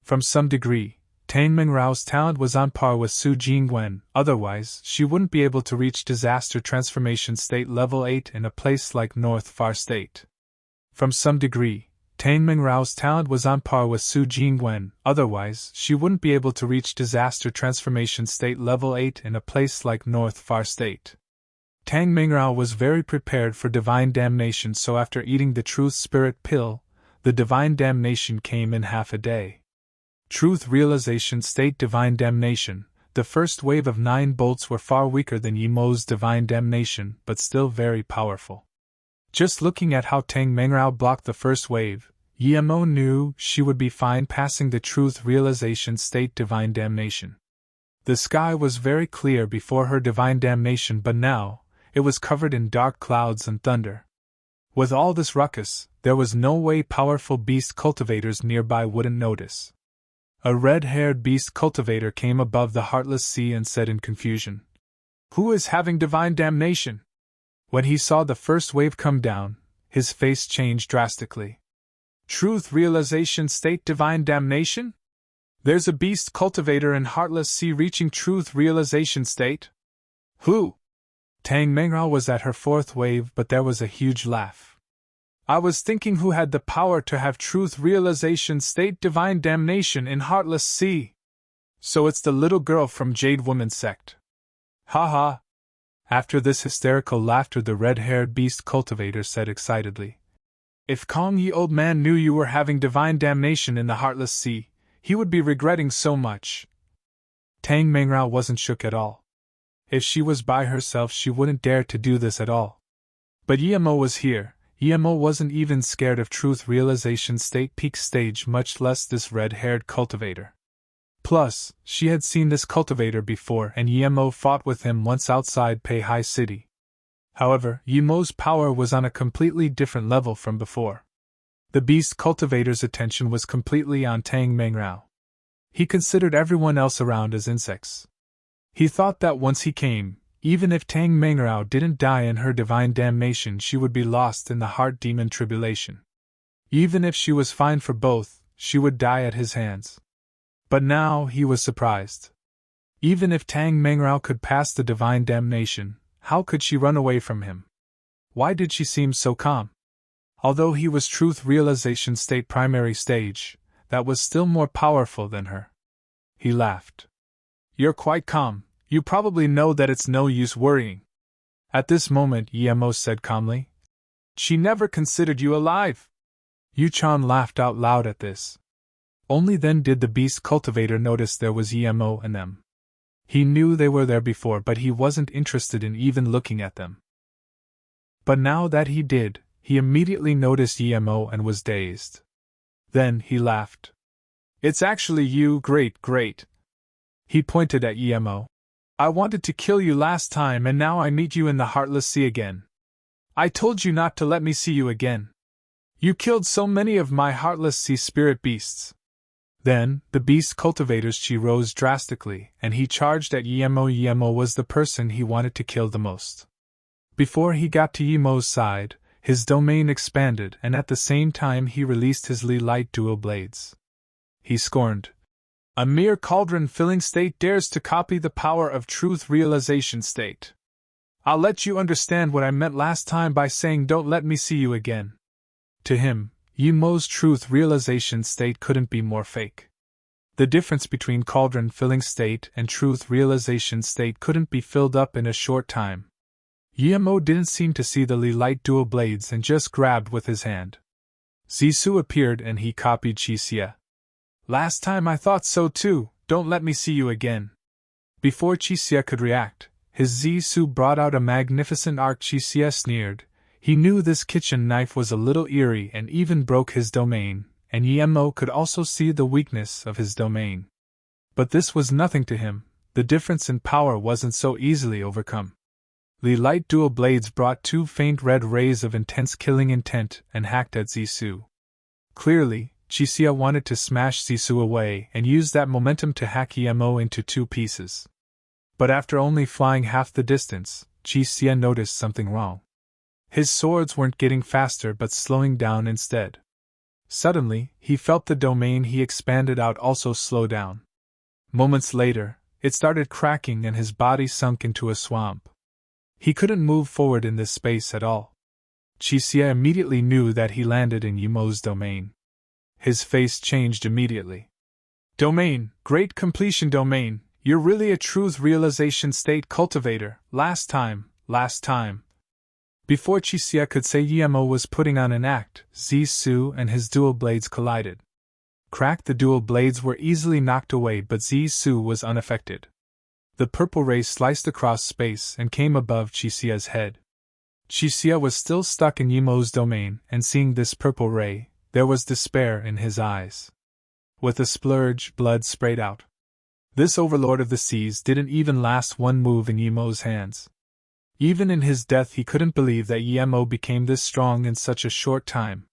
From some degree, Tang Mingrao's talent was on par with Su Jingwen, otherwise, she wouldn't be able to reach disaster transformation state level 8 in a place like North Far State. From some degree, Tang Mingrao's talent was on par with Su Jingwen, otherwise, she wouldn't be able to reach disaster transformation state level 8 in a place like North Far State. Tang Mingrao was very prepared for divine damnation, so after eating the Truth Spirit pill, the divine damnation came in half a day. Truth Realization State Divine Damnation. The first wave of 9 bolts were far weaker than Yimo's divine damnation, but still very powerful. Just looking at how Tang Mingrao blocked the first wave, Yimo knew she would be fine passing the Truth Realization State Divine Damnation. The sky was very clear before her divine damnation, but now, it was covered in dark clouds and thunder. With all this ruckus, there was no way powerful beast cultivators nearby wouldn't notice. A red-haired beast cultivator came above the Heartless Sea and said in confusion, "Who is having divine damnation?" When he saw the first wave come down, his face changed drastically. Truth Realization State Divine Damnation? There's a beast cultivator in Heartless Sea reaching Truth Realization State? Who? Tang Mingrao was at her 4th wave, but there was a huge laugh. I was thinking who had the power to have Truth Realization State Divine Damnation in Heartless Sea. So it's the little girl from Jade Woman Sect. Ha ha. After this hysterical laughter, the red-haired beast cultivator said excitedly, "If Kong Yi old man knew you were having divine damnation in the Heartless Sea, he would be regretting so much." Tang Mingrao wasn't shook at all. If she was by herself, she wouldn't dare to do this at all. But Yimo was here. Yimo wasn't even scared of Truth Realization State Peak Stage, much less this red-haired cultivator. Plus, she had seen this cultivator before, and Yimo fought with him once outside Peihai City. However, Yimo's power was on a completely different level from before. The beast cultivator's attention was completely on Tang Mingrao. He considered everyone else around as insects. He thought that once he came, even if Tang Mingrao didn't die in her divine damnation, she would be lost in the heart demon tribulation. Even if she was fine for both, she would die at his hands. But now he was surprised. Even if Tang Mingrao could pass the divine damnation, how could she run away from him? Why did she seem so calm? Although he was Truth Realization State Primary Stage, that was still more powerful than her. He laughed. "You're quite calm. You probably know that it's no use worrying." At this moment, Yimo said calmly, "She never considered you alive." Yu-chan laughed out loud at this. Only then did the beast cultivator notice there was Yimo and them. He knew they were there before, but he wasn't interested in even looking at them. But now that he did, he immediately noticed Yimo and was dazed. Then he laughed. "It's actually you, great. He pointed at Yimo. "I wanted to kill you last time, and now I meet you in the Heartless Sea again. I told you not to let me see you again. You killed so many of my Heartless Sea spirit beasts." Then, the beast cultivator's chi rose drastically, and he charged at Yimo. Yimo was the person he wanted to kill the most. Before he got to Yimo's side, his domain expanded, and at the same time he released his Li Light dual blades. He scorned. "A mere cauldron-filling state dares to copy the power of Truth Realization State. I'll let you understand what I meant last time by saying don't let me see you again." To him, Yimo's Truth Realization State couldn't be more fake. The difference between cauldron-filling state and Truth Realization State couldn't be filled up in a short time. Yimo didn't seem to see the Li Light dual blades and just grabbed with his hand. Zissou appeared and he copied Qixia. "Last time I thought so too, don't let me see you again." Before Qixia could react, his Zissou brought out a magnificent arc. Qixia sneered. He knew this kitchen knife was a little eerie and even broke his domain, and Yimo could also see the weakness of his domain. But this was nothing to him. The difference in power wasn't so easily overcome. The light dual blades brought 2 faint red rays of intense killing intent and hacked at Zissou. Clearly, Qixia wanted to smash Zissou away and use that momentum to hack Yimo into 2 pieces. But after only flying half the distance, Qixia noticed something wrong. His swords weren't getting faster but slowing down instead. Suddenly, he felt the domain he expanded out also slow down. Moments later, it started cracking and his body sunk into a swamp. He couldn't move forward in this space at all. Qixia immediately knew that he landed in Yimo's domain. His face changed immediately. Domain, great completion domain, you're really a truth realization state cultivator, last time. Before Qixia could say Yimo was putting on an act, Zisu and his dual blades collided. Crack, the dual blades were easily knocked away, but Zisu was unaffected. The purple ray sliced across space and came above Qixia's head. Qixia was still stuck in Yimo's domain, and seeing this purple ray, there was despair in his eyes. With a splurge, blood sprayed out. This overlord of the seas didn't even last one move in Yimo's hands. Even in his death he couldn't believe that Yimo became this strong in such a short time.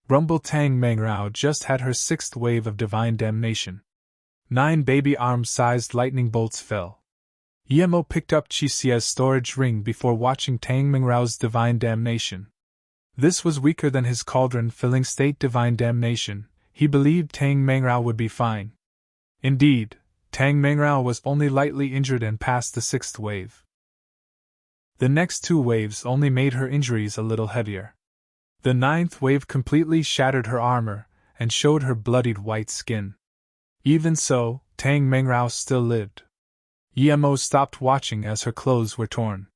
Rumble Tang Mengrao just had her 6th wave of divine damnation. 9 baby arm-sized lightning bolts fell. Yimo picked up Qixia's storage ring before watching Tang Mengrao's divine damnation. This was weaker than his cauldron-filling state divine damnation. He believed Tang Mengrao would be fine. Indeed, Tang Mengrao was only lightly injured and passed the 6th wave. The next 2 waves only made her injuries a little heavier. The 9th wave completely shattered her armor and showed her bloodied white skin. Even so, Tang Mengrao still lived. Yimo stopped watching as her clothes were torn.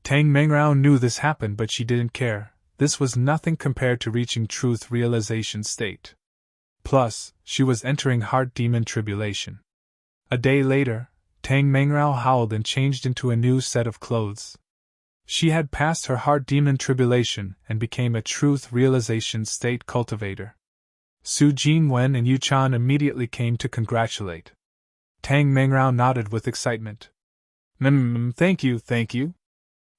Tang Mengrao knew this happened, but she didn't care. This was nothing compared to reaching truth realization state. Plus, she was entering heart demon tribulation. A day later, Tang Mengrao howled and changed into a new set of clothes. She had passed her heart demon tribulation and became a truth realization state cultivator. Su Jingwen and Yu Chan immediately came to congratulate. Tang Mengrao nodded with excitement. Thank you.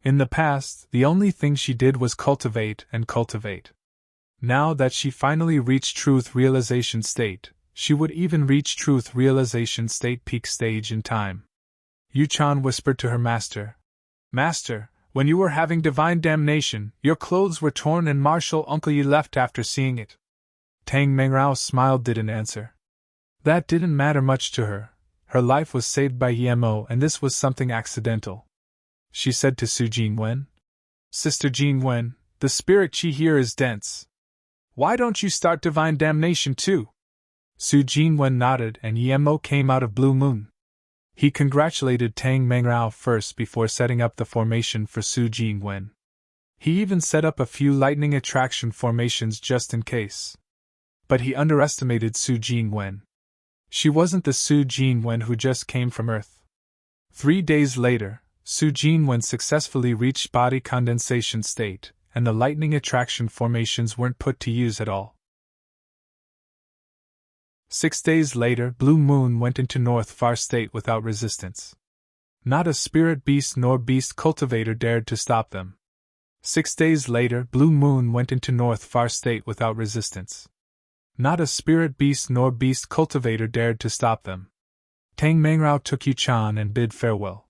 In the past, the only thing she did was cultivate and cultivate. Now that she finally reached truth realization state, she would even reach truth realization state peak stage in time. Yu Chan whispered to her master. Master, when you were having divine damnation, your clothes were torn and Marshal Uncle Yi left after seeing it. Tang Mengrao smiled, didn't answer. That didn't matter much to her. Her life was saved by Yimo and this was something accidental. She said to Su Jingwen. Sister Jingwen, the spirit chi here is dense. Why don't you start divine damnation too? Su Jingwen nodded and Yimo came out of Blue Moon. He congratulated Tang Mengrao first before setting up the formation for Su Jingwen. He even set up a few lightning attraction formations just in case. But he underestimated Su Jingwen. She wasn't the Su Jingwen who just came from Earth. 3 days later, Su Jingwen successfully reached body condensation state, and the lightning attraction formations weren't put to use at all. 6 days later, Blue Moon went into North Far State without resistance. Not a spirit beast nor beast cultivator dared to stop them. 6 days later, Blue Moon went into North Far State without resistance. Not a spirit beast nor beast cultivator dared to stop them. Tang Mengrao took Yu Chan and bid farewell.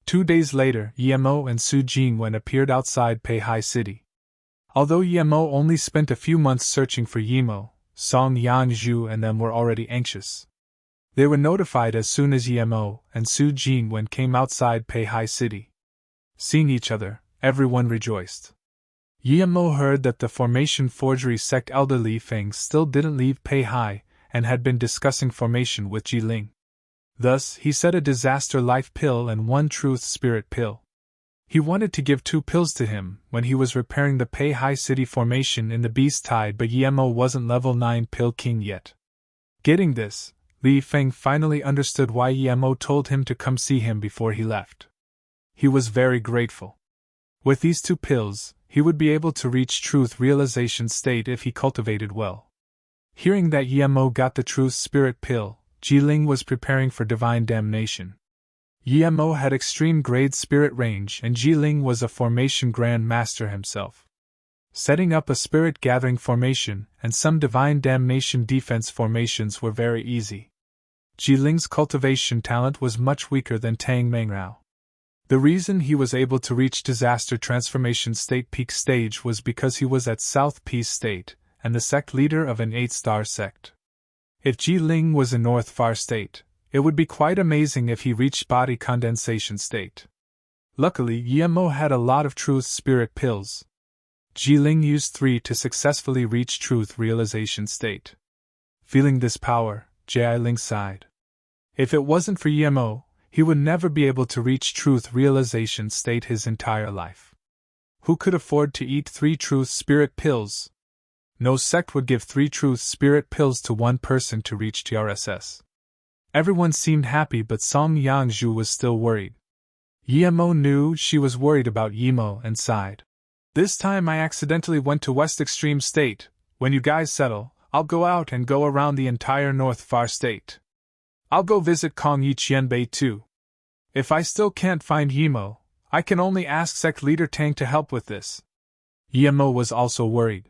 2 days later, Yimo and Su Jingwen appeared outside Peihai City. Although Yimo only spent a few months searching for Yimo, Song Yangzhu and them were already anxious. They were notified as soon as Yimo and Su Jingwen came outside Peihai City. Seeing each other, everyone rejoiced. Yimo heard that the formation forgery sect elder Li Feng still didn't leave Peihai and had been discussing formation with Jiling. Thus, he set a disaster life pill and 1 truth spirit pill. He wanted to give 2 pills to him when he was repairing the Peihai City formation in the Beast Tide, but Yimo wasn't level 9 pill king yet. Getting this, Li Feng finally understood why Yimo told him to come see him before he left. He was very grateful. With these 2 pills, he would be able to reach truth realization state if he cultivated well. Hearing that Yimo got the truth spirit pill, Jiling was preparing for divine damnation. Yimo had extreme grade spirit range and Jiling was a formation grand master himself. Setting up a spirit gathering formation and some divine damnation defense formations were very easy. Jiling's cultivation talent was much weaker than Tang Mengrao. The reason he was able to reach disaster transformation state peak stage was because he was at South Peace State, and the sect leader of an 8-star sect. If Ji-Ling was in North Far State, it would be quite amazing if he reached body condensation state. Luckily, Yemo had a lot of truth spirit pills. Ji-Ling used 3 to successfully reach truth realization state. Feeling this power, Ji-Ling sighed. If it wasn't for Yemo, he would never be able to reach truth realization state his entire life. Who could afford to eat 3 truth spirit pills? No sect would give 3 truth spirit pills to one person to reach TRSS. Everyone seemed happy, but Song Yangzhu was still worried. Yemo knew she was worried about Yemo and sighed. This time I accidentally went to West Extreme State. When you guys settle, I'll go out and go around the entire North Far State. I'll go visit Kong Yi Qianbei too. If I still can't find Yemo, I can only ask Sect Leader Tang to help with this. Yemo was also worried.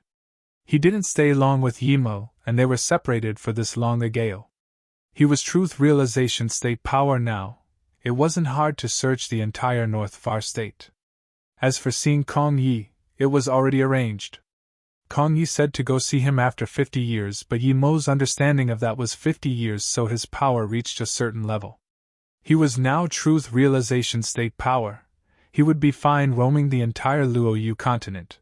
He didn't stay long with Yemo, and they were separated for this long ago. He was truth realization state power now. It wasn't hard to search the entire North Far State. As for seeing Kong Yi, it was already arranged. Kong Yi said to go see him after 50 years, but Yemo's understanding of that was 50 years, so his power reached a certain level. He was now truth realization state power. He would be fine roaming the entire Luoyu continent.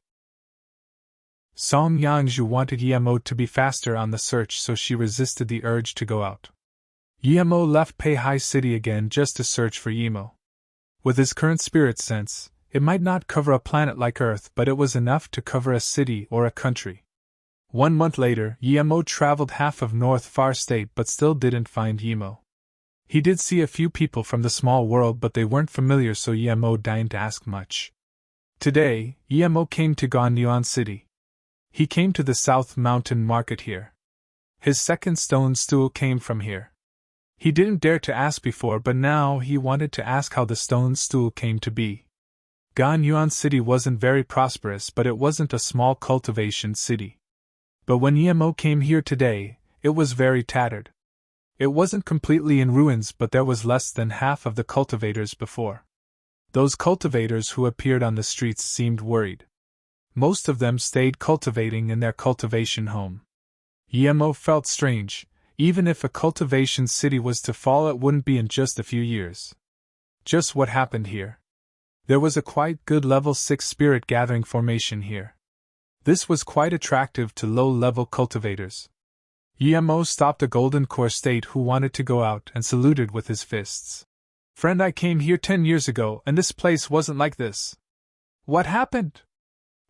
Song Yangzhu wanted Yemo to be faster on the search, so she resisted the urge to go out. Yemo left Peihai City again just to search for Yemo. With his current spirit sense, it might not cover a planet like Earth, but it was enough to cover a city or a country. 1 month later, Yemo traveled half of North Far State but still didn't find Yemo. He did see a few people from the small world, but they weren't familiar, so Yemo didn't ask much. Today, Yemo came to Ganyuan City. He came to the South Mountain Market here. His second stone stool came from here. He didn't dare to ask before, but now he wanted to ask how the stone stool came to be. Ganyuan City wasn't very prosperous, but it wasn't a small cultivation city. But when Yemo came here today, it was very tattered. It wasn't completely in ruins, but there was less than half of the cultivators before. Those cultivators who appeared on the streets seemed worried. Most of them stayed cultivating in their cultivation home. Yemo felt strange. Even if a cultivation city was to fall, it wouldn't be in just a few years. Just what happened here. There was a quite good level 6 spirit gathering formation here. This was quite attractive to low-level cultivators. Yemo stopped a golden core state who wanted to go out and saluted with his fists. Friend, I came here 10 years ago and this place wasn't like this. What happened?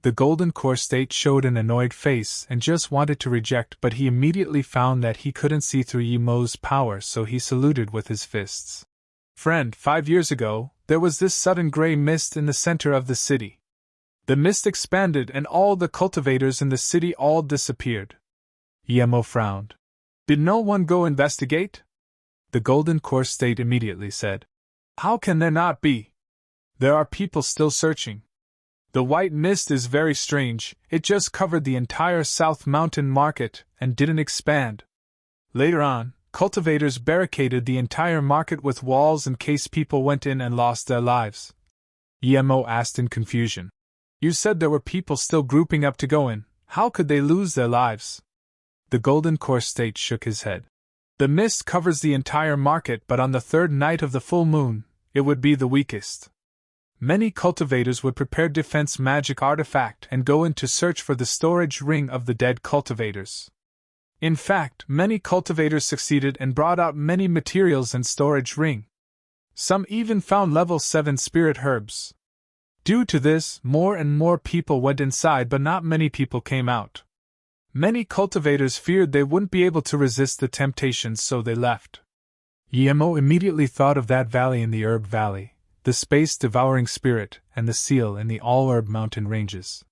The golden core state showed an annoyed face and just wanted to reject, but he immediately found that he couldn't see through Yemo's power, so he saluted with his fists. Friend, 5 years ago, there was this sudden gray mist in the center of the city. The mist expanded and all the cultivators in the city all disappeared. Yemo frowned. Did no one go investigate? The golden core state immediately said. How can there not be? There are people still searching. The white mist is very strange, it just covered the entire South Mountain Market and didn't expand. Later on, cultivators barricaded the entire market with walls in case people went in and lost their lives. Yemo asked in confusion. You said there were people still grouping up to go in, how could they lose their lives? The golden core state shook his head. The mist covers the entire market, but on the 3rd night of the full moon, it would be the weakest. Many cultivators would prepare defense magic artifact and go in to search for the storage ring of the dead cultivators. In fact, many cultivators succeeded and brought out many materials and storage ring. Some even found level 7 spirit herbs. Due to this, more and more people went inside, but not many people came out. Many cultivators feared they wouldn't be able to resist the temptations, so they left. Yemo immediately thought of that valley in the Herb Valley, the space-devouring spirit, and the seal in the all-herb mountain ranges.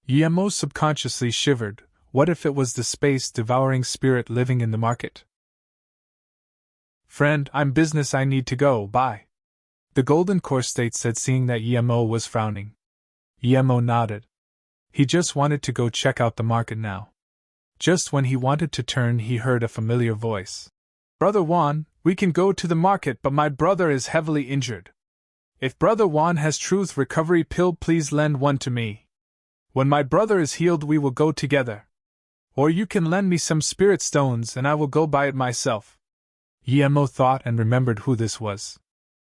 Yemo subconsciously shivered. What if it was the space-devouring spirit living in the market? Friend, I'm business, I need to go, bye. The golden core state said, seeing that Yemo was frowning. Yemo nodded. He just wanted to go check out the market now. Just when he wanted to turn, he heard a familiar voice. Brother Wan, we can go to the market, but my brother is heavily injured. If Brother Wan has truth recovery pill, please lend one to me. When my brother is healed, we will go together. Or you can lend me some spirit stones and I will go buy it myself. Yemo thought and remembered who this was.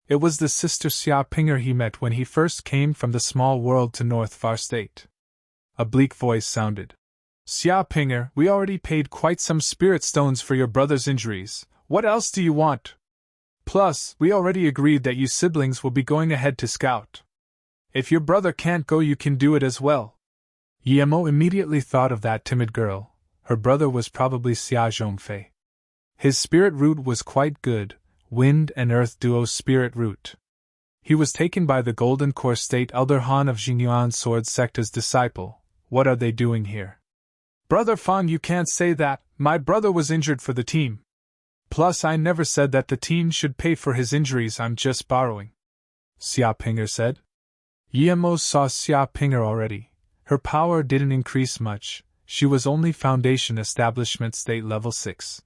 It was the sister Xia Pinger he met when he first came from the small world to North Far State. A bleak voice sounded. Xia Pinger, we already paid quite some spirit stones for your brother's injuries. What else do you want? Plus, we already agreed that you siblings will be going ahead to scout. If your brother can't go, you can do it as well. Yemo immediately thought of that timid girl. Her brother was probably Xia Zhongfei. His spirit root was quite good, wind and earth duo spirit root. He was taken by the Golden Core State Elder Han of Jingyuan Sword Sect as disciple. What are they doing here? Brother Fang, you can't say that. My brother was injured for the team. Plus, I never said that the team should pay for his injuries, I'm just borrowing. Xia Pinger said. Yemo saw Xia Pinger already. Her power didn't increase much, she was only Foundation Establishment State Level 6.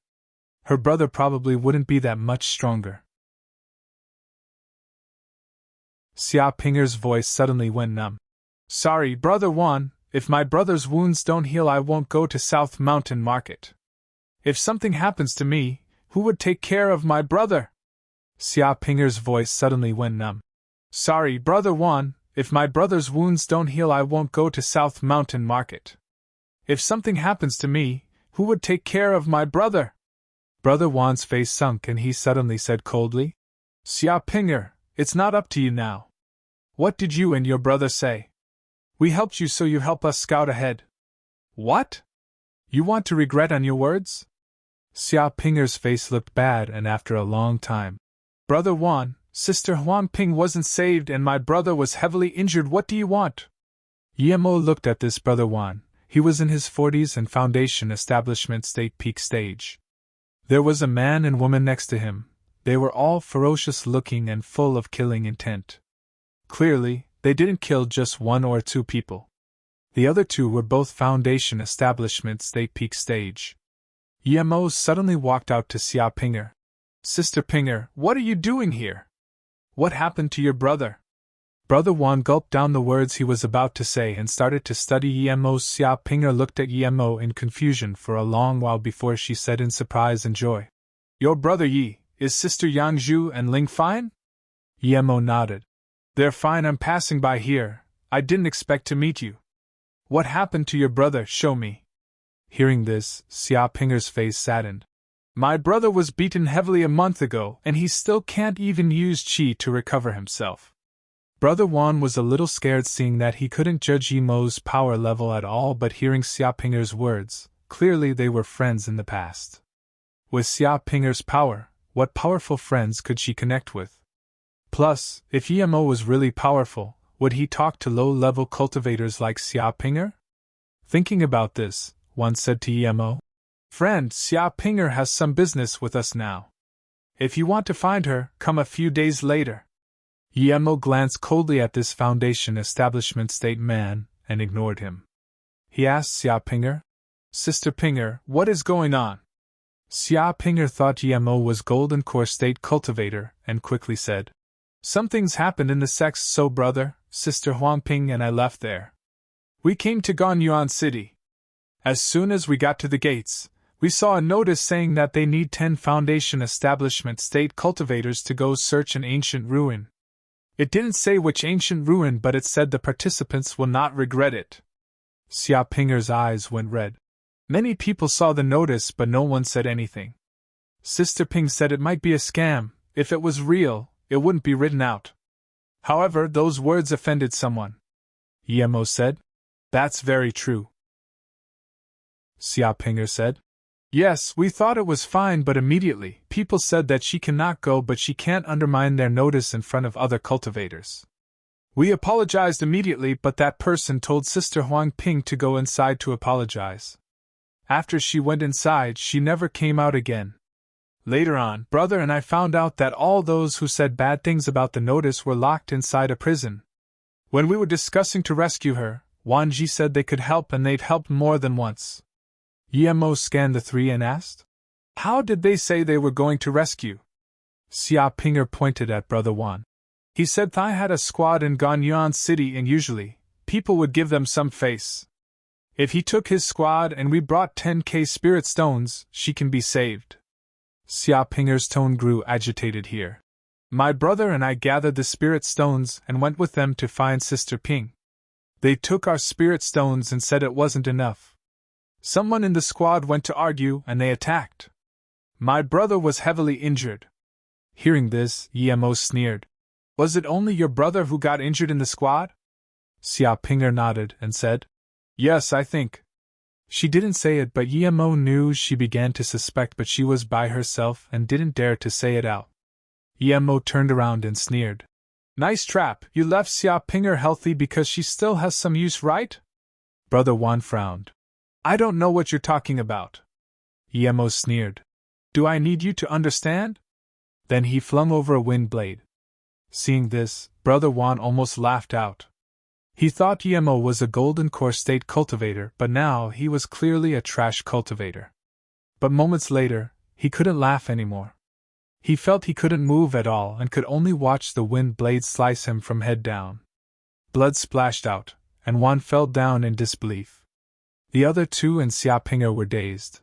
Her brother probably wouldn't be that much stronger. Xia Pinger's voice suddenly went numb. Sorry, Brother Wan, if my brother's wounds don't heal, I won't go to South Mountain Market. If something happens to me, who would take care of my brother? Xia Pinger's voice suddenly went numb. Sorry, Brother Wan, if my brother's wounds don't heal, I won't go to South Mountain Market. If something happens to me, who would take care of my brother? Brother Wan's face sunk and he suddenly said coldly, Xia Pinger, it's not up to you now. What did you and your brother say? We helped you, so you help us scout ahead. What? You want to regret on your words? Xia Pinger's face looked bad, and after a long time, Brother Wan, Sister Huang Ping wasn't saved and my brother was heavily injured. What do you want? Yemo looked at this Brother Wan. He was in his 40s and Foundation Establishment State peak stage. There was a man and woman next to him. They were all ferocious looking and full of killing intent. Clearly, they didn't kill just one or two people. The other two were both Foundation Establishment State peak stage. Yemo suddenly walked out to Xia Pinger. Sister Pinger, what are you doing here? What happened to your brother? Brother Wan gulped down the words he was about to say and started to study Yemo's. Xia Pinger looked at Yemo in confusion for a long while before she said in surprise and joy, Your brother Yi, is Sister Yangzhu and Ling fine? Yemo nodded. They're fine, I'm passing by here, I didn't expect to meet you. What happened to your brother, show me. Hearing this, Xia Pinger's face saddened. My brother was beaten heavily a month ago and he still can't even use qi to recover himself. Brother Wan was a little scared seeing that he couldn't judge Yemo's power level at all, but hearing Xia Pinger's words, clearly they were friends in the past. With Xia Pinger's power, what powerful friends could she connect with? Plus, if Yemo was really powerful, would he talk to low-level cultivators like Xia Pinger? Thinking about this, Wan said to Yemo, Friend, Xia Pinger has some business with us now. If you want to find her, come a few days later. Yemo glanced coldly at this Foundation Establishment State man, and ignored him. He asked Xia Pinger, Sister Pinger, what is going on? Xia Pinger thought Yemo was Golden Core State cultivator, and quickly said, Something's happened in the sects, so brother, Sister Huangping and I left there. We came to Ganyuan City. As soon as we got to the gates, we saw a notice saying that they need 10 Foundation Establishment State cultivators to go search an ancient ruin. It didn't say which ancient ruin, but it said the participants will not regret it. Xia Pinger's eyes went red. Many people saw the notice, but no one said anything. Sister Ping said it might be a scam. If it was real, it wouldn't be written out. However, those words offended someone. Yemo said, That's very true. Xia Pinger said, Yes, we thought it was fine, but immediately, people said that she cannot go, but she can't undermine their notice in front of other cultivators. We apologized immediately, but that person told Sister Huang Ping to go inside to apologize. After she went inside, she never came out again. Later on, brother and I found out that all those who said bad things about the notice were locked inside a prison. When we were discussing to rescue her, Wan Ji said they could help, and they've helped more than once. Yemo scanned the three and asked, How did they say they were going to rescue? Xia Pinger pointed at Brother Wan. He said Thai had a squad in Ganyuan City and usually, people would give them some face. If he took his squad and we brought 10k spirit stones, she can be saved. Xia Pinger's tone grew agitated here. My brother and I gathered the spirit stones and went with them to find Sister Ping. They took our spirit stones and said it wasn't enough. Someone in the squad went to argue and they attacked. My brother was heavily injured. Hearing this, Yemo sneered. Was it only your brother who got injured in the squad? Xia Pinger nodded and said, Yes, I think. She didn't say it, but Yemo knew she began to suspect, but she was by herself and didn't dare to say it out. Yemo turned around and sneered. Nice trap, you left Xia Pinger healthy because she still has some use, right? Brother Wan frowned. I don't know what you're talking about. Yemo sneered. Do I need you to understand? Then he flung over a wind blade. Seeing this, Brother Wan almost laughed out. He thought Yemo was a golden core state cultivator, but now he was clearly a trash cultivator. But moments later, he couldn't laugh anymore. He felt he couldn't move at all and could only watch the wind blade slice him from head down. Blood splashed out, and Wan fell down in disbelief. The other two and Xia Pinger were dazed.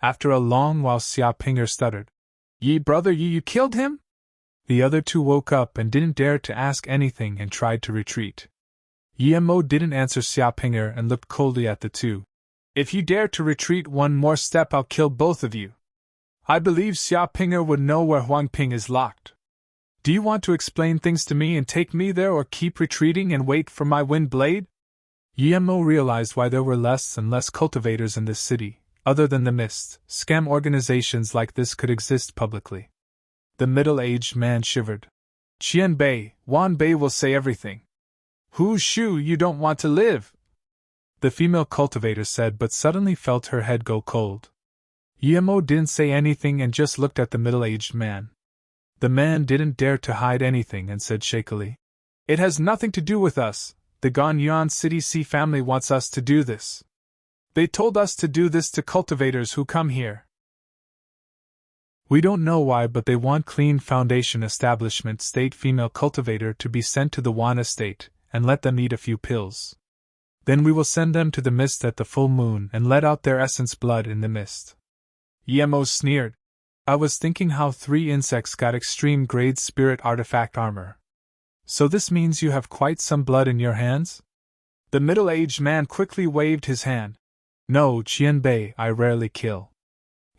After a long while, Xia Pinger stuttered. Ye brother, you killed him? The other two woke up and didn't dare to ask anything and tried to retreat. Yemo didn't answer Xia Pinger and looked coldly at the two. If you dare to retreat one more step, I'll kill both of you. I believe Xia Pinger would know where Huang Ping is locked. Do you want to explain things to me and take me there, or keep retreating and wait for my wind blade? Yemo realized why there were less and less cultivators in this city. Other than the mist, scam organizations like this could exist publicly. The middle-aged man shivered. Qian Bei, Wan Bei will say everything. Hu Shu, you don't want to live, the female cultivator said, but suddenly felt her head go cold. Yemo didn't say anything and just looked at the middle-aged man. The man didn't dare to hide anything and said shakily, It has nothing to do with us. The Ganyuan City C family wants us to do this. They told us to do this to cultivators who come here. We don't know why, but they want Clean Foundation Establishment State female cultivator to be sent to the Wan estate and let them eat a few pills. Then we will send them to the mist at the full moon and let out their essence blood in the mist. Yemo sneered. I was thinking how 3 insects got extreme grade spirit artifact armor. So this means you have quite some blood in your hands? The middle-aged man quickly waved his hand. No, Qian Bei, I rarely kill.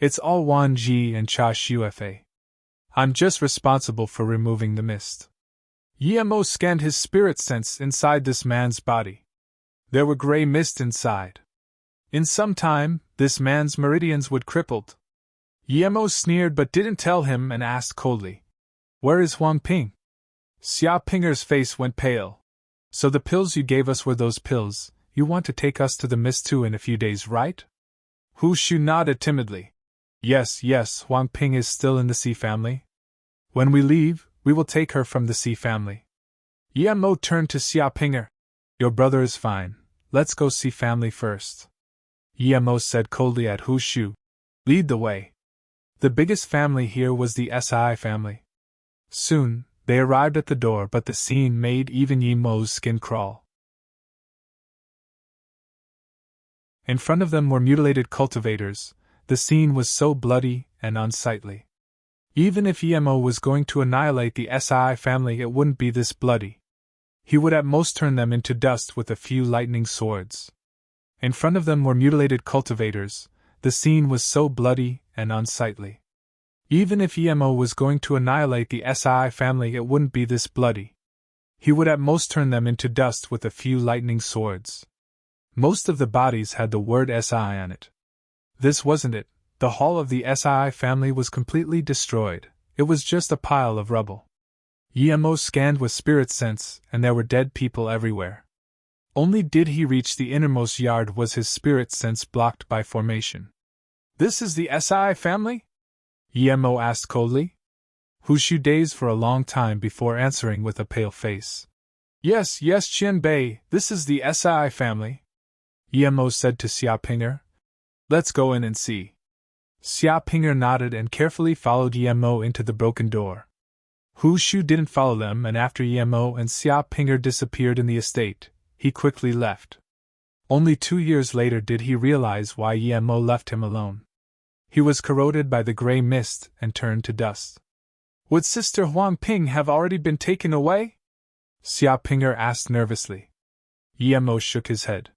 It's all Wan Ji and Cha Xuefa. I'm just responsible for removing the mist. Yemo scanned his spirit sense inside this man's body. There were gray mist inside. In some time, this man's meridians would crippled. Yemo sneered but didn't tell him and asked coldly, Where is Huang Ping? Xia Pinger's face went pale. So the pills you gave us were those pills. You want to take us to the mist too in a few days, right? Hu Shu nodded timidly. Yes, Huang Ping is still in the C family. When we leave, we will take her from the C family. Yemo turned to Xia Pinger. Your brother is fine. Let's go see family first. Yemo said coldly at Hu Shu. Lead the way. The biggest family here was the Si family. Soon, they arrived at the door, but the scene made even Yemo's skin crawl. In front of them were mutilated cultivators. The scene was so bloody and unsightly. Even if Yemo was going to annihilate the Si family, it wouldn't be this bloody. He would at most turn them into dust with a few lightning swords. In front of them were mutilated cultivators. The scene was so bloody and unsightly. Even if Yemo was going to annihilate the Si family, it wouldn't be this bloody. He would at most turn them into dust with a few lightning swords. Most of the bodies had the word Si on it. This wasn't it. The hall of the Si family was completely destroyed. It was just a pile of rubble. Yemo scanned with spirit sense, and there were dead people everywhere. Only did he reach the innermost yard was his spirit sense blocked by formation. This is the Si family? Yemo asked coldly. Hu Shu dazed for a long time before answering with a pale face. Yes, Qian Bei, this is the Si family. Yemo said to Xia Pinger. Let's go in and see. Xia Pinger nodded and carefully followed Yemo into the broken door. Hu Shu didn't follow them, and after Yemo and Xia Pinger disappeared in the estate, he quickly left. Only 2 years later did he realize why Emo left him alone. He was corroded by the gray mist and turned to dust. Would Sister Huang Ping have already been taken away? Xia Pinger asked nervously. Emo shook his head.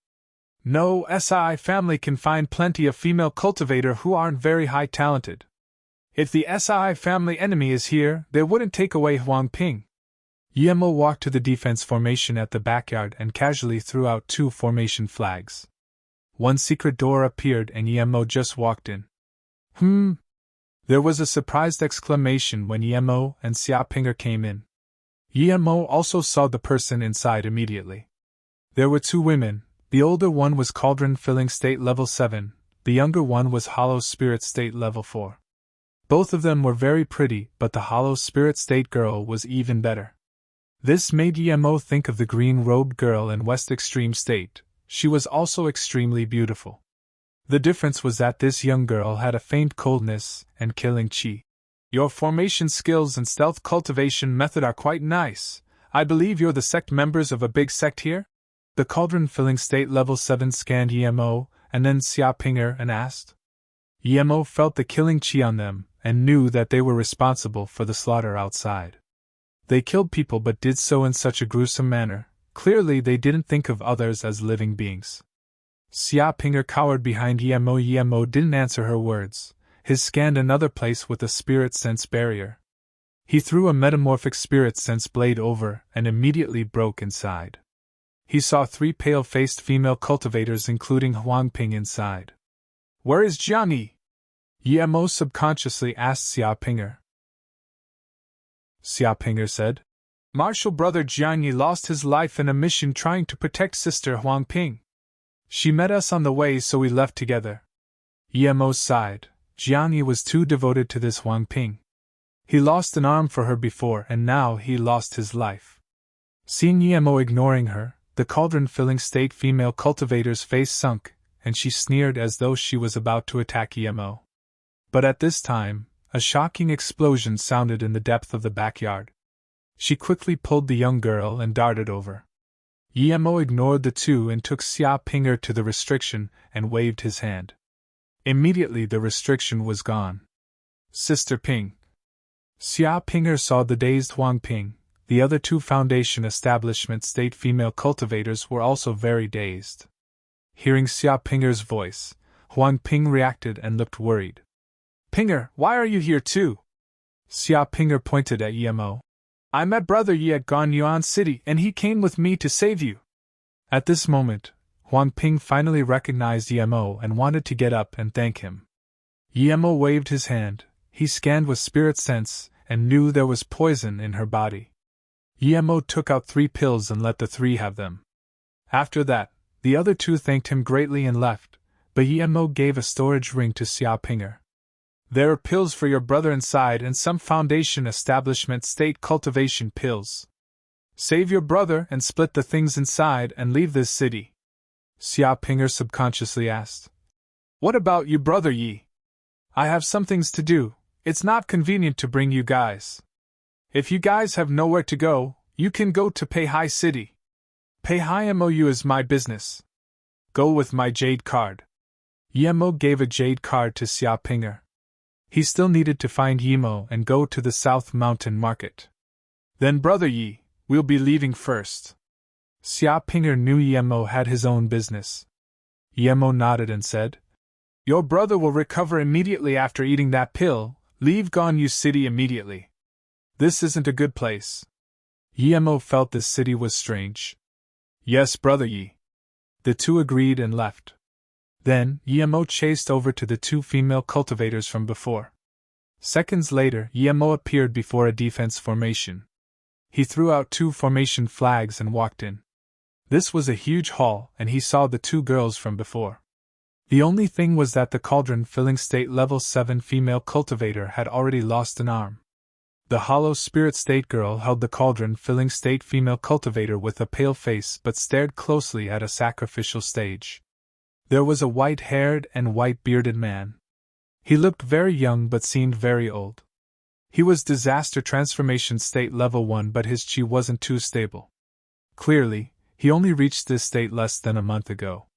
No, SI family can find plenty of female cultivator who aren't very high talented. If the SI family enemy is here, they wouldn't take away Huang Ping. Emo walked to the defense formation at the backyard and casually threw out 2 formation flags. One secret door appeared and Emo just walked in. There was a surprised exclamation when Emo and Xia Pinger came in. Emo also saw the person inside immediately. There were 2 women. The older one was Cauldron Filling State Level 7, the younger one was Hollow Spirit State Level 4. Both of them were very pretty, but the Hollow Spirit State girl was even better. This made Emo think of the green-robed girl in West Extreme State. She was also extremely beautiful. The difference was that this young girl had a faint coldness and killing chi. Your formation skills and stealth cultivation method are quite nice. I believe you're the sect members of a big sect here? The Cauldron Filling State Level 7 scanned Emo and then Xia Pinger and asked. Emo felt the killing chi on them and knew that they were responsible for the slaughter outside. They killed people but did so in such a gruesome manner. Clearly they didn't think of others as living beings. Xia Pinger cowered behind Emo. Emo didn't answer her words. His scanned another place with a spirit sense barrier. He threw a metamorphic spirit sense blade over and immediately broke inside. He saw 3 pale-faced female cultivators including Huang Ping inside. Where is Jiangyi? Emo subconsciously asked Xia Pinger. Xia Pinger said, Martial brother Jiangyi lost his life in a mission trying to protect Sister Huang Ping. She met us on the way so we left together. Emo sighed. Jiangyi was too devoted to this Huang Ping. He lost an arm for her before and now he lost his life. Seeing Emo ignoring her, the Cauldron Filling State female cultivator's face sunk, and she sneered as though she was about to attack Emo. But at this time, a shocking explosion sounded in the depth of the backyard. She quickly pulled the young girl and darted over. Emo ignored the 2 and took Xia Pinger to the restriction and waved his hand. Immediately the restriction was gone. Sister Ping. Xia Pinger saw the dazed Huang Ping. The other 2 Foundation Establishment State female cultivators were also very dazed. Hearing Xia Pinger's voice, Huang Ping reacted and looked worried. Pinger, why are you here too? Xia Pinger pointed at Emo. I met Brother Yi at Ganyuan City and he came with me to save you. At this moment, Huang Ping finally recognized Emo and wanted to get up and thank him. Emo waved his hand. He scanned with spirit sense and knew there was poison in her body. Emo took out 3 pills and let the 3 have them. After that, the other 2 thanked him greatly and left, but Emo gave a storage ring to Xia Pinger. There are pills for your brother inside and some Foundation Establishment State cultivation pills. Save your brother and split the things inside and leave this city. Xia Pinger subconsciously asked. What about you, Brother Yi? I have some things to do. It's not convenient to bring you guys. If you guys have nowhere to go, you can go to Peihai City. Peihai MOU is my business. Go with my jade card. Emo gave a jade card to Xia Pinger. He still needed to find Emo and go to the South Mountain Market. Then Brother Yi, we'll be leaving first. Xia Pinger knew Emo had his own business. Emo nodded and said, Your brother will recover immediately after eating that pill. Leave Ganyu City immediately. This isn't a good place. Emo felt this city was strange. Yes, Brother Yi. The 2 agreed and left. Then, Emo chased over to the 2 female cultivators from before. Seconds later, Emo appeared before a defense formation. He threw out 2 formation flags and walked in. This was a huge hall, and he saw the 2 girls from before. The only thing was that the Cauldron Filling State Level 7 female cultivator had already lost an arm. The Hollow Spirit State girl held the Cauldron Filling State female cultivator with a pale face but stared closely at a sacrificial stage. There was a white-haired and white-bearded man. He looked very young but seemed very old. He was Disaster Transformation State Level 1 but his chi wasn't too stable. Clearly, he only reached this state less than a month ago.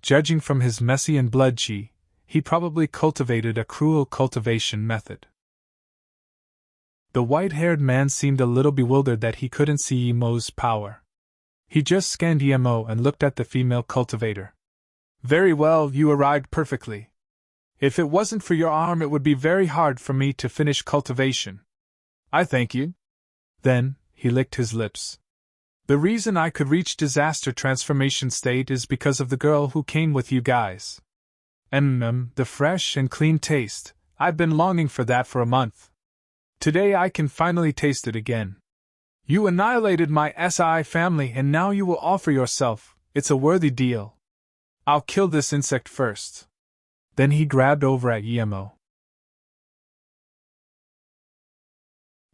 Judging from his messy and blood-chi, he probably cultivated a cruel cultivation method. The white-haired man seemed a little bewildered that he couldn't see Yemo's power. He just scanned Yemo and looked at the female cultivator. Very well, you arrived perfectly. If it wasn't for your arm, it would be very hard for me to finish cultivation. I thank you. Then, he licked his lips. The reason I could reach disaster transformation state is because of the girl who came with you guys. The fresh and clean taste. I've been longing for that for a month. Today I can finally taste it again. You annihilated my SI family and now you will offer yourself. It's a worthy deal. I'll kill this insect first. Then he grabbed over at Yemo.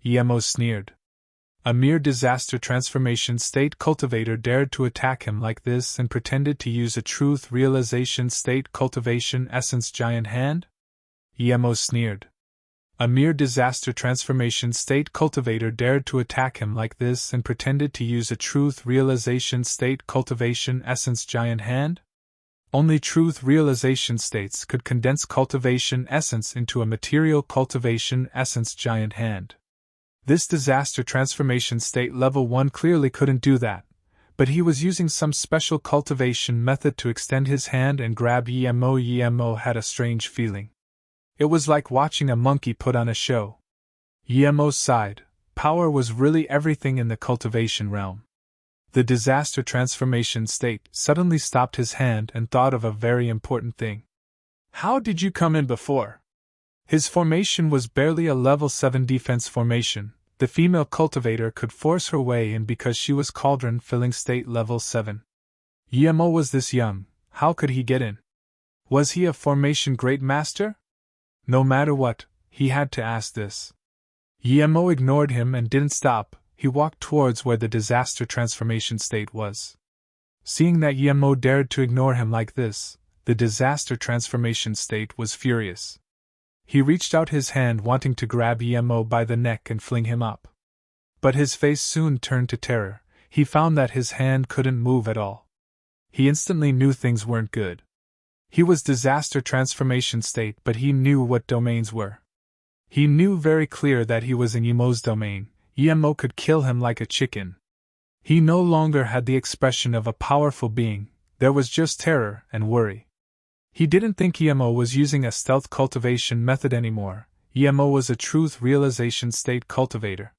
Yemo sneered. A mere disaster transformation state cultivator dared to attack him like this and pretended to use a truth realization state cultivation essence giant hand? Yemo sneered. A mere disaster transformation state cultivator dared to attack him like this and pretended to use a truth realization state cultivation essence giant hand? Only truth realization states could condense cultivation essence into a material cultivation essence giant hand. This disaster transformation state level 1 clearly couldn't do that, but he was using some special cultivation method to extend his hand and grab Yemo. Yemo had a strange feeling. It was like watching a monkey put on a show. Yemo sighed. Power was really everything in the cultivation realm. The disaster transformation state suddenly stopped his hand and thought of a very important thing. How did you come in before? His formation was barely a level 7 defense formation. The female cultivator could force her way in because she was cauldron filling state level 7. Yemo was this young, how could he get in? Was he a formation great master? No matter what, he had to ask this. Yemo ignored him and didn't stop. He walked towards where the disaster transformation state was. Seeing that Yemo dared to ignore him like this, the disaster transformation state was furious. He reached out his hand wanting to grab Yemo by the neck and fling him up. But his face soon turned to terror. He found that his hand couldn't move at all. He instantly knew things weren't good. He was disaster transformation state, but he knew what domains were. He knew very clear that he was in Yemo's domain. Yemo could kill him like a chicken. He no longer had the expression of a powerful being, there was just terror and worry. He didn't think Yemo was using a stealth cultivation method anymore. Yemo was a truth realization state cultivator.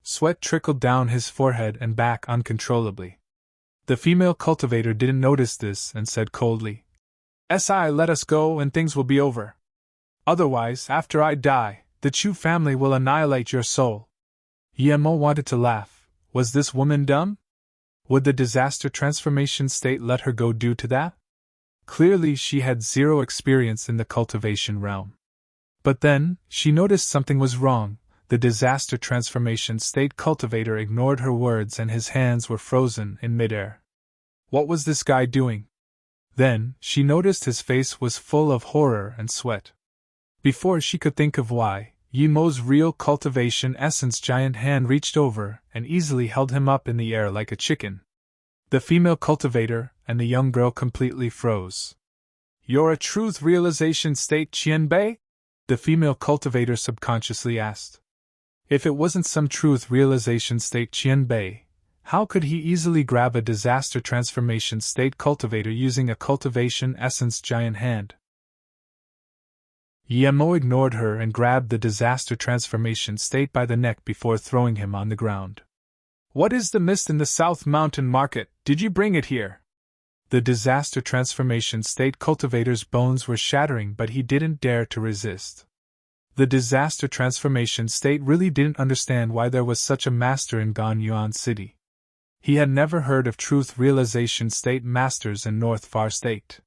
Sweat trickled down his forehead and back uncontrollably. The female cultivator didn't notice this and said coldly, "Si, let us go and things will be over. Otherwise, after I die, the Chu family will annihilate your soul." Yemo wanted to laugh. Was this woman dumb? Would the disaster transformation state let her go due to that? Clearly she had zero experience in the cultivation realm. But then, she noticed something was wrong. The disaster transformation state cultivator ignored her words and his hands were frozen in midair. What was this guy doing? Then, she noticed his face was full of horror and sweat. Before she could think of why, Yemo's real cultivation essence giant hand reached over and easily held him up in the air like a chicken. The female cultivator and the young girl completely froze. "You're a truth realization state Qianbei?" the female cultivator subconsciously asked. If it wasn't some truth realization state Qianbei, how could he easily grab a disaster transformation state cultivator using a cultivation essence giant hand? Yemo ignored her and grabbed the disaster transformation state by the neck before throwing him on the ground. "What is the mist in the South Mountain Market? Did you bring it here?" The disaster transformation state cultivator's bones were shattering, but he didn't dare to resist. The disaster transformation state really didn't understand why there was such a master in Ganyuan City. He had never heard of truth realization state masters in North Far State.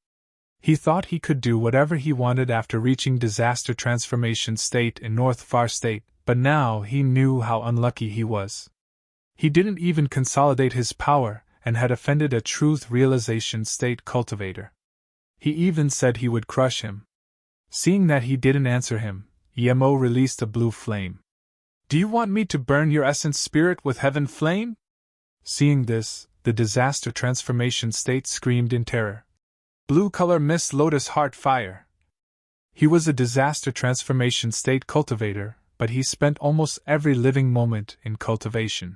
He thought he could do whatever he wanted after reaching disaster transformation state in North Far State, but now he knew how unlucky he was. He didn't even consolidate his power and had offended a truth realization state cultivator. He even said he would crush him. Seeing that he didn't answer him, Yemo released a blue flame. "Do you want me to burn your essence spirit with heaven flame?" Seeing this, the disaster transformation state screamed in terror. Blue color Miss Lotus Heart Fire. He was a disaster transformation state cultivator, but he spent almost every living moment in cultivation.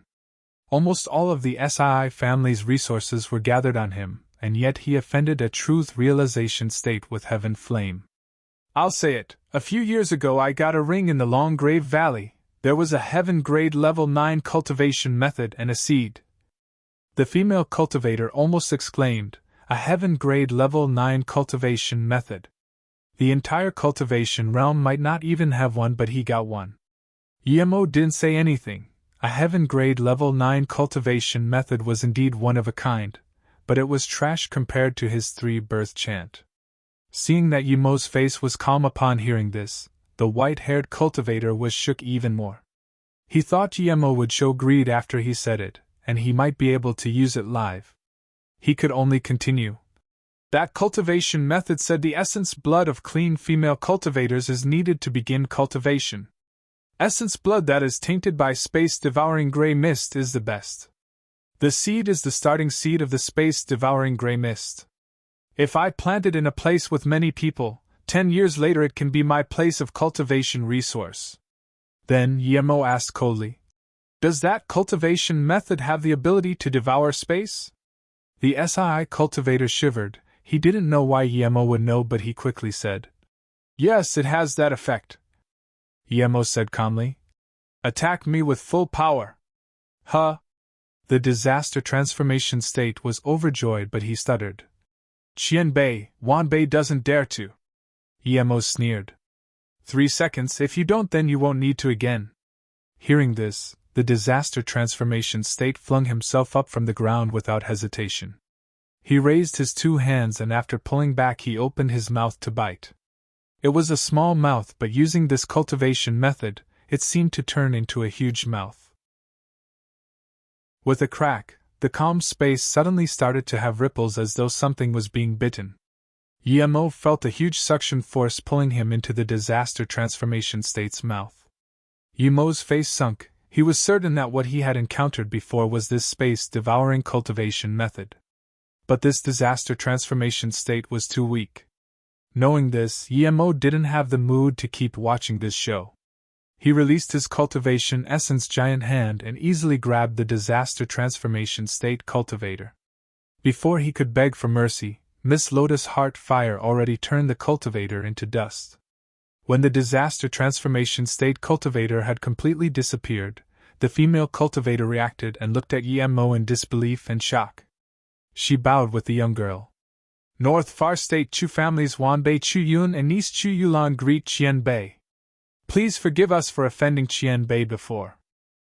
Almost all of the SII family's resources were gathered on him, and yet he offended a truth realization state with Heaven Flame. I'll say it, a few years ago I got a ring in the Long Grave Valley. There was a Heaven Grade Level 9 cultivation method and a seed. The female cultivator almost exclaimed, a Heaven Grade Level 9 cultivation method. The entire cultivation realm might not even have one, but he got one. EMO didn't say anything. A Heaven Grade Level 9 cultivation method was indeed one of a kind, but it was trash compared to his 3-birth chant. Seeing that Yemo's face was calm upon hearing this, the white-haired cultivator was shook even more. He thought Yemo would show greed after he said it, and he might be able to use it live. He could only continue. That cultivation method said the essence blood of clean female cultivators is needed to begin cultivation. Essence blood that is tainted by space-devouring gray mist is the best. The seed is the starting seed of the space-devouring gray mist. If I plant it in a place with many people, 10 years later it can be my place of cultivation resource. Then Yemo asked coldly, does that cultivation method have the ability to devour space? The SII cultivator shivered. He didn't know why Yemo would know, but he quickly said, yes, it has that effect. Yemo said calmly, attack me with full power. Huh? The disaster transformation state was overjoyed, but he stuttered. Qianbei, Wanbei doesn't dare to. Yemo sneered. 3 seconds, if you don't then you won't need to again. Hearing this, the disaster transformation state flung himself up from the ground without hesitation. He raised his 2 hands and after pulling back he opened his mouth to bite. It was a small mouth, but using this cultivation method, it seemed to turn into a huge mouth. With a crack, the calm space suddenly started to have ripples as though something was being bitten. Yemo felt a huge suction force pulling him into the disaster transformation state's mouth. Yemo's face sunk. He was certain that what he had encountered before was this space-devouring cultivation method. But this disaster transformation state was too weak. Knowing this, Yemo didn't have the mood to keep watching this show. He released his cultivation essence giant hand and easily grabbed the disaster transformation state cultivator. Before he could beg for mercy, Miss Lotus Heart Fire already turned the cultivator into dust. When the disaster transformation state cultivator had completely disappeared, the female cultivator reacted and looked at Yemo in disbelief and shock. She bowed with the young girl. North Far State Chu families Wanbei Chu Yun and East Chu Yulan greet Qianbei. Please forgive us for offending Qianbei before.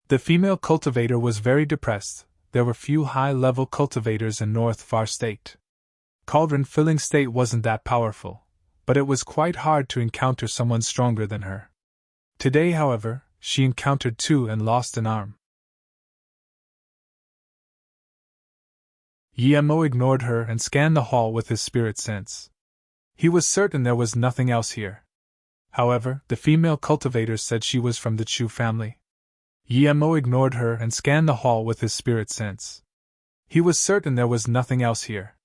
The female cultivator was very depressed. There were few high-level cultivators in North Far State. Cauldron-filling state wasn't that powerful, but it was quite hard to encounter someone stronger than her. Today, however, she encountered 2 and lost an arm. Yemo ignored her and scanned the hall with his spirit sense. He was certain there was nothing else here. However, the female cultivator said she was from the Chu family. Yemo ignored her and scanned the hall with his spirit sense. He was certain there was nothing else here.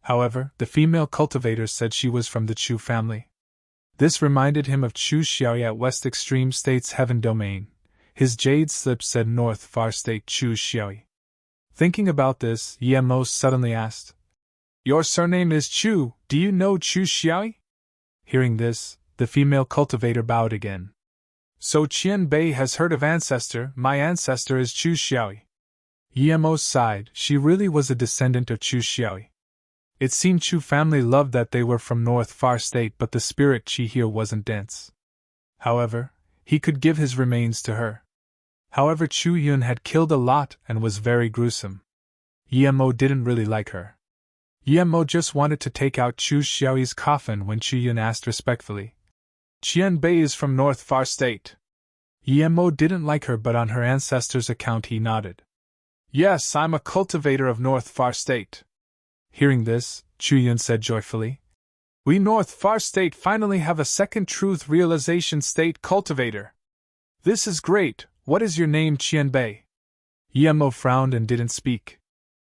However, the female cultivator said she was from the Chu family. This reminded him of Chu Xiaoyi at West Extreme State's Heaven Domain. His jade slip said North Far State Chu Xiaoyi. Thinking about this, Yemo suddenly asked, your surname is Chu, do you know Chu Xiaoyi? Hearing this, the female cultivator bowed again. So Qianbei has heard of ancestor, my ancestor is Chu Xiaoyi. Yemo sighed, she really was a descendant of Chu Xiaoyi. It seemed Chu family loved that they were from North Far State, but the spirit Qi here wasn't dense. However, he could give his remains to her. However, Chu Yun had killed a lot and was very gruesome. Yemo didn't really like her. Yemo just wanted to take out Chu Xiaoyi's coffin when Chu Yun asked respectfully, Qianbei is from North Far State. Yemo didn't like her, but on her ancestor's account he nodded. Yes, I'm a cultivator of North Far State. Hearing this, Chu Yun said joyfully, we North Far State finally have a second truth realization state cultivator. This is great. What is your name, Qianbei? Yemo frowned and didn't speak.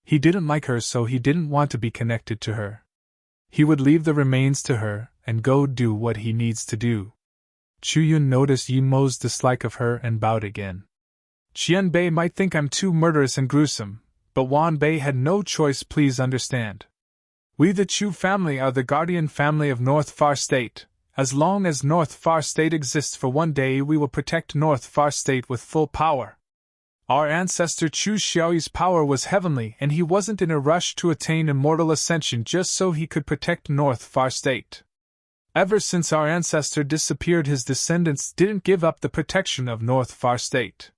He didn't like her, so he didn't want to be connected to her. He would leave the remains to her and go do what he needs to do. Chu Yun noticed Yi Mo's dislike of her and bowed again. Qian Bei might think I'm too murderous and gruesome, but Wan Bei had no choice, please understand. We the Chu family are the guardian family of North Far State. As long as North Far State exists for one day, we will protect North Far State with full power. Our ancestor Chu Xiaoyi's power was heavenly, and he wasn't in a rush to attain immortal ascension just so he could protect North Far State. Ever since our ancestor disappeared, his descendants didn't give up the protection of North Far State.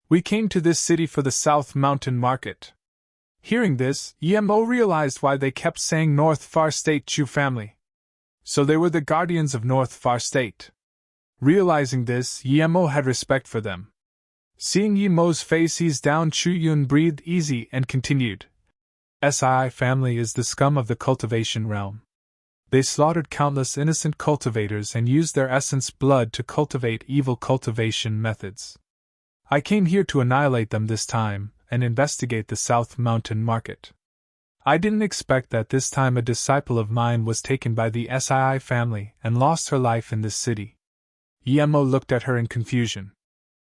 We came to this city for the South Mountain Market. Hearing this, Mo realized why they kept saying North Far State Chu family. So they were the guardians of North Far State. Realizing this, Mo had respect for them. Seeing Mo's face ease down, Chu Yun breathed easy and continued. SI family is the scum of the cultivation realm. They slaughtered countless innocent cultivators and used their essence blood to cultivate evil cultivation methods. I came here to annihilate them this time and investigate the South Mountain Market. I didn't expect that this time a disciple of mine was taken by the SII family and lost her life in this city. Mo looked at her in confusion.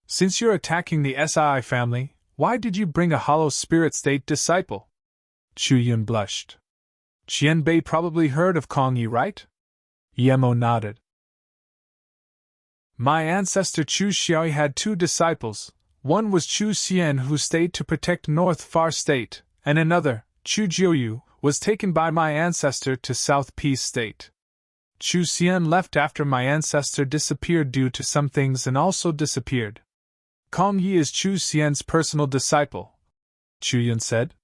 Since you're attacking the SII family, why did you bring a hollow spirit state disciple? Chu Yun blushed. Qian Bei probably heard of Kong Yi, right? Mo nodded. My ancestor Chu Xiaoyi had two disciples. One was Chu Xian, who stayed to protect North Far State, and another, Chu Jiuyu, was taken by my ancestor to South Peace State. Chu Xian left after my ancestor disappeared due to some things and also disappeared. Kong Yi is Chu Xian's personal disciple, Chu Yun said.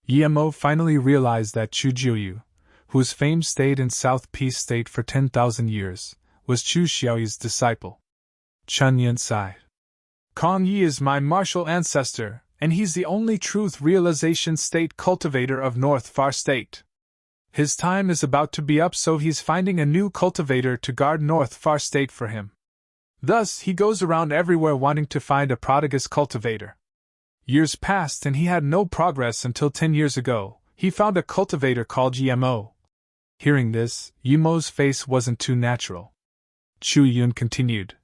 Mo finally realized that Chu Jiuyu, whose fame stayed in South Peace State for 10,000 years, was Chu Xiaoyi's disciple. Chun Yun sighed. Kong Yi is my martial ancestor, and he's the only truth realization state cultivator of North Far State. His time is about to be up, so he's finding a new cultivator to guard North Far State for him. Thus, he goes around everywhere wanting to find a prodigious cultivator. Years passed and he had no progress until 10 years ago, he found a cultivator called Mo. Hearing this, Mo's face wasn't too natural. Chu Yun continued.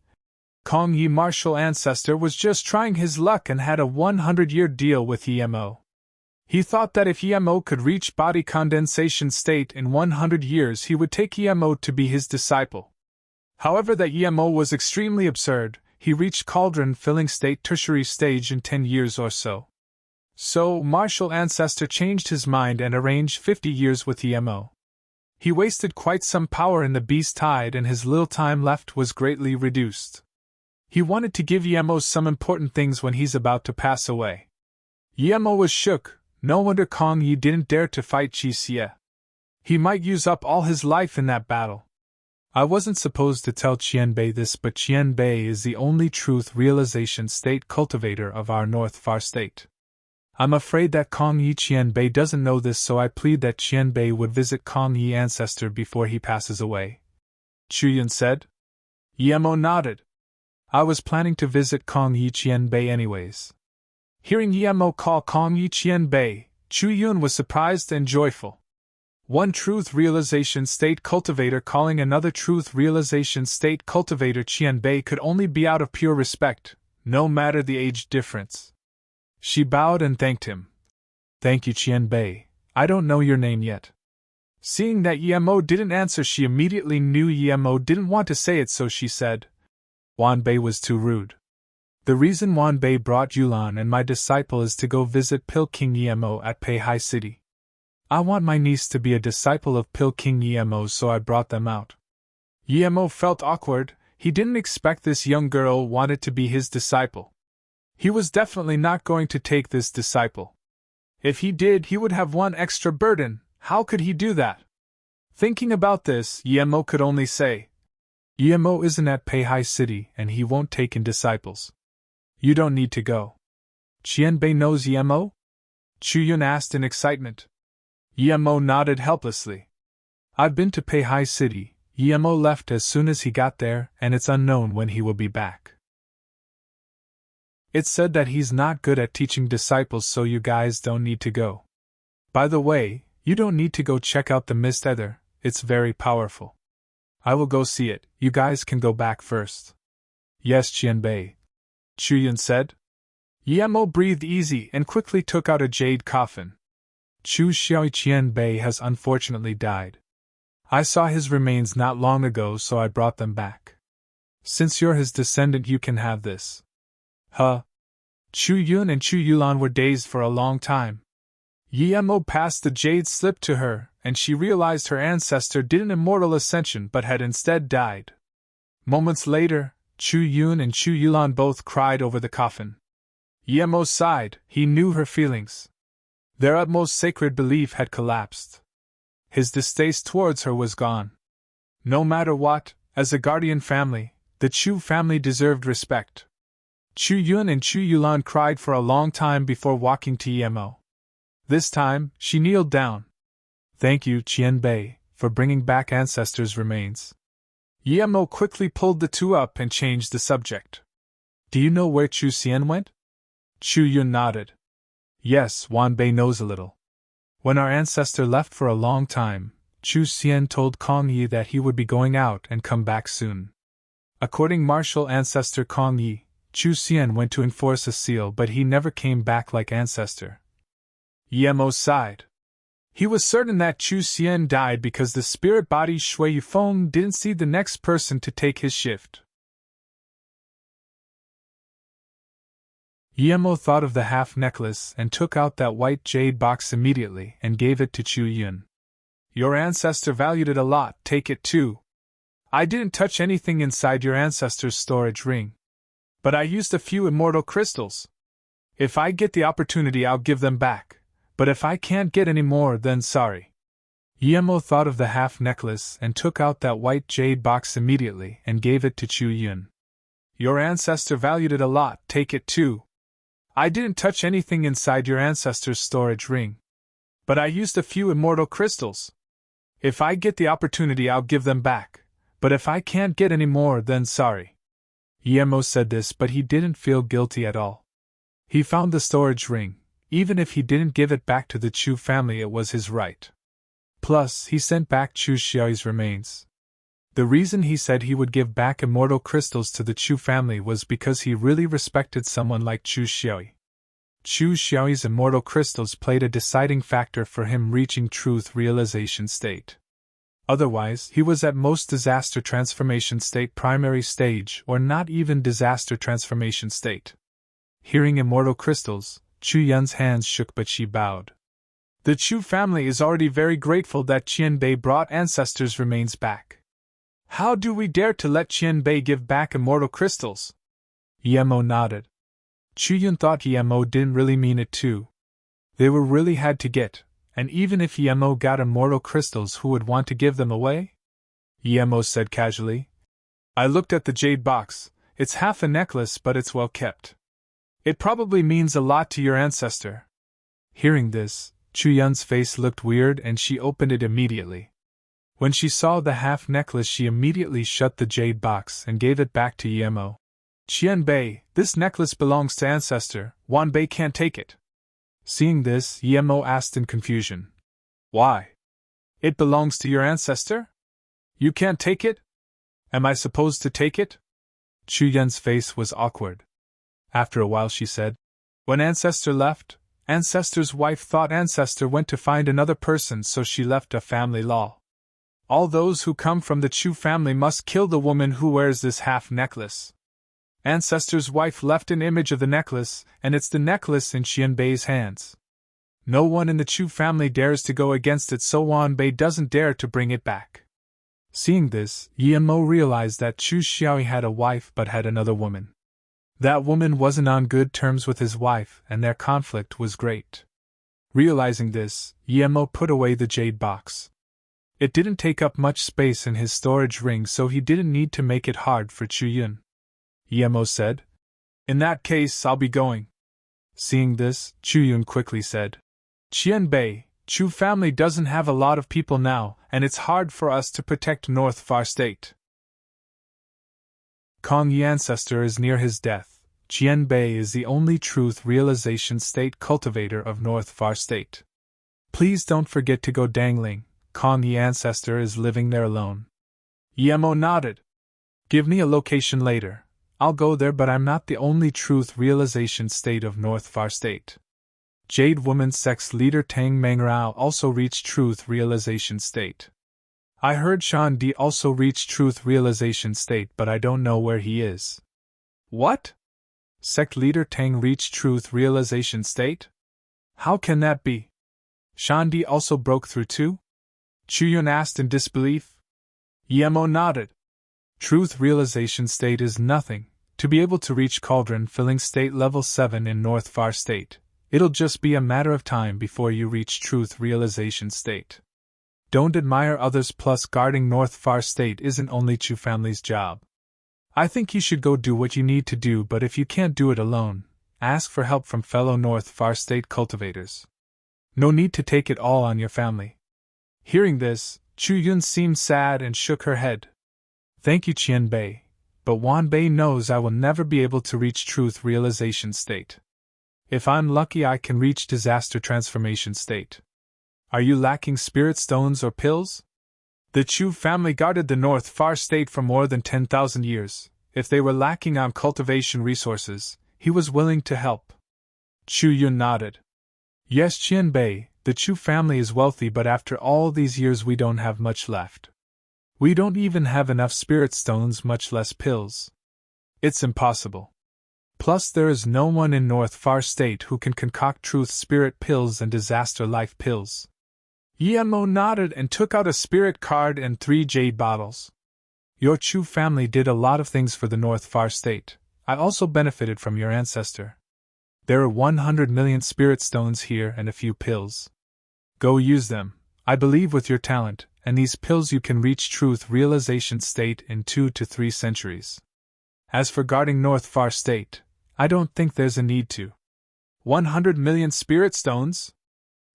Kong Yi martial ancestor was just trying his luck and had a 100-year deal with Mo. He thought that if Mo could reach body condensation state in 100 years, he would take Mo to be his disciple. However, that Mo was extremely absurd. He reached cauldron filling state tertiary stage in 10 years or so. So, martial ancestor changed his mind and arranged 50 years with Mo. He wasted quite some power in the beast tide and his little time left was greatly reduced. He wanted to give Mo some important things when he's about to pass away. Mo was shook. No wonder Kong Yi didn't dare to fight Qi Xie. He might use up all his life in that battle. I wasn't supposed to tell Qian Bei this, but Qian Bei is the only truth realization state cultivator of our North Far State. I'm afraid that Kong Yi Qian Bei doesn't know this, so I plead that Qian Bei would visit Kong Yi ancestor before he passes away. Chu Yun said. Mo nodded. I was planning to visit Kong Yi Qian Bei anyways. Hearing Mo call Kong Yi Qian Bei, Chu Yun was surprised and joyful. One truth realization state cultivator calling another truth realization state cultivator Qian Bei could only be out of pure respect, no matter the age difference. She bowed and thanked him. Thank you, Qian Bei. I don't know your name yet. Seeing that Mo didn't answer, she immediately knew Mo didn't want to say it, so she said, Wan Bei was too rude. The reason Wan Bei brought Yulan and my disciple is to go visit Pil King Mo at Peihai City. I want my niece to be a disciple of Pil King Mo, so I brought them out. Mo felt awkward. He didn't expect this young girl wanted to be his disciple. He was definitely not going to take this disciple. If he did, he would have one extra burden. How could he do that? Thinking about this, Mo could only say, Mo isn't at Peihai City and he won't take in disciples. You don't need to go. Qian Bei knows Mo? Chu Yun asked in excitement. Mo nodded helplessly. I've been to Peihai City. Mo left as soon as he got there, and it's unknown when he will be back. It's said that he's not good at teaching disciples, so you guys don't need to go. By the way, You don't need to go check out the mist either, it's very powerful. I will go see it, you guys can go back first. Yes, Qianbei, Chuyun said. Yemo breathed easy and quickly took out a jade coffin. Chu Xiao Qianbei has unfortunately died. I saw his remains not long ago, so I brought them back. Since you're his descendant, you can have this. Huh? Chu Yun and Chu Yulan were dazed for a long time. Yemo passed the jade slip to her, and she realized her ancestor didn't immortal ascension but had instead died. Moments later, Chu Yun and Chu Yulan both cried over the coffin. Yemo sighed, he knew her feelings. Their utmost sacred belief had collapsed. His distaste towards her was gone. No matter what, as a guardian family, the Chu family deserved respect. Chu Yun and Chu Yulan cried for a long time before walking to Yemo. This time, she kneeled down. Thank you, Qianbei, for bringing back ancestors' remains. Yemo quickly pulled the two up and changed the subject. Do you know where Chu Xian went? Chu Yun nodded. Yes, Wanbei knows a little. When our ancestor left for a long time, Chu Xian told Kong Yi that he would be going out and come back soon. According martial ancestor Kong Yi, Chu Xian went to enforce a seal, but he never came back like ancestor. Yemo sighed. He was certain that Chu Xian died because the spirit body Shui Yufeng didn't see the next person to take his shift. Yemo thought of the half-necklace and took out that white jade box immediately and gave it to Chu Yun. Your ancestor valued it a lot, take it too. I didn't touch anything inside your ancestor's storage ring. But I used a few immortal crystals. If I get the opportunity, I'll give them back. But if I can't get any more, then sorry. Yemo thought of the half-necklace and took out that white jade box immediately and gave it to Chu Yun. Your ancestor valued it a lot, take it too. I didn't touch anything inside your ancestor's storage ring. But I used a few immortal crystals. If I get the opportunity, I'll give them back. But if I can't get any more, then sorry. Yemo said this, but he didn't feel guilty at all. He found the storage ring. Even if he didn't give it back to the Chu family, it was his right. Plus, he sent back Chu Xiao's remains. The reason he said he would give back immortal crystals to the Chu family was because he really respected someone like Chu Xiao. Chu Xiao's immortal crystals played a deciding factor for him reaching truth realization state. Otherwise, he was at most disaster transformation state primary stage or not even disaster transformation state. Hearing immortal crystals, Chu Yun's hands shook, but she bowed. The Chu family is already very grateful that Qianbei brought ancestors' remains back. How do we dare to let Qianbei give back immortal crystals? Yemo nodded. Chu Yun thought Yemo didn't really mean it too. They were really had to get, and even if Yemo got immortal crystals, who would want to give them away? Yemo said casually. I looked at the jade box. It's half a necklace, but it's well kept. It probably means a lot to your ancestor. Hearing this, Chu Yun's face looked weird and she opened it immediately. When she saw the half necklace, she immediately shut the jade box and gave it back to Yemo. Qianbei, this necklace belongs to ancestor, Wanbei can't take it. Seeing this, Yemo asked in confusion. Why? It belongs to your ancestor? You can't take it? Am I supposed to take it? Chu Yun's face was awkward. After a while she said, when ancestor left, ancestor's wife thought ancestor went to find another person, so she left a family law. All those who come from the Chu family must kill the woman who wears this half necklace. Ancestor's wife left an image of the necklace, and it's the necklace in Qianbei's hands. No one in the Chu family dares to go against it, so Wanbei doesn't dare to bring it back. Seeing this, Yemo realized that Chu Xiao had a wife but had another woman. That woman wasn't on good terms with his wife, and their conflict was great. Realizing this, Yemo put away the jade box. It didn't take up much space in his storage ring, so he didn't need to make it hard for Chu Yun. Yemo said, in that case, I'll be going. Seeing this, Chu Yun quickly said, Qianbei, Chu family doesn't have a lot of people now, and it's hard for us to protect North Far State. Kong Yi ancestor is near his death. Qianbei is the only truth realization state cultivator of North Far State. Please don't forget to go Dangling. Kong Yi ancestor is living there alone. Yemo nodded. Give me a location later. I'll go there, but I'm not the only truth realization state of North Far State. Jade Woman Sex Leader Tang Mangrao also reached truth realization state. I heard Shan Di also reached truth realization state, but I don't know where he is. What? Sect Leader Tang reached truth realization state? How can that be? Shan Di also broke through too? Chuyun asked in disbelief. Yemo nodded. Truth realization state is nothing. To be able to reach cauldron filling state level 7 in North Far State, it'll just be a matter of time before you reach truth realization state. Don't admire others, plus guarding North Far State isn't only Chu family's job. I think you should go do what you need to do, but if you can't do it alone, ask for help from fellow North Far State cultivators. No need to take it all on your family. Hearing this, Chu Yun seemed sad and shook her head. Thank you, Qian Bei, but Wan Bei knows I will never be able to reach truth realization state. If I'm lucky, I can reach disaster transformation state. Are you lacking spirit stones or pills? The Chu family guarded the North Far State for more than 10,000 years. If they were lacking on cultivation resources, he was willing to help. Chu Yun nodded. Yes, Qian Bei, the Chu family is wealthy, but after all these years we don't have much left. We don't even have enough spirit stones, much less pills. It's impossible. Plus, there is no one in North Far State who can concoct truth spirit pills and disaster life pills. Yemo nodded and took out a spirit card and 3 jade bottles. Your Chu family did a lot of things for the North Far State. I also benefited from your ancestor. There are 100 million spirit stones here and a few pills. Go use them. I believe with your talent and these pills you can reach truth realization state in 2 to 3 centuries. As for guarding North Far State, I don't think there's a need to. 100 million spirit stones?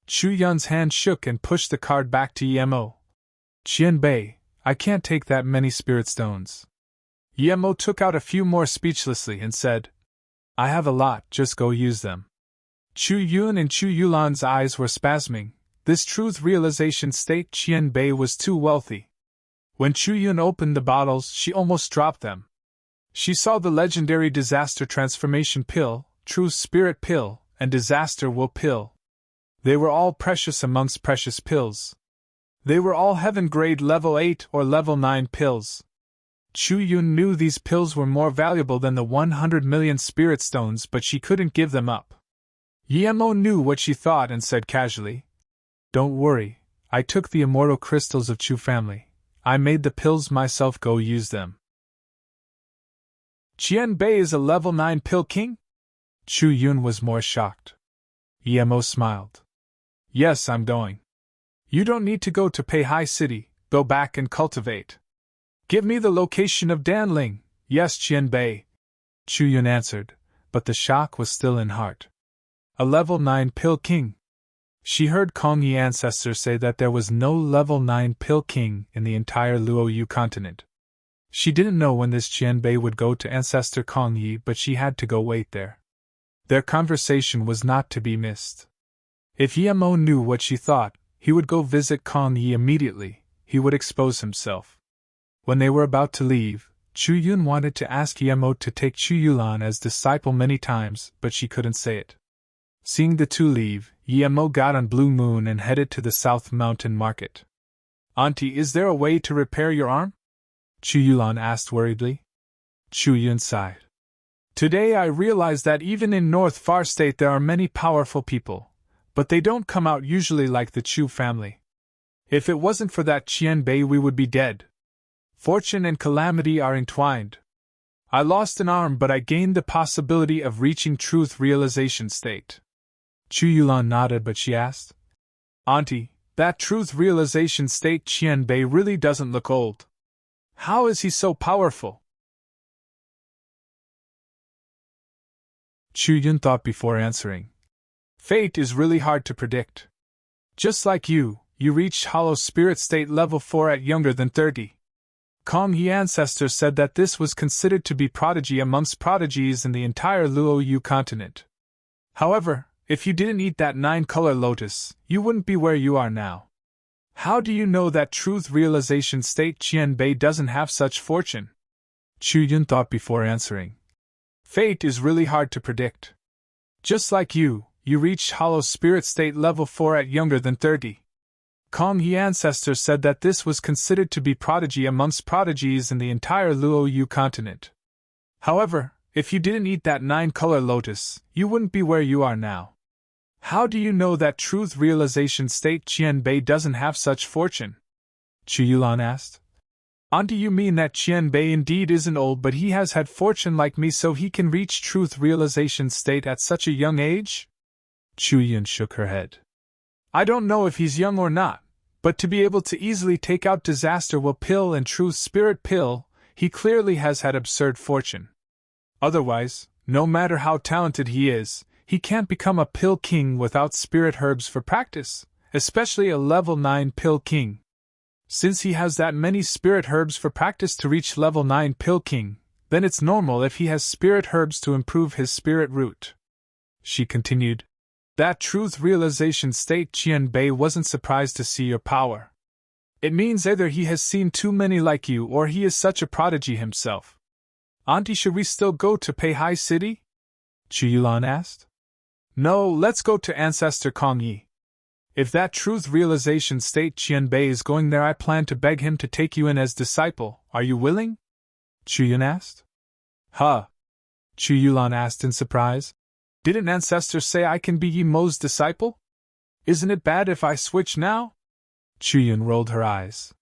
Chu Yun's hand shook and pushed the card back to Yemo. Qian Bei, I can't take that many spirit stones. Yemo took out a few more speechlessly and said, I have a lot, just go use them. Chu Yun and Chu Yulan's eyes were spasming. This truth realization state, Qian Bei was too wealthy. When Chu Yun opened the bottles, she almost dropped them. She saw the legendary disaster transformation pill, true spirit pill, and disaster will pill. They were all precious amongst precious pills. They were all heaven grade level 8 or level 9 pills. Chu Yun knew these pills were more valuable than the 100 million spirit stones, but she couldn't give them up. Yemo knew what she thought and said casually, Don't worry, I took the immortal crystals of Chu family. I made the pills myself, go use them. Qian Bei is a level 9 pill king? Chu Yun was more shocked. Yemo smiled. Yes, I'm going. You don't need to go to Peihai City, go back and cultivate. Give me the location of Danling. Yes, Qian Bei. Chu Yun answered, but the shock was still in heart. A level 9 pill king. She heard Kong Yi ancestor say that there was no level 9 pill king in the entire Luoyu continent. She didn't know when this Qian Bei would go to ancestor Kong Yi, but she had to go wait there. Their conversation was not to be missed. If Yemo knew what she thought, he would go visit Kong Yi immediately. He would expose himself. When they were about to leave, Chu Yun wanted to ask Yemo to take Chu Yulan as disciple many times, but she couldn't say it. Seeing the two leave, Yemo got on Blue Moon and headed to the South Mountain Market. Auntie, is there a way to repair your arm? Chu Yulan asked worriedly. Chu Yun sighed. Today I realize that even in North Far State there are many powerful people, but they don't come out usually like the Chu family. If it wasn't for that Qian Bei, we would be dead. Fortune and calamity are entwined. I lost an arm, but I gained the possibility of reaching truth realization state. Chu Yulan nodded, but she asked, Auntie, that truth realization state Qian Bei really doesn't look old. How is he so powerful? Chu Yun thought before answering. Fate is really hard to predict. Just like you reached hollow spirit state level 4 at younger than 30. Kong Yi ancestor said that this was considered to be prodigy amongst prodigies in the entire Luoyu continent. However, if you didn't eat that 9-color lotus, you wouldn't be where you are now. How do you know that truth realization state Qianbei doesn't have such fortune? Chu Yun thought before answering. Fate is really hard to predict. Just like you reached hollow spirit state level 4 at younger than 30. Kong Yi ancestors said that this was considered to be prodigy amongst prodigies in the entire Luo Yu continent. However, if you didn't eat that 9-color lotus, you wouldn't be where you are now. How do you know that truth realization state Qianbei doesn't have such fortune? Chu Yulan asked. Do you mean that Qianbei indeed isn't old but he has had fortune like me so he can reach truth realization state at such a young age? Chu Yun shook her head. I don't know if he's young or not, but to be able to easily take out disaster will pill and truth spirit pill, he clearly has had absurd fortune. Otherwise, no matter how talented he is, he can't become a pill king without spirit herbs for practice, especially a level 9 pill king. Since he has that many spirit herbs for practice to reach level 9 pill king, then it's normal if he has spirit herbs to improve his spirit root. She continued. That truth realization state Qianbei wasn't surprised to see your power. It means either he has seen too many like you or he is such a prodigy himself. Auntie, should we still go to Peihai City? Chu Yulan asked. No, let's go to Ancestor Kong Yi. If that truth realization state Qianbei is going there, I plan to beg him to take you in as disciple. Are you willing? Chu Yun asked. Huh? Chu Yulan asked in surprise. Didn't Ancestor say I can be Yi Mo's disciple? Isn't it bad if I switch now? Chu Yun rolled her eyes.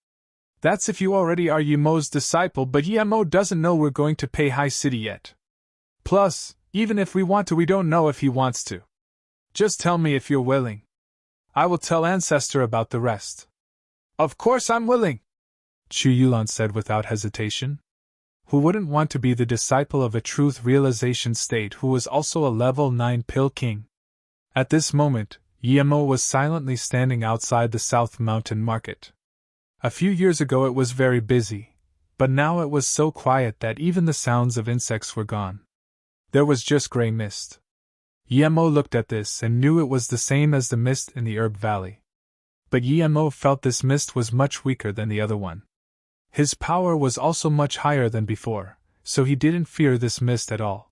That's if you already are Yi Mo's disciple, but Yi Mo doesn't know we're going to Peihai City yet. Plus, even if we want to, we don't know if he wants to. Just tell me if you're willing. I will tell Ancestor about the rest. Of course I'm willing, Chu Yulan said without hesitation. Who wouldn't want to be the disciple of a truth realization state who was also a level 9 pill king? At this moment, Yi Mo was silently standing outside the South Mountain Market. A few years ago it was very busy, but now it was so quiet that even the sounds of insects were gone. There was just gray mist. Yi Mo looked at this and knew it was the same as the mist in the Herb Valley. But Yi Mo felt this mist was much weaker than the other one. His power was also much higher than before, so he didn't fear this mist at all.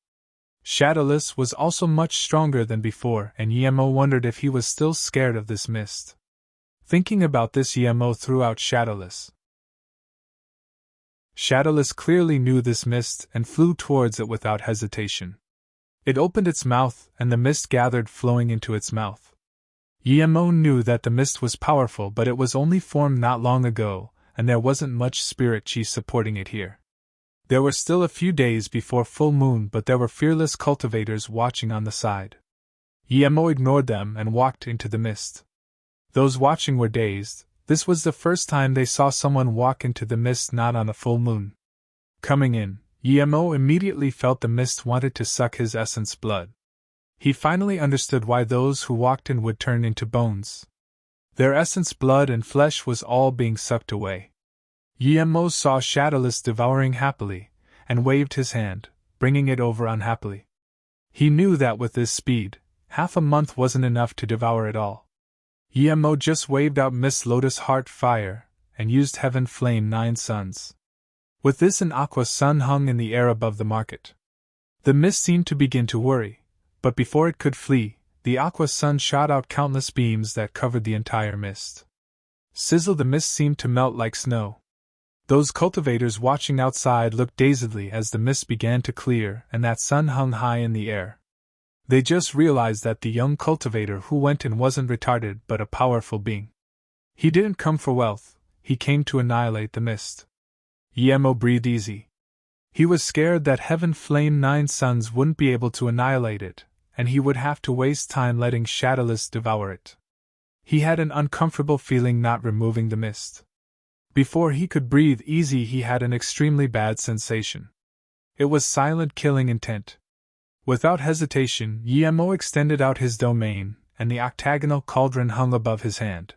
Shadowless was also much stronger than before, and Yi Mo wondered if he was still scared of this mist. Thinking about this, Yi Mo threw out Shadowless. Shadowless clearly knew this mist and flew towards it without hesitation. It opened its mouth, and the mist gathered flowing into its mouth. Yi Mo knew that the mist was powerful, but it was only formed not long ago, and there wasn't much spirit chi supporting it here. There were still a few days before full moon, but there were fearless cultivators watching on the side. Yi Mo ignored them and walked into the mist. Those watching were dazed. This was the first time they saw someone walk into the mist not on a full moon. Coming in, Yi Mo immediately felt the mist wanted to suck his essence blood. He finally understood why those who walked in would turn into bones. Their essence blood and flesh was all being sucked away. Yi Mo saw Shadowless devouring happily, and waved his hand, bringing it over unhappily. He knew that with this speed, half a month wasn't enough to devour it all. Yi Mo just waved out Miss Lotus Heart Fire, and used Heaven Flame 9 Suns. With this, an aqua sun hung in the air above the market. The mist seemed to begin to worry, but before it could flee, the aqua sun shot out countless beams that covered the entire mist. Sizzle, the mist seemed to melt like snow. Those cultivators watching outside looked dazedly as the mist began to clear and that sun hung high in the air. They just realized that the young cultivator who went in wasn't retarded but a powerful being. He didn't come for wealth, he came to annihilate the mist. Yi Mo breathed easy. He was scared that Heaven Flame 9 Suns wouldn't be able to annihilate it, and he would have to waste time letting Shadowless devour it. He had an uncomfortable feeling not removing the mist. Before he could breathe easy, he had an extremely bad sensation. It was silent killing intent. Without hesitation, Yi Mo extended out his domain, and the octagonal cauldron hung above his hand.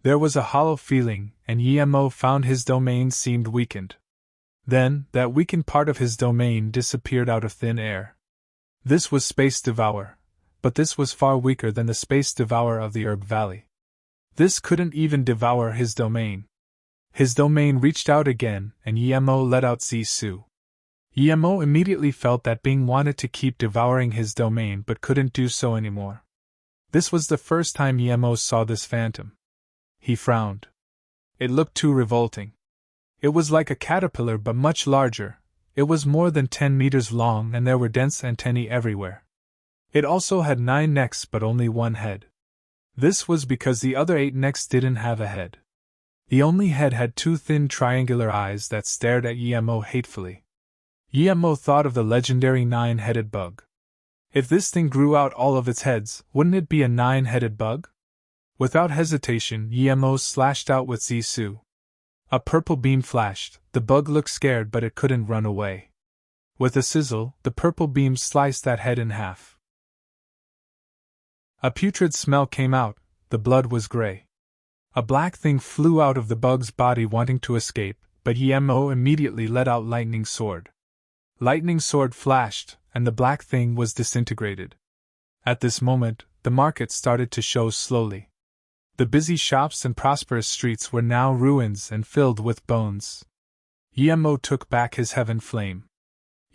There was a hollow feeling, and Yi Mo found his domain seemed weakened. Then, that weakened part of his domain disappeared out of thin air. This was Space Devour, but this was far weaker than the space devourer of the herb valley. This couldn't even devour his domain. His domain reached out again, and Yemo let out Zisu. Yemo immediately felt that Bing wanted to keep devouring his domain but couldn't do so anymore. This was the first time Yemo saw this phantom. He frowned. It looked too revolting. It was like a caterpillar but much larger. It was more than 10 meters long and there were dense antennae everywhere. It also had 9 necks but only 1 head. This was because the other 8 necks didn't have a head. The only head had 2 thin triangular eyes that stared at Yemo hatefully. Yemo thought of the legendary 9-headed bug. If this thing grew out all of its heads, wouldn't it be a 9-headed bug? Without hesitation, Yemo slashed out with Zisu. A purple beam flashed. The bug looked scared but it couldn't run away. With a sizzle, the purple beam sliced that head in half. A putrid smell came out. The blood was gray. A black thing flew out of the bug's body wanting to escape, but Yemo immediately let out Lightning Sword. Lightning Sword flashed, and the black thing was disintegrated. At this moment, the market started to show slowly. The busy shops and prosperous streets were now ruins and filled with bones. Yemo took back his heaven flame.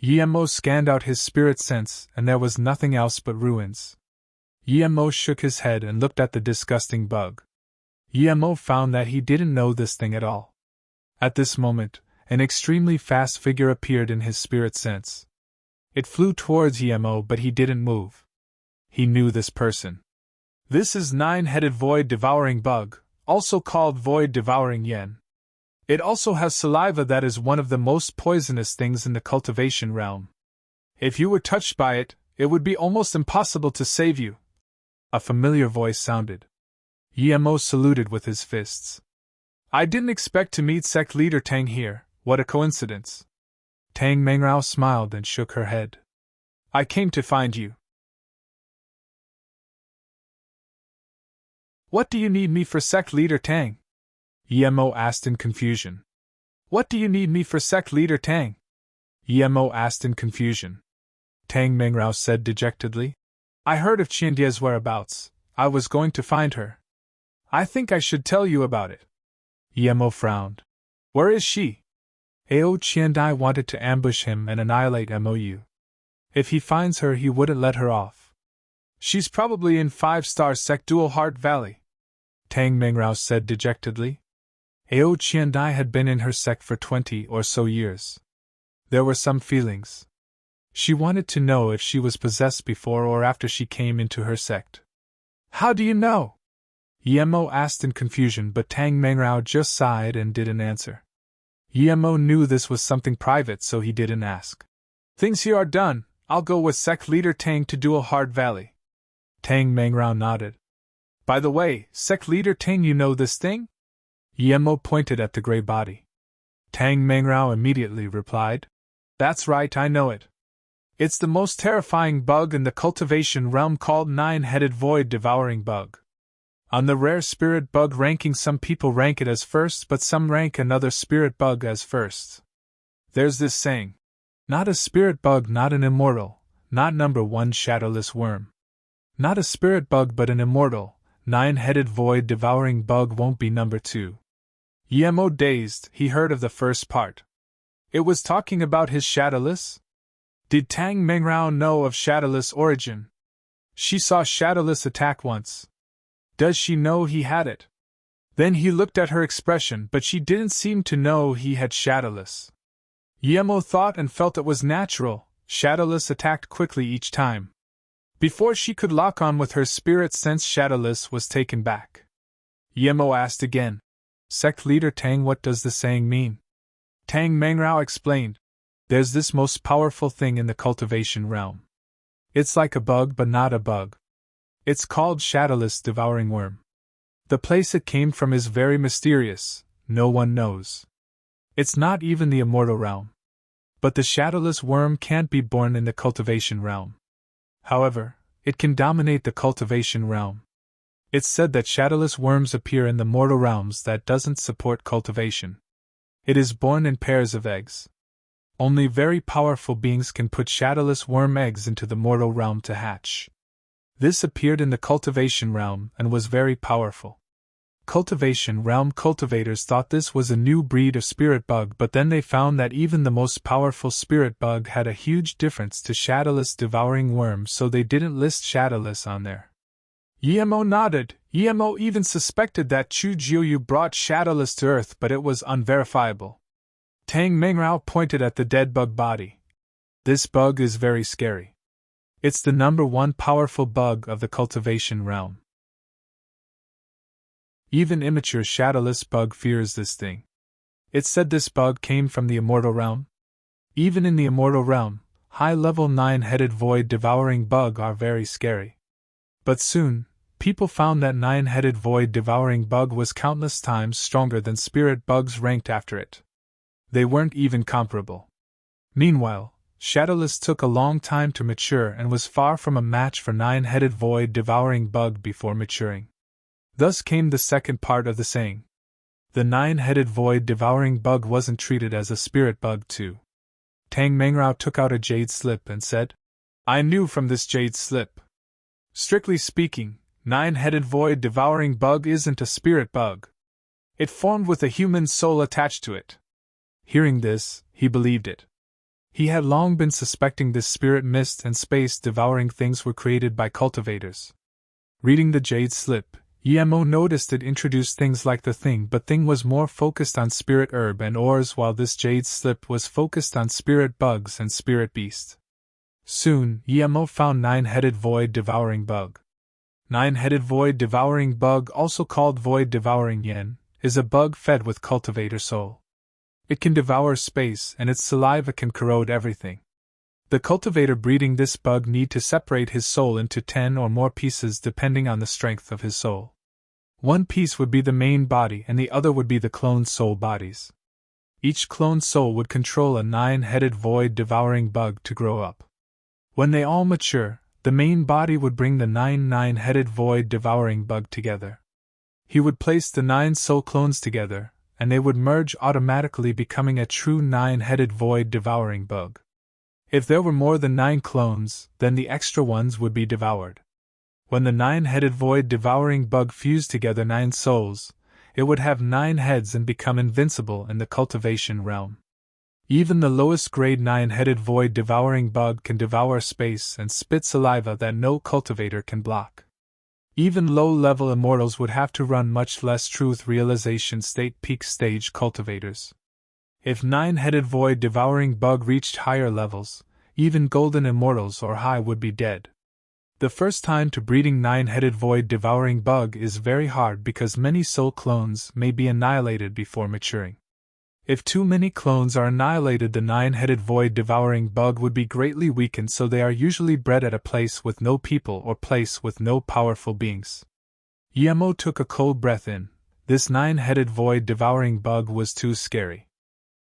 Yemo scanned out his spirit sense, and there was nothing else but ruins. Yemo shook his head and looked at the disgusting bug. Yemo found that he didn't know this thing at all. At this moment, an extremely fast figure appeared in his spirit sense. It flew towards Yemo but he didn't move. He knew this person. This is 9-headed void-devouring bug, also called void-devouring yen. It also has saliva that is one of the most poisonous things in the cultivation realm. If you were touched by it, it would be almost impossible to save you. A familiar voice sounded. Yemo saluted with his fists. I didn't expect to meet sect leader Tang here. What a coincidence. Tang Mengrao smiled and shook her head. I came to find you. What do you need me for, sect leader Tang? Yemo asked in confusion. What do you need me for, sect leader Tang? Yemo asked in confusion. Tang Mengrao said dejectedly. I heard of Qiandie's whereabouts. I was going to find her. I think I should tell you about it. Yemo frowned. Where is she? Ao Qiandai wanted to ambush him and annihilate Mou. If he finds her, he wouldn't let her off. She's probably in 5-star sect Dual Heart Valley. Tang Mengrao said dejectedly. Ao Qiandai had been in her sect for 20 or so years. There were some feelings. She wanted to know if she was possessed before or after she came into her sect. How do you know? Yemo asked in confusion, but Tang Mengrao just sighed and didn't answer. Yemo knew this was something private, so he didn't ask. Things here are done. I'll go with sect leader Tang to Dual Heart Valley. Tang Mengrao nodded. By the way, sect leader Tang, you know this thing? Yemo pointed at the gray body. Tang Mengrao immediately replied. That's right, I know it. It's the most terrifying bug in the cultivation realm, called 9-headed void-devouring bug. On the rare spirit bug ranking, some people rank it as first, but some rank another spirit bug as first. There's this saying. Not a spirit bug, not an immortal, not number 1 shadowless worm. Not a spirit bug but an immortal, 9-headed void-devouring bug won't be number 2. Yemo dazed, he heard of the first part. It was talking about his shadowless? Did Tang Mengrao know of shadowless origin? She saw shadowless attack once. Does she know he had it? Then he looked at her expression, but she didn't seem to know he had shadowless. Yemo thought and felt it was natural. Shadowless attacked quickly each time. Before she could lock on with her spirit sense, shadowless was taken back. Yemo asked again. Sect leader Tang, what does the saying mean? Tang Mengrao explained. There's this most powerful thing in the cultivation realm. It's like a bug but not a bug. It's called shadowless devouring worm. The place it came from is very mysterious, no one knows. It's not even the immortal realm. But the shadowless worm can't be born in the cultivation realm. However, it can dominate the cultivation realm. It's said that shadowless worms appear in the mortal realms that doesn't support cultivation. It is born in pairs of eggs. Only very powerful beings can put shadowless worm eggs into the mortal realm to hatch. This appeared in the cultivation realm and was very powerful. Cultivation realm cultivators thought this was a new breed of spirit bug, but then they found that even the most powerful spirit bug had a huge difference to shadowless devouring worms, so they didn't list shadowless on there. Emo nodded. Emo even suspected that Chu Jiuyu brought shadowless to Earth, but it was unverifiable. Tang Mengrao pointed at the dead bug body. This bug is very scary. It's the #1 powerful bug of the cultivation realm. Even immature shadowless bug fears this thing. It's said this bug came from the immortal realm. Even in the immortal realm, high-level 9-headed void devouring bug are very scary. But soon, people found that 9-headed void devouring bug was countless times stronger than spirit bugs ranked after it. They weren't even comparable. Meanwhile, shadowless took a long time to mature and was far from a match for 9-headed void devouring bug before maturing. Thus came the second part of the saying. The 9-headed void devouring bug wasn't treated as a spirit bug too. Tang Mengrao took out a jade slip and said, I knew from this jade slip. Strictly speaking, 9-headed void devouring bug isn't a spirit bug. It formed with a human soul attached to it. Hearing this, he believed it. He had long been suspecting this spirit mist and space devouring things were created by cultivators. Reading the jade slip, Emo noticed it introduced things like the thing, but thing was more focused on spirit herb and ores, while this jade slip was focused on spirit bugs and spirit beast. Soon, Emo found 9-headed void devouring bug. 9-headed void devouring bug, also called void devouring yen, is a bug fed with cultivator soul. It can devour space and its saliva can corrode everything. The cultivator breeding this bug need to separate his soul into 10 or more pieces depending on the strength of his soul. One piece would be the main body and the other would be the cloned soul bodies. Each cloned soul would control a 9-headed void devouring bug to grow up. When they all mature, the main body would bring the 9-headed void devouring bug together. He would place the 9 soul clones together, and they would merge automatically, becoming a true 9-headed void devouring bug. If there were more than 9 clones, then the extra ones would be devoured. When the 9-headed void devouring bug fused together 9 souls, it would have 9 heads and become invincible in the cultivation realm. Even the lowest grade 9-headed void devouring bug can devour space and spit saliva that no cultivator can block. Even low-level immortals would have to run, much less truth realization state peak stage cultivators. If 9-headed void devouring bug reached higher levels, even golden immortals or high would be dead. The first time to breeding 9-headed void devouring bug is very hard because many soul clones may be annihilated before maturing. If too many clones are annihilated, the 9-headed void devouring bug would be greatly weakened, so they are usually bred at a place with no people or place with no powerful beings. Emo took a cold breath in. This 9-headed void devouring bug was too scary.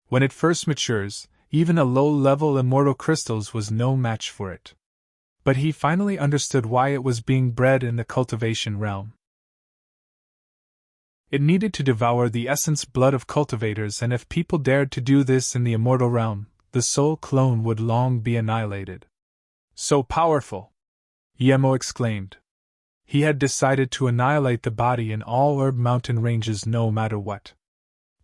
When it first matures, even a low-level immortal crystals was no match for it. But he finally understood why it was being bred in the cultivation realm. It needed to devour the essence blood of cultivators, and if people dared to do this in the immortal realm, the soul clone would long be annihilated. So powerful! Emo exclaimed. He had decided to annihilate the body in all herb mountain ranges no matter what.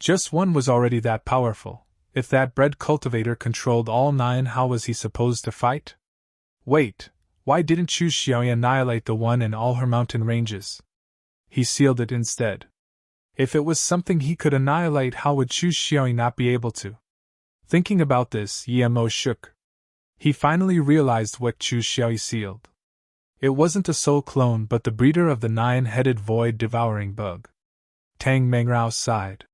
Just one was already that powerful. If that bred cultivator controlled all 9, how was he supposed to fight? Wait, why didn't Chu Xiaoyi annihilate the one in all her mountain ranges? He sealed it instead. If it was something he could annihilate, how would Chu Xiaoyi not be able to? Thinking about this, Emo shook. He finally realized what Chu Xiaoyi sealed. It wasn't a soul clone but the breeder of the 9-headed void devouring bug. Tang Mengrao sighed.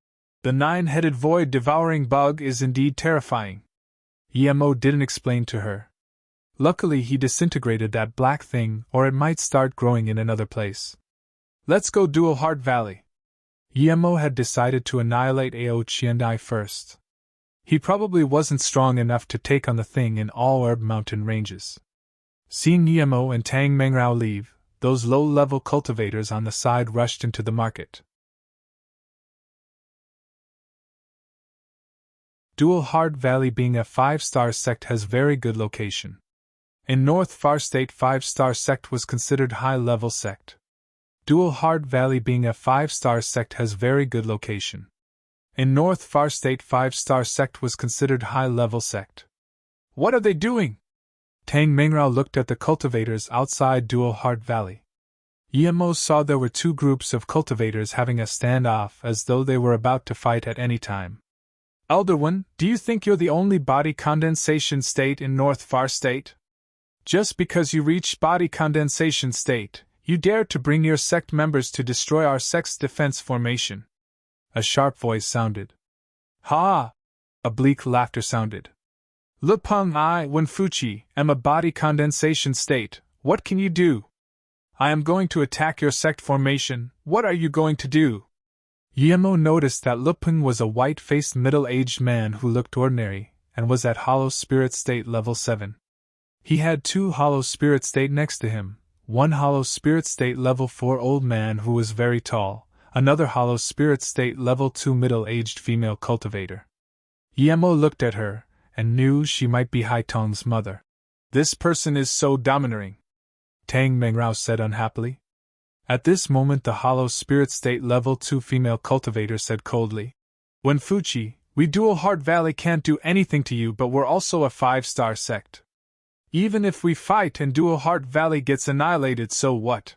The 9-headed void devouring bug is indeed terrifying. Emo didn't explain to her. Luckily he disintegrated that black thing, or it might start growing in another place. Let's go Dual Heart Valley. Emo had decided to annihilate Ao Qiandai first. He probably wasn't strong enough to take on the thing in all herb mountain ranges. Seeing Emo and Tang Mengrao leave, those low-level cultivators on the side rushed into the market. Dual Heart Valley, being a 5-star sect, has very good location. In North Far State, 5-star sect was considered high-level sect. Dual Heart Valley, being a 5-star sect, has very good location. In North Far State, 5-star sect was considered high-level sect. What are they doing? Tang Mingrao looked at the cultivators outside Dual Heart Valley. Yemo saw there were two groups of cultivators having a standoff as though they were about to fight at any time. Elder One, do you think you're the only body condensation state in North Far State? Just because you reached body condensation state, you dared to bring your sect members to destroy our sect's defense formation. A sharp voice sounded. Ha! A bleak laughter sounded. Lepeng, I, Wenfuchi, am a body condensation state. What can you do? I am going to attack your sect formation. What are you going to do? Yemo noticed that Lepeng was a white-faced middle-aged man who looked ordinary, and was at Hollow Spirit State level 7. He had two Hollow Spirit State next to him, one Hollow Spirit State level 4 old man who was very tall, another Hollow Spirit State level 2 middle-aged female cultivator. Yemo looked at her, and knew she might be Haitong's mother. This person is so domineering, Tang Mingrao said unhappily. At this moment the Hollow Spirit State level 2 female cultivator said coldly, Wenfuchi, we Dual Heart Valley can't do anything to you, but we're also a 5-star sect. Even if we fight and Dual Heart Valley gets annihilated, so what?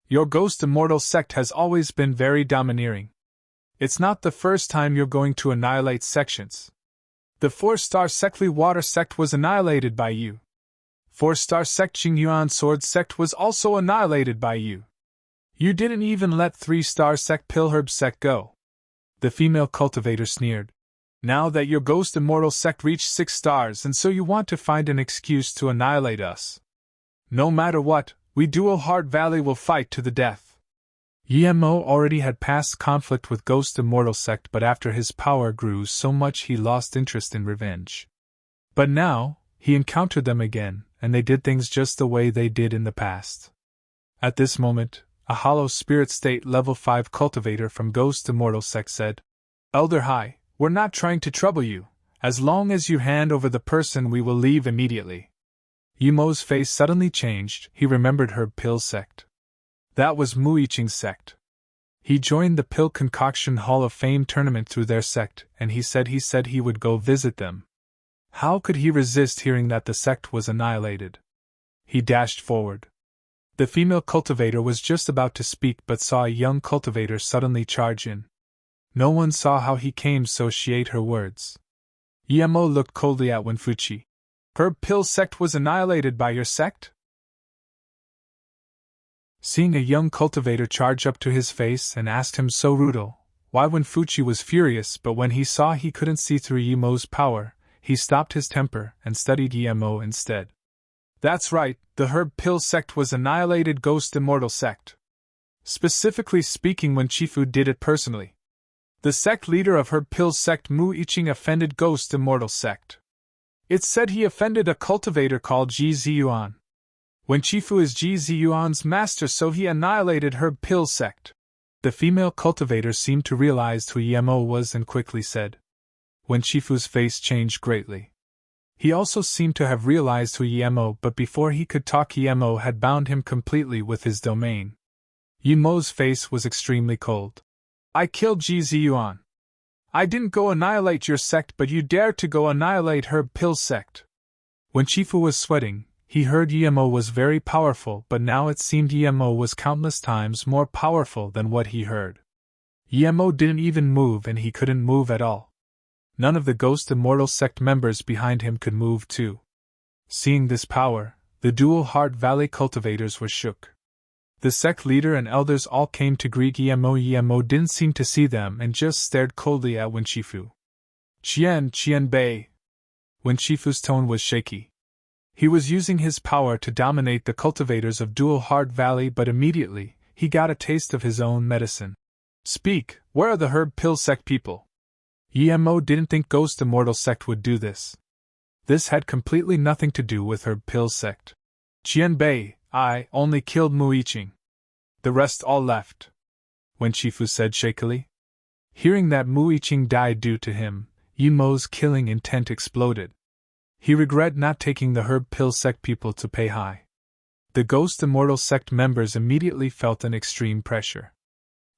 Your Ghost Immortal sect has always been very domineering. It's not the first time you're going to annihilate sections. The 4-star Sectly Water sect was annihilated by you. 4-star sect Qingyuan Sword sect was also annihilated by you. You didn't even let 3-star sect Pilherb sect go. The female cultivator sneered. Now that your Ghost Immortal sect reached 6 stars, and so you want to find an excuse to annihilate us. No matter what, we Dual Heart Valley will fight to the death. Yemo already had past conflict with Ghost Immortal sect, but after his power grew so much he lost interest in revenge. But now, he encountered them again, and they did things just the way they did in the past. At this moment, a Hollow Spirit State level 5 cultivator from Ghost Immortal sect said, Elder Hai, we're not trying to trouble you. As long as you hand over the person, we will leave immediately. Yemo's face suddenly changed. He remembered Herb Pill sect. That was Muiching's sect. He joined the Pill Concoction Hall of Fame tournament through their sect, and he said he would go visit them. How could he resist hearing that the sect was annihilated? He dashed forward. The female cultivator was just about to speak but saw a young cultivator suddenly charge in. No one saw how he came, so she ate her words. Yemo looked coldly at Wenfuchi. Herb Pill sect was annihilated by your sect? Seeing a young cultivator charge up to his face and asked him so rude, why Wenfuchi was furious, but when he saw he couldn't see through Yemo's power, he stopped his temper and studied Yemo instead. That's right, the Herb Pill sect was annihilated. Ghost Immortal sect. Specifically speaking, when Chifu did it personally. The sect leader of Herb Pill sect, Mu Iching, offended Ghost Immortal sect. It's said he offended a cultivator called Ji Ziyuan. When Chifu is Ji Ziyuan's master, so he annihilated Herb Pill sect. The female cultivator seemed to realize who Yemo was and quickly said. When Chifu's face changed greatly. He also seemed to have realized who Yemo, but before he could talk, Yemo had bound him completely with his domain. Yemo's face was extremely cold. I killed Ji Ziyuan. I didn't go annihilate your sect, but you dared to go annihilate Herb Pill sect. When Chifu was sweating, he heard Yemo was very powerful, but now it seemed Yemo was countless times more powerful than what he heard. Yemo didn't even move, and he couldn't move at all. None of the Ghost Immortal sect members behind him could move too. Seeing this power, the Dual Heart Valley cultivators were shook. The sect leader and elders all came to greet Yemo. Yemo didn't seem to see them and just stared coldly at Wenchifu. Qian Bei. Wenchifu's tone was shaky. He was using his power to dominate the cultivators of Dual Heart Valley, but immediately, he got a taste of his own medicine. Speak, where are the Herb Pill sect people? Yemo didn't think Ghost Immortal sect would do this. This had completely nothing to do with Herb Pill sect. Qian Bei, I only killed Mu Iching. The rest all left. When Chifu said shakily. Hearing that Mu Iching died due to him, Yemo's killing intent exploded. He regretted not taking the herb pill sect people to pay high. The Ghost Immortal sect members immediately felt an extreme pressure.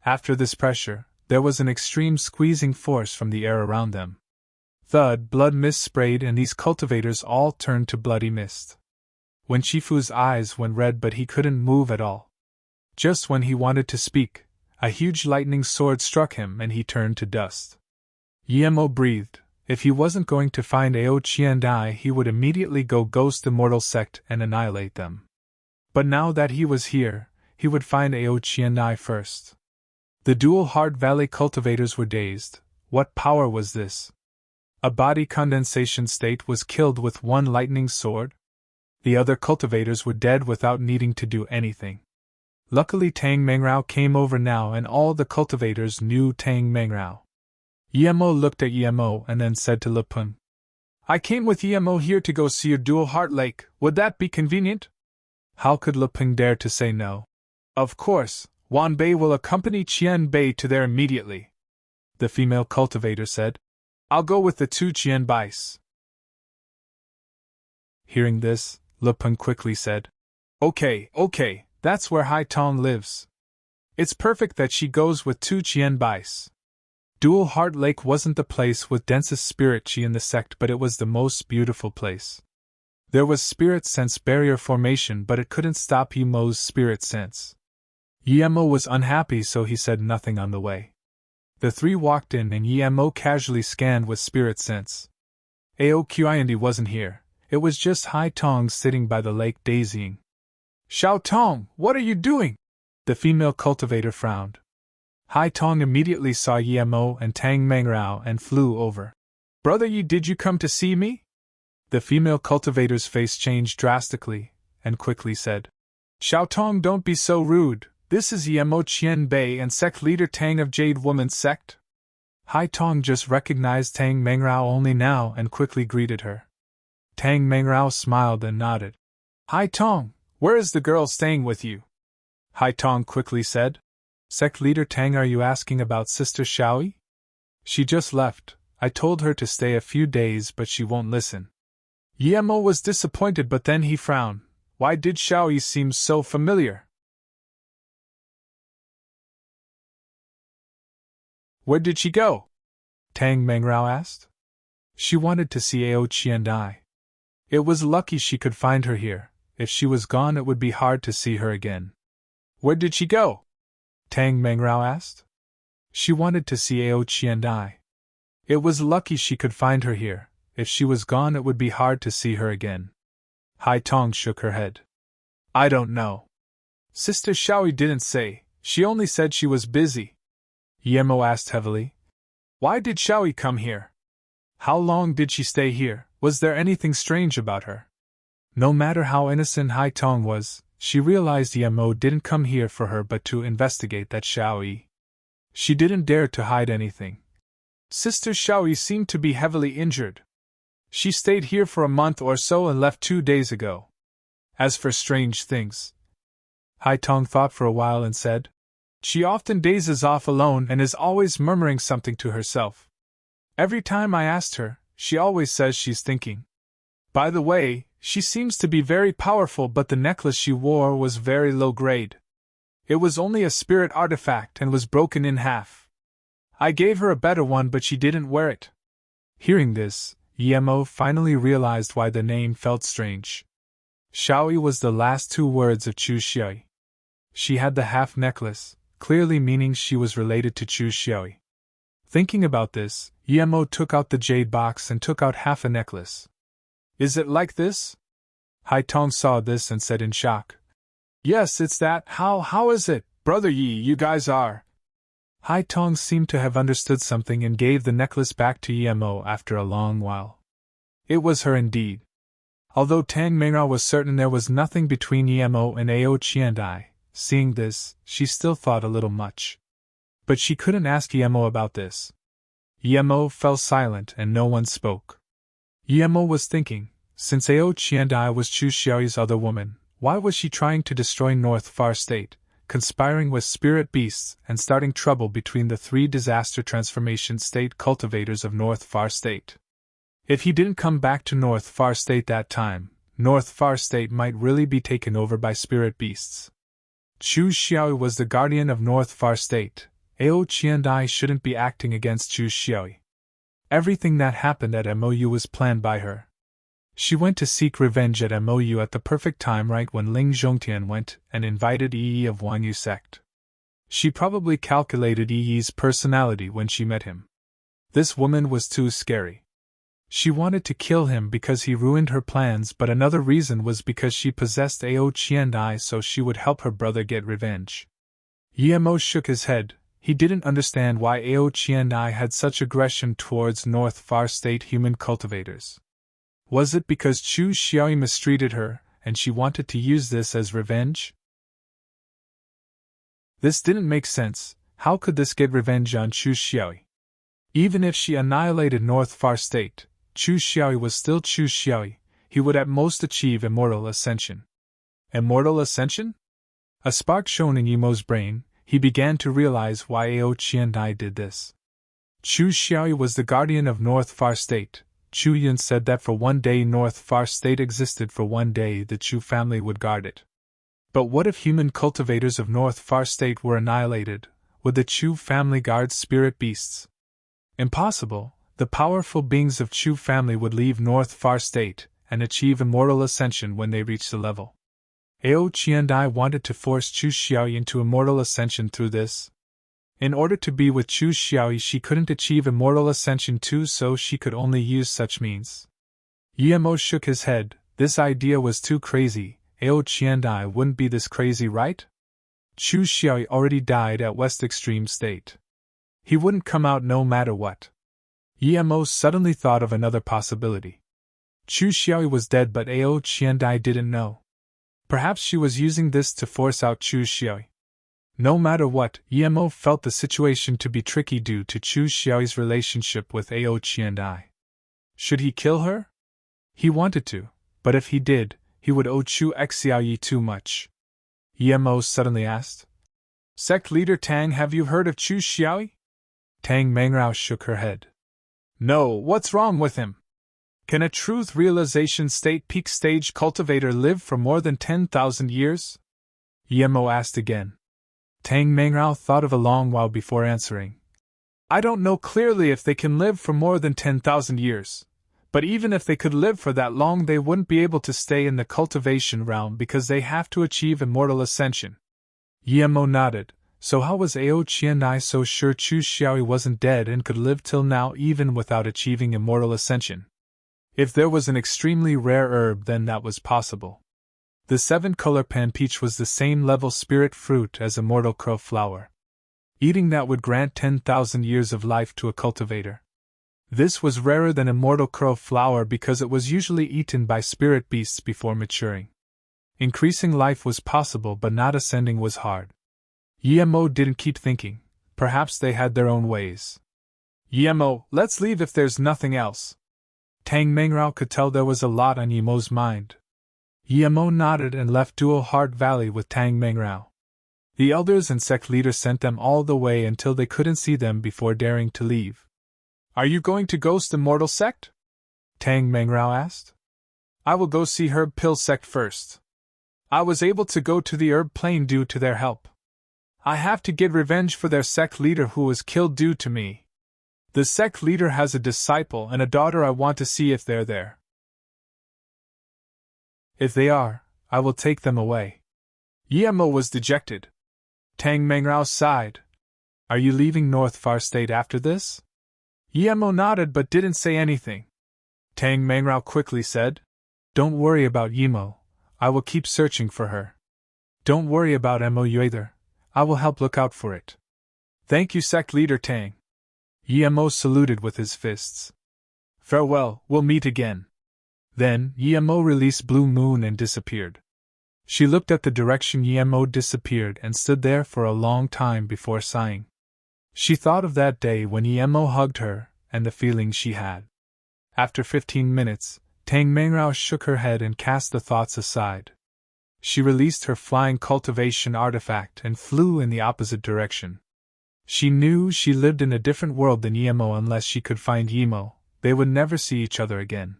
After this pressure, there was an extreme squeezing force from the air around them. Thud, blood mist sprayed, and these cultivators all turned to bloody mist. When Shifu's eyes went red, but he couldn't move at all. Just when he wanted to speak, a huge lightning sword struck him and he turned to dust. Yemo breathed. If he wasn't going to find Ao Qiandai, he would immediately go Ghost Immortal sect and annihilate them. But now that he was here, he would find Ao Qiandai first. The Dual Heart Valley cultivators were dazed. What power was this? A body condensation state was killed with one lightning sword? The other cultivators were dead without needing to do anything. Luckily Tang Mengrao came over now and all the cultivators knew Tang Mengrao. Yemo looked at Yemo and then said to Lepun, "I came with Yemo here to go see your Dual Heart Lake, would that be convenient?" How could Lepun dare to say no? "Of course, Wan Bei will accompany Qian Bei to there immediately," the female cultivator said. "I'll go with the two Qian Bais." Hearing this, Lepun quickly said, Okay, that's where Hai Tong lives. It's perfect that she goes with two Qian Bais. Dual Heart Lake wasn't the place with densest spirit chi in the sect, but it was the most beautiful place. There was spirit sense barrier formation, but it couldn't stop Yemo's spirit sense. Yemo was unhappy, so he said nothing on the way. The three walked in and Yemo casually scanned with spirit sense. Ao Qiandi wasn't here, it was just Hai Tong sitting by the lake daisying. "Xiao Tong, what are you doing?" The female cultivator frowned. Hai Tong immediately saw Yemo and Tang Mengrao and flew over. "Brother Yi, did you come to see me?" The female cultivator's face changed drastically, and quickly said, "Xiao Tong, don't be so rude, this is Yemo Qian Bei and sect leader Tang of Jade Woman's sect." Hai Tong just recognized Tang Mengrao only now and quickly greeted her. Tang Mengrao smiled and nodded. "Hai Tong, where is the girl staying with you?" Hai Tong quickly said, "Sect leader Tang, are you asking about Sister Xiaoyi? She just left. I told her to stay a few days, but she won't listen." Yemo was disappointed, but then he frowned. Why did Xiaoyi seem so familiar? "Where did she go?" Tang Mengrao asked. "She wanted to see Ao Qiandai. It was lucky she could find her here. If she was gone, it would be hard to see her again." "Where did she go?" Tang Mengrao asked. "She wanted to see Ao Qiandai. It was lucky she could find her here. If she was gone, it would be hard to see her again." Hai Tong shook her head. "I don't know. Sister Xiaoyi didn't say, she only said she was busy." Yemo asked heavily. "Why did Xiaoyi come here? How long did she stay here? Was there anything strange about her?" No matter how innocent Hai Tong was, she realized Yemo didn't come here for her but to investigate that Xiaoyi. She didn't dare to hide anything. "Sister Xiaoyi seemed to be heavily injured. She stayed here for a month or so and left 2 days ago. As for strange things..." Hai Tong thought for a while and said, "She often dazes off alone and is always murmuring something to herself. Every time I asked her, she always says she's thinking. By the way, she seems to be very powerful, but the necklace she wore was very low grade. It was only a spirit artifact and was broken in half. I gave her a better one, but she didn't wear it." Hearing this, Yemo finally realized why the name felt strange. Xiaoyi was the last 2 words of Chu Xiaoyi. She had the half necklace, clearly meaning she was related to Chu Xiaoyi. Thinking about this, Yemo took out the jade box and took out half a necklace. "Is it like this?" Hai Tong saw this and said in shock, "Yes, it's that. How is it, Brother Yi, you guys are?" Hai Tong seemed to have understood something and gave the necklace back to Yemo after a long while. It was her indeed. Although Tang Mengrao was certain there was nothing between Yemo and Ao Qiandai, seeing this, she still thought a little much. But she couldn't ask Yemo about this. Yemo fell silent and no one spoke. Yemo was thinking, since Ao Qiandai was Chu Xiaoyi's other woman, why was she trying to destroy North Far State, conspiring with spirit beasts and starting trouble between the 3 disaster transformation state cultivators of North Far State? If he didn't come back to North Far State that time, North Far State might really be taken over by spirit beasts. Chu Xiaoyi was the guardian of North Far State. Ao Qiandai shouldn't be acting against Chu Xiaoyi. Everything that happened at MOU was planned by her. She went to seek revenge at MOU at the perfect time, right when Ling Zhongtian went and invited Yi of Wanyu sect. She probably calculated Yi's personality when she met him. This woman was too scary. She wanted to kill him because he ruined her plans, but another reason was because she possessed Ao Qiandai, so she would help her brother get revenge. Yemo shook his head. He didn't understand why Ao Qiandai had such aggression towards North Far State human cultivators. Was it because Chu Xiaoyi mistreated her, and she wanted to use this as revenge? This didn't make sense. How could this get revenge on Chu Xiaoyi? Even if she annihilated North Far State, Chu Xiaoyi was still Chu Xiaoyi. He would at most achieve immortal ascension. Immortal ascension? A spark shone in Yemo's brain. He began to realize why Ao Qiandai did this. Chu Xiaoyi was the guardian of North Far State. Chu Yun said that for one day North Far State existed, for one day the Chu family would guard it. But what if human cultivators of North Far State were annihilated? Would the Chu family guard spirit beasts? Impossible. The powerful beings of Chu family would leave North Far State and achieve immortal ascension when they reached the level. Ao Qiandai wanted to force Chu Xiaoyi into immortal ascension through this. In order to be with Chu Xiaoyi, she couldn't achieve immortal ascension too, so she could only use such means. Yemo shook his head. This idea was too crazy. Ao Qiandai wouldn't be this crazy, right? Chu Xiaoyi already died at West Extreme State. He wouldn't come out no matter what. Yemo suddenly thought of another possibility. Chu Xiaoyi was dead, but Ao Qiandai didn't know. Perhaps she was using this to force out Chu Xiaoyi. No matter what, Yemo felt the situation to be tricky due to Chu Xiaoyi's relationship with Ao Qiandai. Should he kill her? He wanted to, but if he did, he would owe Chu Xiaoyi too much. Yemo suddenly asked. Sect leader Tang, have you heard of Chu Xiaoyi? Tang Mengrao shook her head. No, what's wrong with him? Can a truth realization state peak stage cultivator live for more than 10,000 years? Yemo asked again. Tang Mengrao thought of a long while before answering. I don't know clearly if they can live for more than 10,000 years, but even if they could live for that long, they wouldn't be able to stay in the cultivation realm because they have to achieve immortal ascension. Yemo nodded. So how was Ao Qiandai so sure Chu Xiaoyi wasn't dead and could live till now even without achieving immortal ascension? If there was an extremely rare herb, then that was possible. The 7-color pan peach was the same level spirit fruit as immortal crow flower. Eating that would grant 10,000 years of life to a cultivator. This was rarer than immortal crow flower because it was usually eaten by spirit beasts before maturing. Increasing life was possible, but not ascending was hard. Yemo didn't keep thinking. Perhaps they had their own ways. Yemo, let's leave if there's nothing else. Tang Mengrao could tell there was a lot on Yemo's mind. Yemo nodded and left Dual Heart Valley with Tang Mengrao. The elders and sect leaders sent them all the way until they couldn't see them before daring to leave. Are you going to Ghost Immortal Sect? Tang Mengrao asked. I will go see Herb Pill Sect first. I was able to go to the Herb Plane due to their help. I have to get revenge for their sect leader who was killed due to me. The sect leader has a disciple and a daughter. I want to see if they're there. If they are, I will take them away. Yemo was dejected. Tang Mengrao sighed. Are you leaving North Far State after this? Yemo nodded but didn't say anything. Tang Mengrao quickly said, Don't worry about Yemo. I will keep searching for her. Don't worry about MOU either. I will help look out for it. Thank you, sect leader Tang. Yemo saluted with his fists. Farewell, we'll meet again. Then, Yemo released Blue Moon and disappeared. She looked at the direction Yemo disappeared and stood there for a long time before sighing. She thought of that day when Yemo hugged her, and the feeling she had. After 15 minutes, Tang Mengrao shook her head and cast the thoughts aside. She released her flying cultivation artifact and flew in the opposite direction. She knew she lived in a different world than Yemo unless she could find Yemo, they would never see each other again.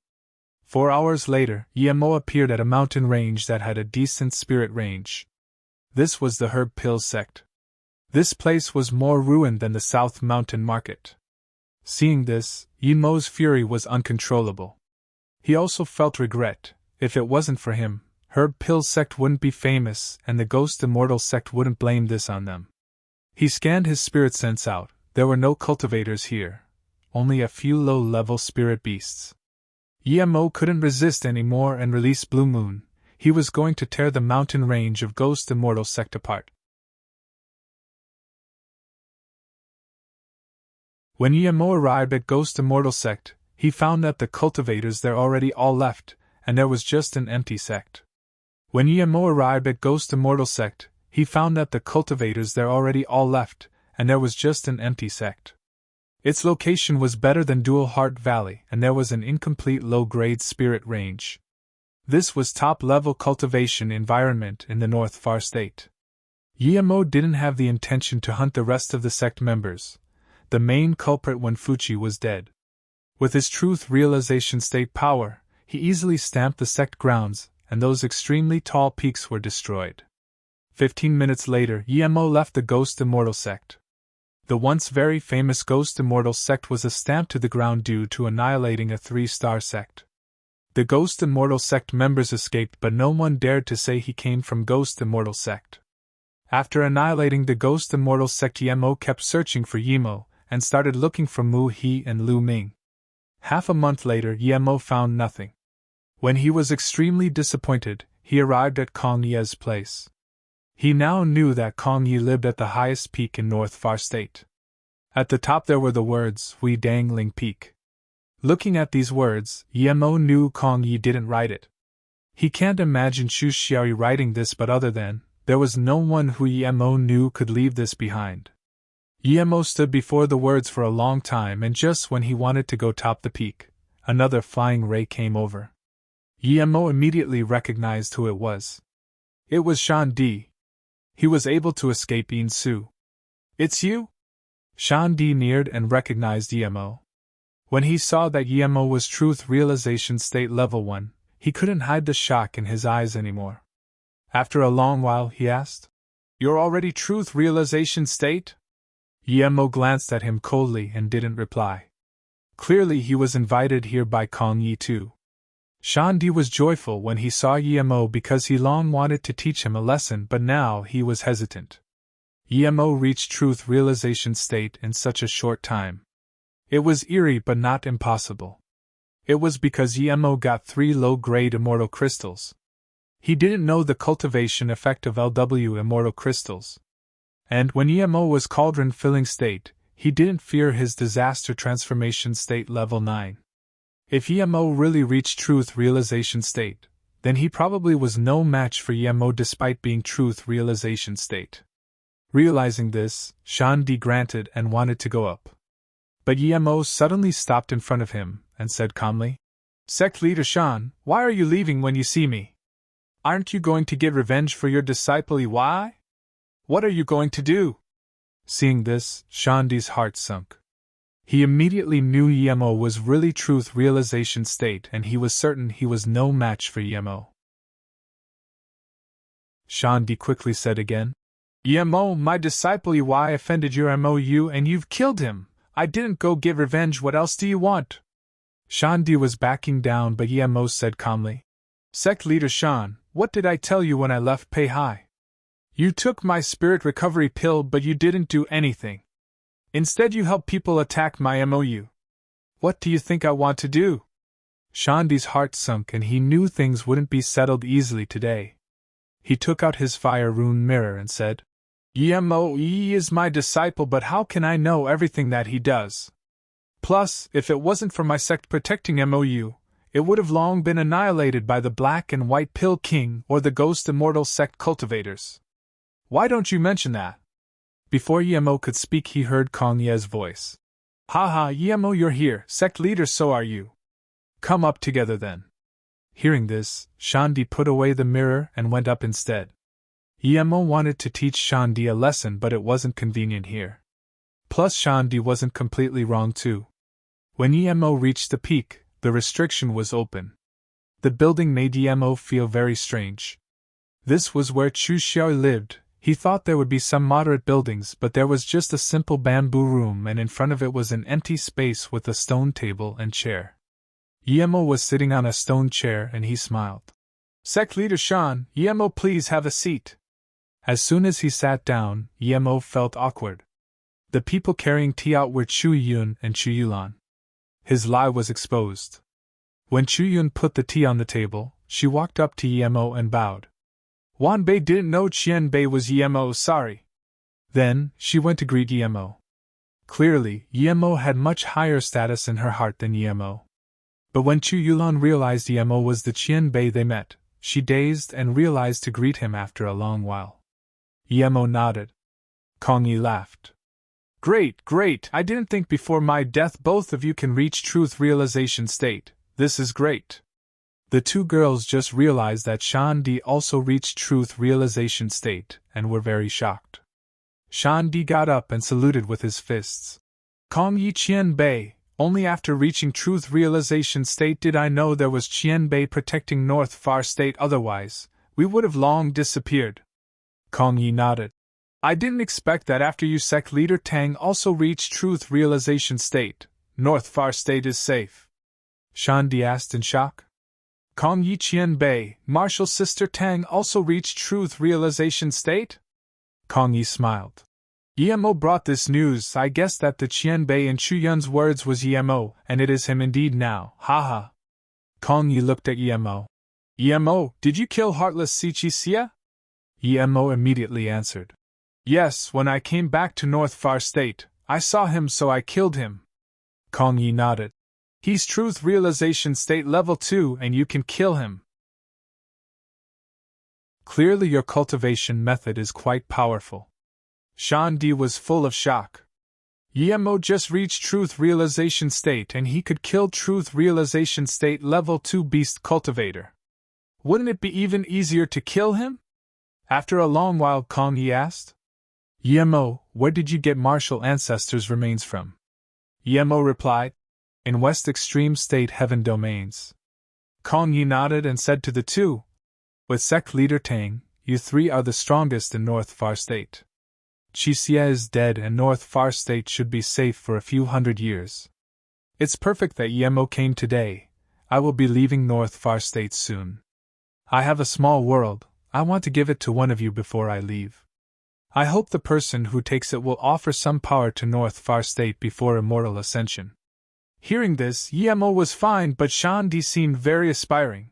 4 hours later, Emo appeared at a mountain range that had a decent spirit range. This was the Herb Pill sect. This place was more ruined than the South Mountain Market. Seeing this, Emo's fury was uncontrollable. He also felt regret. If it wasn't for him, Herb Pill sect wouldn't be famous and the Ghost Immortal sect wouldn't blame this on them. He scanned his spirit sense out. There were no cultivators here, only a few low-level spirit beasts. Emo couldn't resist anymore and released Blue Moon. He was going to tear the mountain range of Ghost Immortal sect apart. When Emo arrived at Ghost Immortal sect, he found that the cultivators there already all left, and there was just an empty sect. When Emo arrived at Ghost Immortal sect, he found that the cultivators there already all left, and there was just an empty sect. Its location was better than Dual Heart Valley, and there was an incomplete low-grade spirit range. This was top-level cultivation environment in the North Far State. Emo didn't have the intention to hunt the rest of the sect members. The main culprit when Fuchi was dead. With his truth realization state power, he easily stamped the sect grounds, and those extremely tall peaks were destroyed. 15 minutes later, Emo left the Ghost Immortal sect. The once very famous Ghost Immortal sect was a stamp to the ground due to annihilating a 3-star sect. The Ghost Immortal sect members escaped, but no one dared to say he came from Ghost Immortal sect. After annihilating the Ghost Immortal sect, Emo kept searching for Emo, and started looking for Mu He and Lu Ming. Half a month later, Emo found nothing. When he was extremely disappointed, he arrived at Kong Ye's place. He now knew that Kong Ye lived at the highest peak in North Far State. At the top there were the words, "We Dangling Peak." Looking at these words, Emo knew Kong Ye didn't write it. He can't imagine Shu Xiaoyu writing this, but other than, there was no one who Emo knew could leave this behind. Emo stood before the words for a long time, and just when he wanted to go top the peak, another flying ray came over. Emo immediately recognized who it was. It was Shan Di. He was able to escape Yin Su. "It's you?" Shan Di neared and recognized Emo. When he saw that Emo was Truth Realization State Level 1, he couldn't hide the shock in his eyes anymore. After a long while, he asked, "You're already Truth Realization State?" Emo glanced at him coldly and didn't reply. Clearly he was invited here by Kong Yi too. Shan Di was joyful when he saw Emo because he long wanted to teach him a lesson, but now he was hesitant. Emo reached Truth Realization State in such a short time. It was eerie but not impossible. It was because Emo got 3 low-grade immortal crystals. He didn't know the cultivation effect of LW immortal crystals. And when Emo was Cauldron Filling State, he didn't fear his Disaster Transformation State Level 9. If Emo really reached Truth Realization State, then he probably was no match for Emo despite being Truth Realization State. Realizing this, Shan Di granted and wanted to go up. But Emo suddenly stopped in front of him and said calmly, "Sect Leader Shan, why are you leaving when you see me? Aren't you going to get revenge for your disciple Yi? What are you going to do?" Seeing this, Shan Di's heart sunk. He immediately knew Emo was really Truth Realization State, and he was certain he was no match for Emo. Shan Di quickly said again, "Emo, my disciple Yi offended your MOU and you've killed him. I didn't go get revenge, what else do you want?" Shan Di was backing down, but Emo said calmly, "Sect Leader Shan, what did I tell you when I left Pei Hai? You took my spirit recovery pill, but you didn't do anything. Instead you helped people attack my MOU. What do you think I want to do?" Shan Di's heart sunk and he knew things wouldn't be settled easily today. He took out his fire rune mirror and said, "Emo is my disciple, but how can I know everything that he does? Plus, if it wasn't for my sect protecting MOU, it would have long been annihilated by the Black and White Pill King or the Ghost Immortal sect cultivators. Why don't you mention that?" Before Emo could speak, he heard Kong Ye's voice. "Haha, Emo, you're here, sect leader, so are you. Come up together then." Hearing this, Shan Di put away the mirror and went up instead. Emo wanted to teach Shan Di a lesson, but it wasn't convenient here. Plus Shan Di wasn't completely wrong too. When Emo reached the peak, the restriction was open. The building made Emo feel very strange. This was where Chu Xiao lived. He thought there would be some moderate buildings, but there was just a simple bamboo room, and in front of it was an empty space with a stone table and chair. Emo was sitting on a stone chair and he smiled. Sect Leader Shan, Emo, please have a seat. As soon as he sat down, Emo felt awkward. The people carrying tea out were Chu Yun and Chu Yulan. His lie was exposed. When Chu Yun put the tea on the table, she walked up to Emo and bowed. Wan Bei didn't know Qian Bei was Emo, sorry. Then, she went to greet Emo. Clearly, Emo had much higher status in her heart than Emo. But when Chu Yulan realized Emo was the Qian Bei they met, she dazed and realized to greet him after a long while. Emo nodded. Kong Yi laughed. Great, great, I didn't think before my death both of you can reach truth realization state. This is great. The two girls just realized that Shan Di also reached truth realization state, and were very shocked. Shan Di got up and saluted with his fists. Kong Yi Qian Bei, only after reaching truth realization state did I know there was Qian Bei protecting North Far State, otherwise, we would have long disappeared. Kong Yi nodded. I didn't expect that after you sect leader Tang also reached truth realization state, North Far State is safe. Shan Di asked in shock. Kong Yi Qian Bei, Martial Sister Tang also reached truth realization state? Kong Yi smiled. Emo brought this news. I guess that the Qian Bei in Chu Yun's words was Emo, and it is him indeed now, haha. Kong Yi looked at Emo. Emo, did you kill Heartless Sichi Xia? Emo immediately answered. Yes, when I came back to North Far State, I saw him so I killed him. Kong Yi nodded. He's truth realization state level 2 and you can kill him. Clearly your cultivation method is quite powerful. Shan Di was full of shock. Emo just reached truth realization state and he could kill truth realization state level 2 beast cultivator. Wouldn't it be even easier to kill him? After a long while Kong Yi asked. Emo, where did you get martial ancestors' remains from? Emo replied. In West Extreme State Heaven Domains. Kong Yi nodded and said to the two, with sect leader Tang, you three are the strongest in North Far State. Qi Xie is dead and North Far State should be safe for a few hundred years. It's perfect that Emo came today. I will be leaving North Far State soon. I have a small world, I want to give it to one of you before I leave. I hope the person who takes it will offer some power to North Far State before immortal ascension. Hearing this, Emo was fine, but Shan Di seemed very aspiring.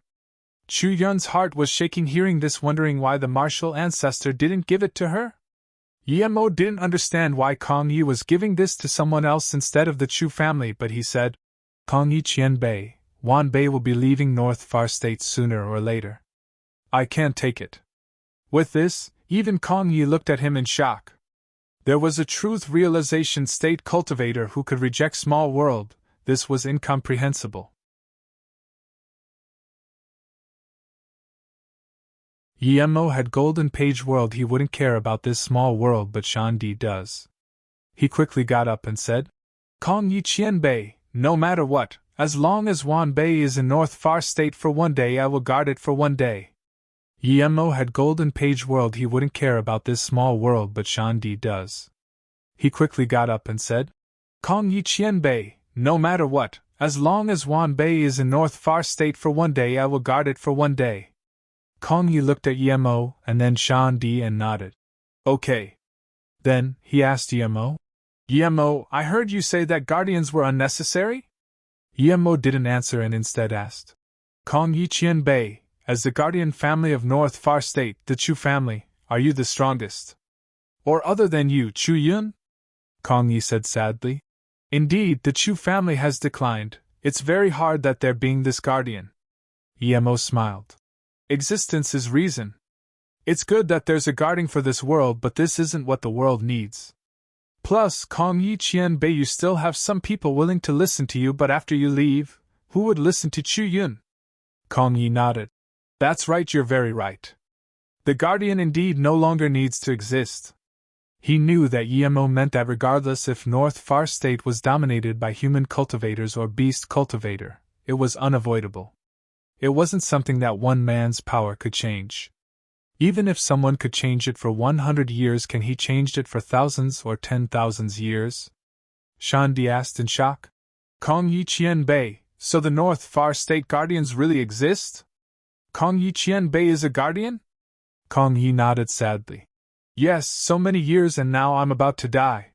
Chu Yun's heart was shaking hearing this, wondering why the martial ancestor didn't give it to her. Emo didn't understand why Kong Yi was giving this to someone else instead of the Chu family, but he said, Kong Yi Qian Bei, Wan Bei will be leaving North Far State sooner or later. I can't take it. With this, even Kong Yi looked at him in shock. There was a truth realization state cultivator who could reject small world. This was incomprehensible. Emo had golden page world. He wouldn't care about this small world, but Shan Di does. He quickly got up and said, Kong Yi Qian Bei, no matter what, as long as Wan Bei is in North Far State for one day, I will guard it for one day. Emo had golden page world. He wouldn't care about this small world, but Shan Di does. He quickly got up and said, Kong Yi Qian Bei, no matter what, as long as Wan Bei is in North Far State for one day, I will guard it for one day. Kong Yi looked at Emo and then Shan Di and nodded. Okay. Then, he asked Emo, I heard you say that guardians were unnecessary? Emo didn't answer and instead asked, Kong Yi Qian Bei, as the guardian family of North Far State, the Chu family, are you the strongest? Or other than you, Chu Yun? Kong Yi said sadly. Indeed, the Chu family has declined. It's very hard that there being this guardian. Emo smiled. Existence is reason. It's good that there's a guarding for this world, but this isn't what the world needs. Plus, Kong Yi Qian Bei, you still have some people willing to listen to you, but after you leave, who would listen to Chu Yun? Kong Yi nodded. That's right, you're very right. The guardian indeed no longer needs to exist. He knew that Yemo meant that regardless if North Far State was dominated by human cultivators or beast cultivator, it was unavoidable. It wasn't something that one man's power could change. Even if someone could change it for 100 years, can he change it for thousands or 10,000 years? Shandi asked in shock. Kong Yi Qian Bei, so the North Far State Guardians really exist? Kong Yi Qian Bei is a guardian? Kong Yi nodded sadly. Yes, so many years and now I'm about to die.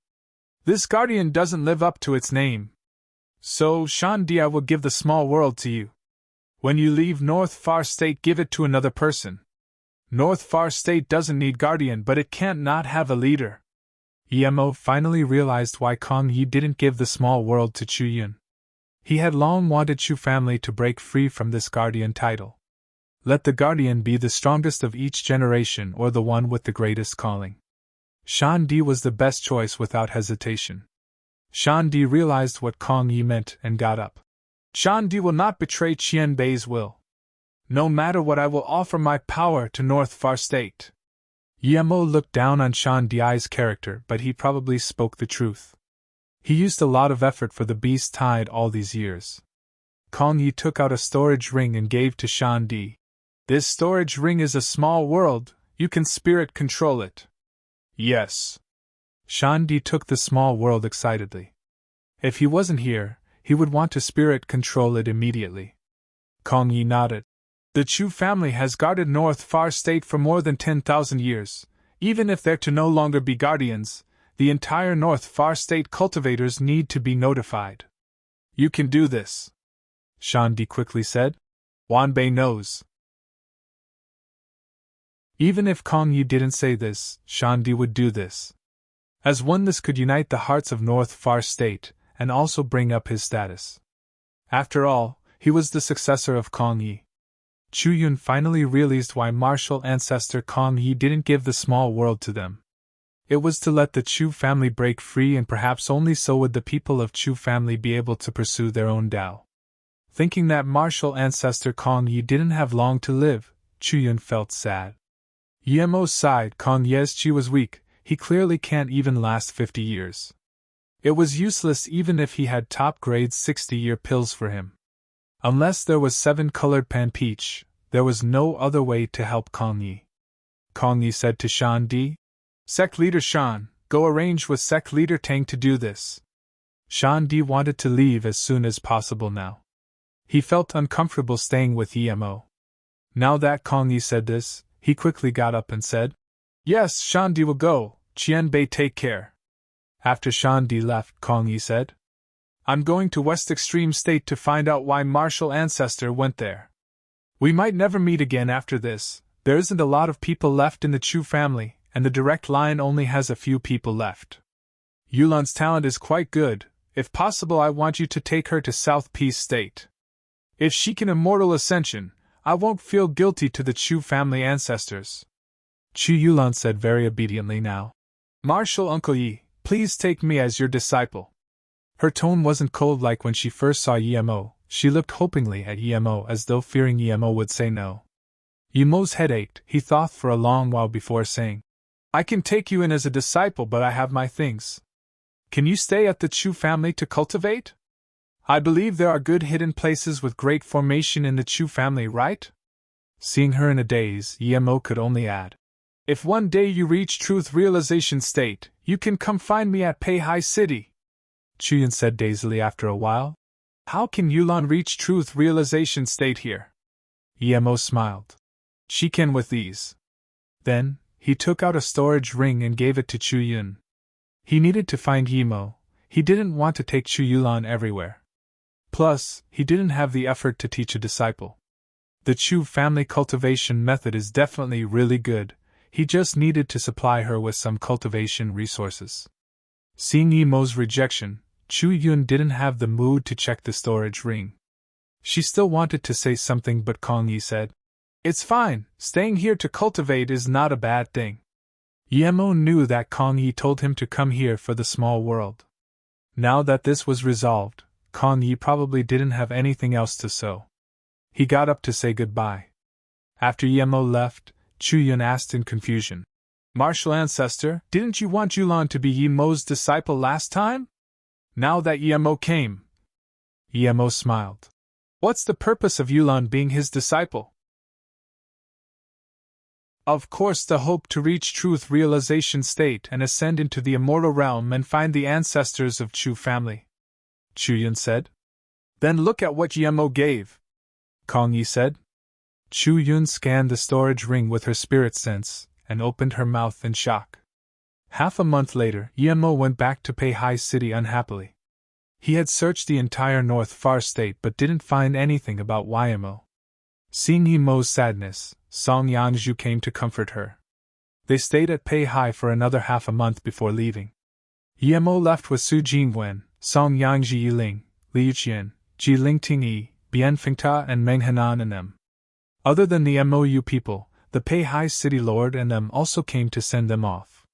This guardian doesn't live up to its name. So, Shandi, I will give the small world to you. When you leave North Far State, give it to another person. North Far State doesn't need guardian, but it can't not have a leader. Yemo finally realized why Kong Yi didn't give the small world to Chu Yun. He had long wanted Chu family to break free from this guardian title. Let the guardian be the strongest of each generation or the one with the greatest calling. Shandi was the best choice without hesitation. Shandi realized what Kong Yi meant and got up. Shandi will not betray Qian Bei's will. No matter what, I will offer my power to North Far State. Yemo looked down on Shandi's character, but he probably spoke the truth. He used a lot of effort for the beast tide all these years. Kong Yi took out a storage ring and gave to Shandi. This storage ring is a small world, you can spirit control it. Yes. Shandi took the small world excitedly. If he wasn't here, he would want to spirit control it immediately. Kong Yi nodded. The Chu family has guarded North Far State for more than 10,000 years. Even if they're to no longer be guardians, the entire North Far State cultivators need to be notified. You can do this, Shandi quickly said. Wanbei knows. Even if Kong Yi didn't say this, Shandi would do this. As one, this could unite the hearts of North Far State, and also bring up his status. After all, he was the successor of Kong Yi. Chu Yun finally realized why martial ancestor Kong Yi didn't give the small world to them. It was to let the Chu family break free, and perhaps only so would the people of Chu family be able to pursue their own Tao. Thinking that martial ancestor Kong Yi didn't have long to live, Chu Yun felt sad. Yemo sighed. Kong Ye's chi was weak, he clearly can't even last 50 years. It was useless even if he had top-grade 60-year pills for him. Unless there was 7-colored pan peach, there was no other way to help Kong Yi. Kong Yi said to Shandi, Sect Leader Shan, go arrange with Sect Leader Tang to do this. Shandi wanted to leave as soon as possible now. He felt uncomfortable staying with Yemo. Now that Kong Yi said this, he quickly got up and said, Yes, Shandi will go, Qian Bei take care. After Shandi left, Kong Yi said, I'm going to West Extreme State to find out why martial ancestor went there. We might never meet again after this. There isn't a lot of people left in the Chu family, and the direct line only has a few people left. Yulan's talent is quite good. If possible, I want you to take her to South Peace State. If she can immortal ascension, I won't feel guilty to the Chu family ancestors. Chu Yulan said very obediently now. Martial Uncle Yi, please take me as your disciple. Her tone wasn't cold like when she first saw Yemo. She looked hopingly at Yemo as though fearing Yemo would say no. Yemo's head ached. He thought for a long while before saying, I can take you in as a disciple, but I have my things. Can you stay at the Chu family to cultivate? I believe there are good hidden places with great formation in the Chu family, right? Seeing her in a daze, Yemo could only add, If one day you reach truth realization state, you can come find me at Peihai City. Chuyan said dazedly after a while. How can Yulan reach truth realization state here? Yemo smiled. She can with ease. Then, he took out a storage ring and gave it to Chu Yun. He needed to find Yemo. He didn't want to take Chu Yulan everywhere. Plus, he didn't have the effort to teach a disciple. The Chu family cultivation method is definitely really good. He just needed to supply her with some cultivation resources. Seeing Yemo's rejection, Chu Yun didn't have the mood to check the storage ring. She still wanted to say something, but Kong Yi said, It's fine, staying here to cultivate is not a bad thing. Yemo knew that Kong Yi told him to come here for the small world. Now that this was resolved, Kong Yi probably didn't have anything else to say. He got up to say goodbye. After Yemo left, Chu Yun asked in confusion, Martial ancestor, didn't you want Yulan to be Yemo's disciple last time? Now that Yemo came. Yemo smiled. What's the purpose of Yulan being his disciple? Of course, the hope to reach truth realization state and ascend into the immortal realm and find the ancestors of Chu family. Chuyun said. Then look at what Yemo gave, Kong Yi said. Chuyun scanned the storage ring with her spirit sense and opened her mouth in shock. Half a month later, Yemo went back to Peihai City unhappily. He had searched the entire North Far State but didn't find anything about Yemo. Seeing Yemo's sadness, Song Yangzhu came to comfort her. They stayed at Peihai for another half a month before leaving. Yemo left with Su Jingwen, Song Yangzhi Yiling, Liu Qian, Ji Lingting Yi, Bian Fengta and Meng Henan and them. Other than the MOU people, the Peihai City Lord and them also came to send them off.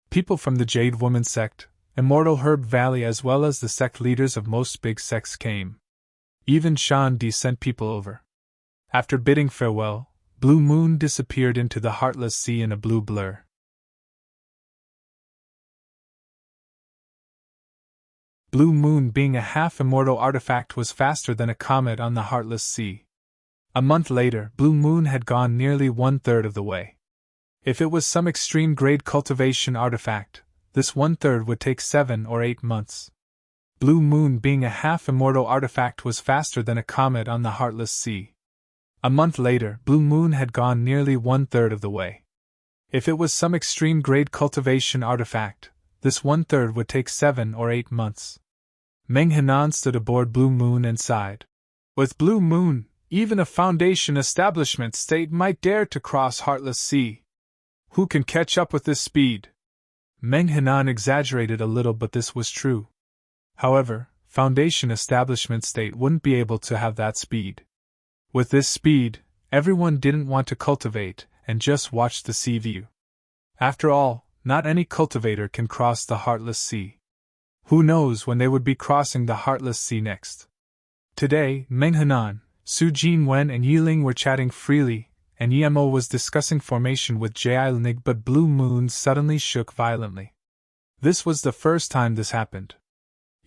People from the Jade Woman sect, Immortal Herb Valley as well as the sect leaders of most big sects came. Even Shan Di sent people over. After bidding farewell, Blue Moon disappeared into the Heartless Sea in a blue blur. Blue Moon being a half-immortal artifact was faster than a comet on the Heartless Sea. A month later, Blue Moon had gone nearly 1/3 of the way. If it was some extreme-grade cultivation artifact, this 1/3 would take 7 or 8 months. Blue Moon being a half-immortal artifact was faster than a comet on the Heartless Sea. A month later, Blue Moon had gone nearly 1/3 of the way. If it was some extreme-grade cultivation artifact, this 1/3 would take 7 or 8 months. Meng Henan stood aboard Blue Moon and sighed. With Blue Moon, even a Foundation establishment state might dare to cross Heartless Sea. Who can catch up with this speed? Meng Henan exaggerated a little, but this was true. However, Foundation establishment state wouldn't be able to have that speed. With this speed, everyone didn't want to cultivate and just watch the sea view. After all, not any cultivator can cross the Heartless Sea. Who knows when they would be crossing the Heartless Sea next? Today, Meng Henan, Su Jinwen and Yiling were chatting freely, and Yemo was discussing formation with Jiailnig, but Blue Moon suddenly shook violently. This was the first time this happened.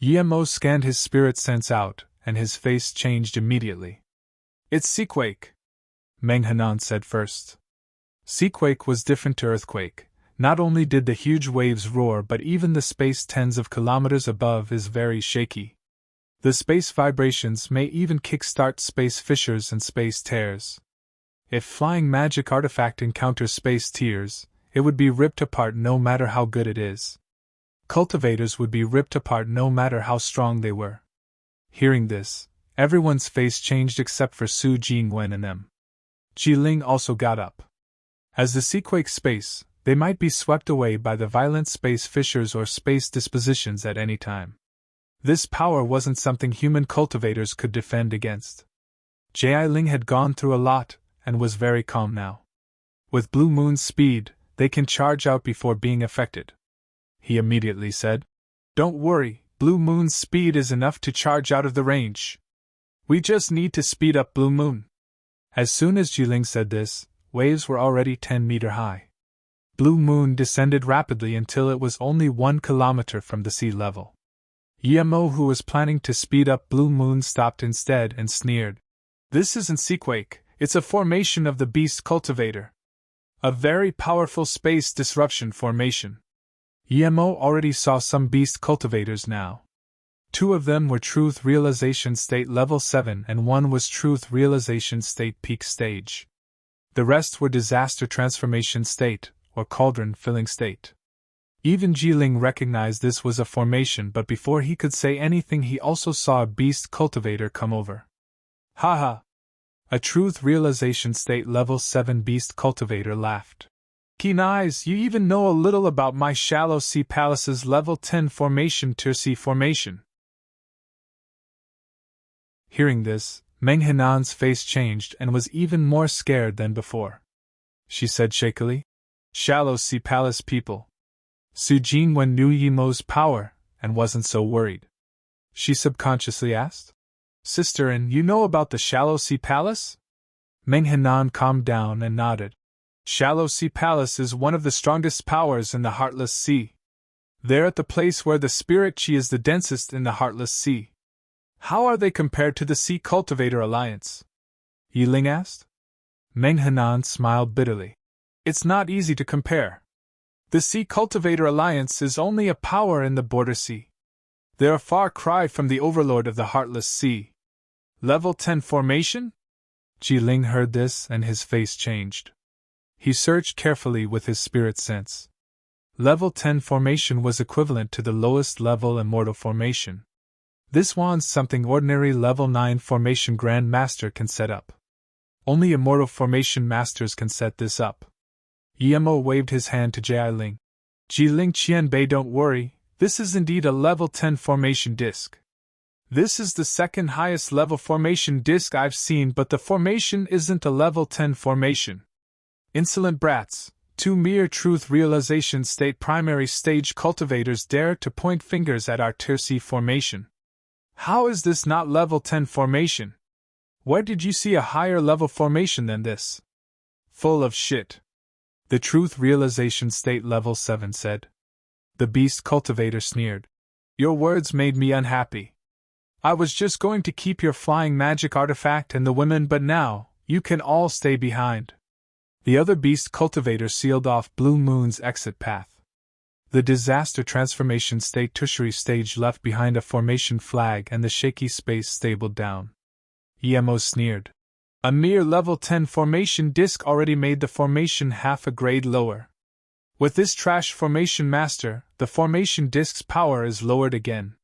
Yemo scanned his spirit sense out, and his face changed immediately. It's Seaquake, Meng Henan said first. Seaquake was different to earthquake. Not only did the huge waves roar, but even the space tens of kilometers above is very shaky. The space vibrations may even kickstart space fissures and space tears. If flying magic artifact encounters space tears, it would be ripped apart no matter how good it is. Cultivators would be ripped apart no matter how strong they were. Hearing this, everyone's face changed except for Su Jingwen and them. Jiling also got up. As the seaquake space, they might be swept away by the violent space fissures or space dispositions at any time. This power wasn't something human cultivators could defend against. Jialing had gone through a lot, and was very calm now. With Blue Moon's speed, they can charge out before being affected. He immediately said, Don't worry, Blue Moon's speed is enough to charge out of the range. We just need to speed up Blue Moon. As soon as Jiling said this, waves were already 10 meters high. Blue Moon descended rapidly until it was only 1 kilometer from the sea level. Yemo, who was planning to speed up Blue Moon, stopped instead and sneered. This isn't Seaquake, it's a formation of the Beast Cultivator. A very powerful space disruption formation. Yemo already saw some Beast Cultivators now. 2 of them were Truth Realization State Level 7 and 1 was Truth Realization State Peak Stage. The rest were Disaster Transformation State, or Cauldron Filling State. Even Jiling recognized this was a formation, but before he could say anything he also saw a Beast Cultivator come over. Haha! A Truth Realization State Level 7 Beast Cultivator laughed. Keen eyes, you even know a little about my Shallow Sea Palace's Level 10 formation Tirsi formation. Hearing this, Meng Henan's face changed and was even more scared than before. She said shakily, Shallow Sea Palace people. Su Jingwen knew Yemo's power, and wasn't so worried. She subconsciously asked, Sister, and you know about the Shallow Sea Palace? Meng Henan calmed down and nodded. Shallow Sea Palace is one of the strongest powers in the Heartless Sea. They're at the place where the spirit chi is the densest in the Heartless Sea. How are they compared to the Sea Cultivator Alliance? Yi Ling asked. Meng Henan smiled bitterly. It's not easy to compare. The Sea Cultivator Alliance is only a power in the Border Sea. They're a far cry from the overlord of the Heartless Sea. Level 10 formation? Ji Ling heard this and his face changed. He searched carefully with his spirit sense. Level 10 formation was equivalent to the lowest level immortal formation. This was something ordinary level 9 formation Grand Master can set up. Only immortal formation masters can set this up. Yemo waved his hand to Ji Ling. Ji Ling Qianbei, don't worry, this is indeed a level 10 formation disc. This is the second highest level formation disc I've seen, but the formation isn't a level 10 formation. Insolent brats, 2 mere truth realization state primary stage cultivators dare to point fingers at our Tier C formation. How is this not level 10 formation? Where did you see a higher level formation than this? Full of shit. The truth realization state level 7 said. The beast cultivator sneered. Your words made me unhappy. I was just going to keep your flying magic artifact and the women, but now, you can all stay behind. The other beast cultivator sealed off Blue Moon's exit path. The disaster transformation state tertiary stage left behind a formation flag and the shaky space stabled down. Yemo sneered. A mere level 10 formation disc already made the formation half a grade lower. With this trash formation master, the formation disc's power is lowered again.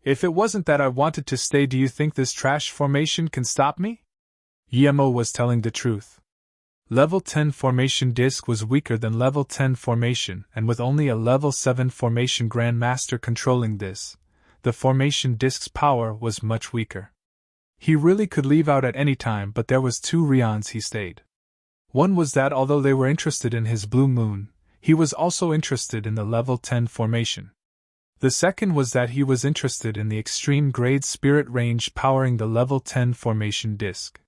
If it wasn't that I wanted to stay, do you think this trash formation can stop me? Yemo was telling the truth. Level 10 formation disc was weaker than level 10 formation, and with only a level 7 formation grandmaster controlling this, the formation disc's power was much weaker. He really could leave out at any time, but there was 2 reasons he stayed. One was that although they were interested in his Blue Moon, he was also interested in the level 10 formation. The second was that he was interested in the extreme grade spirit range powering the level 10 formation disc.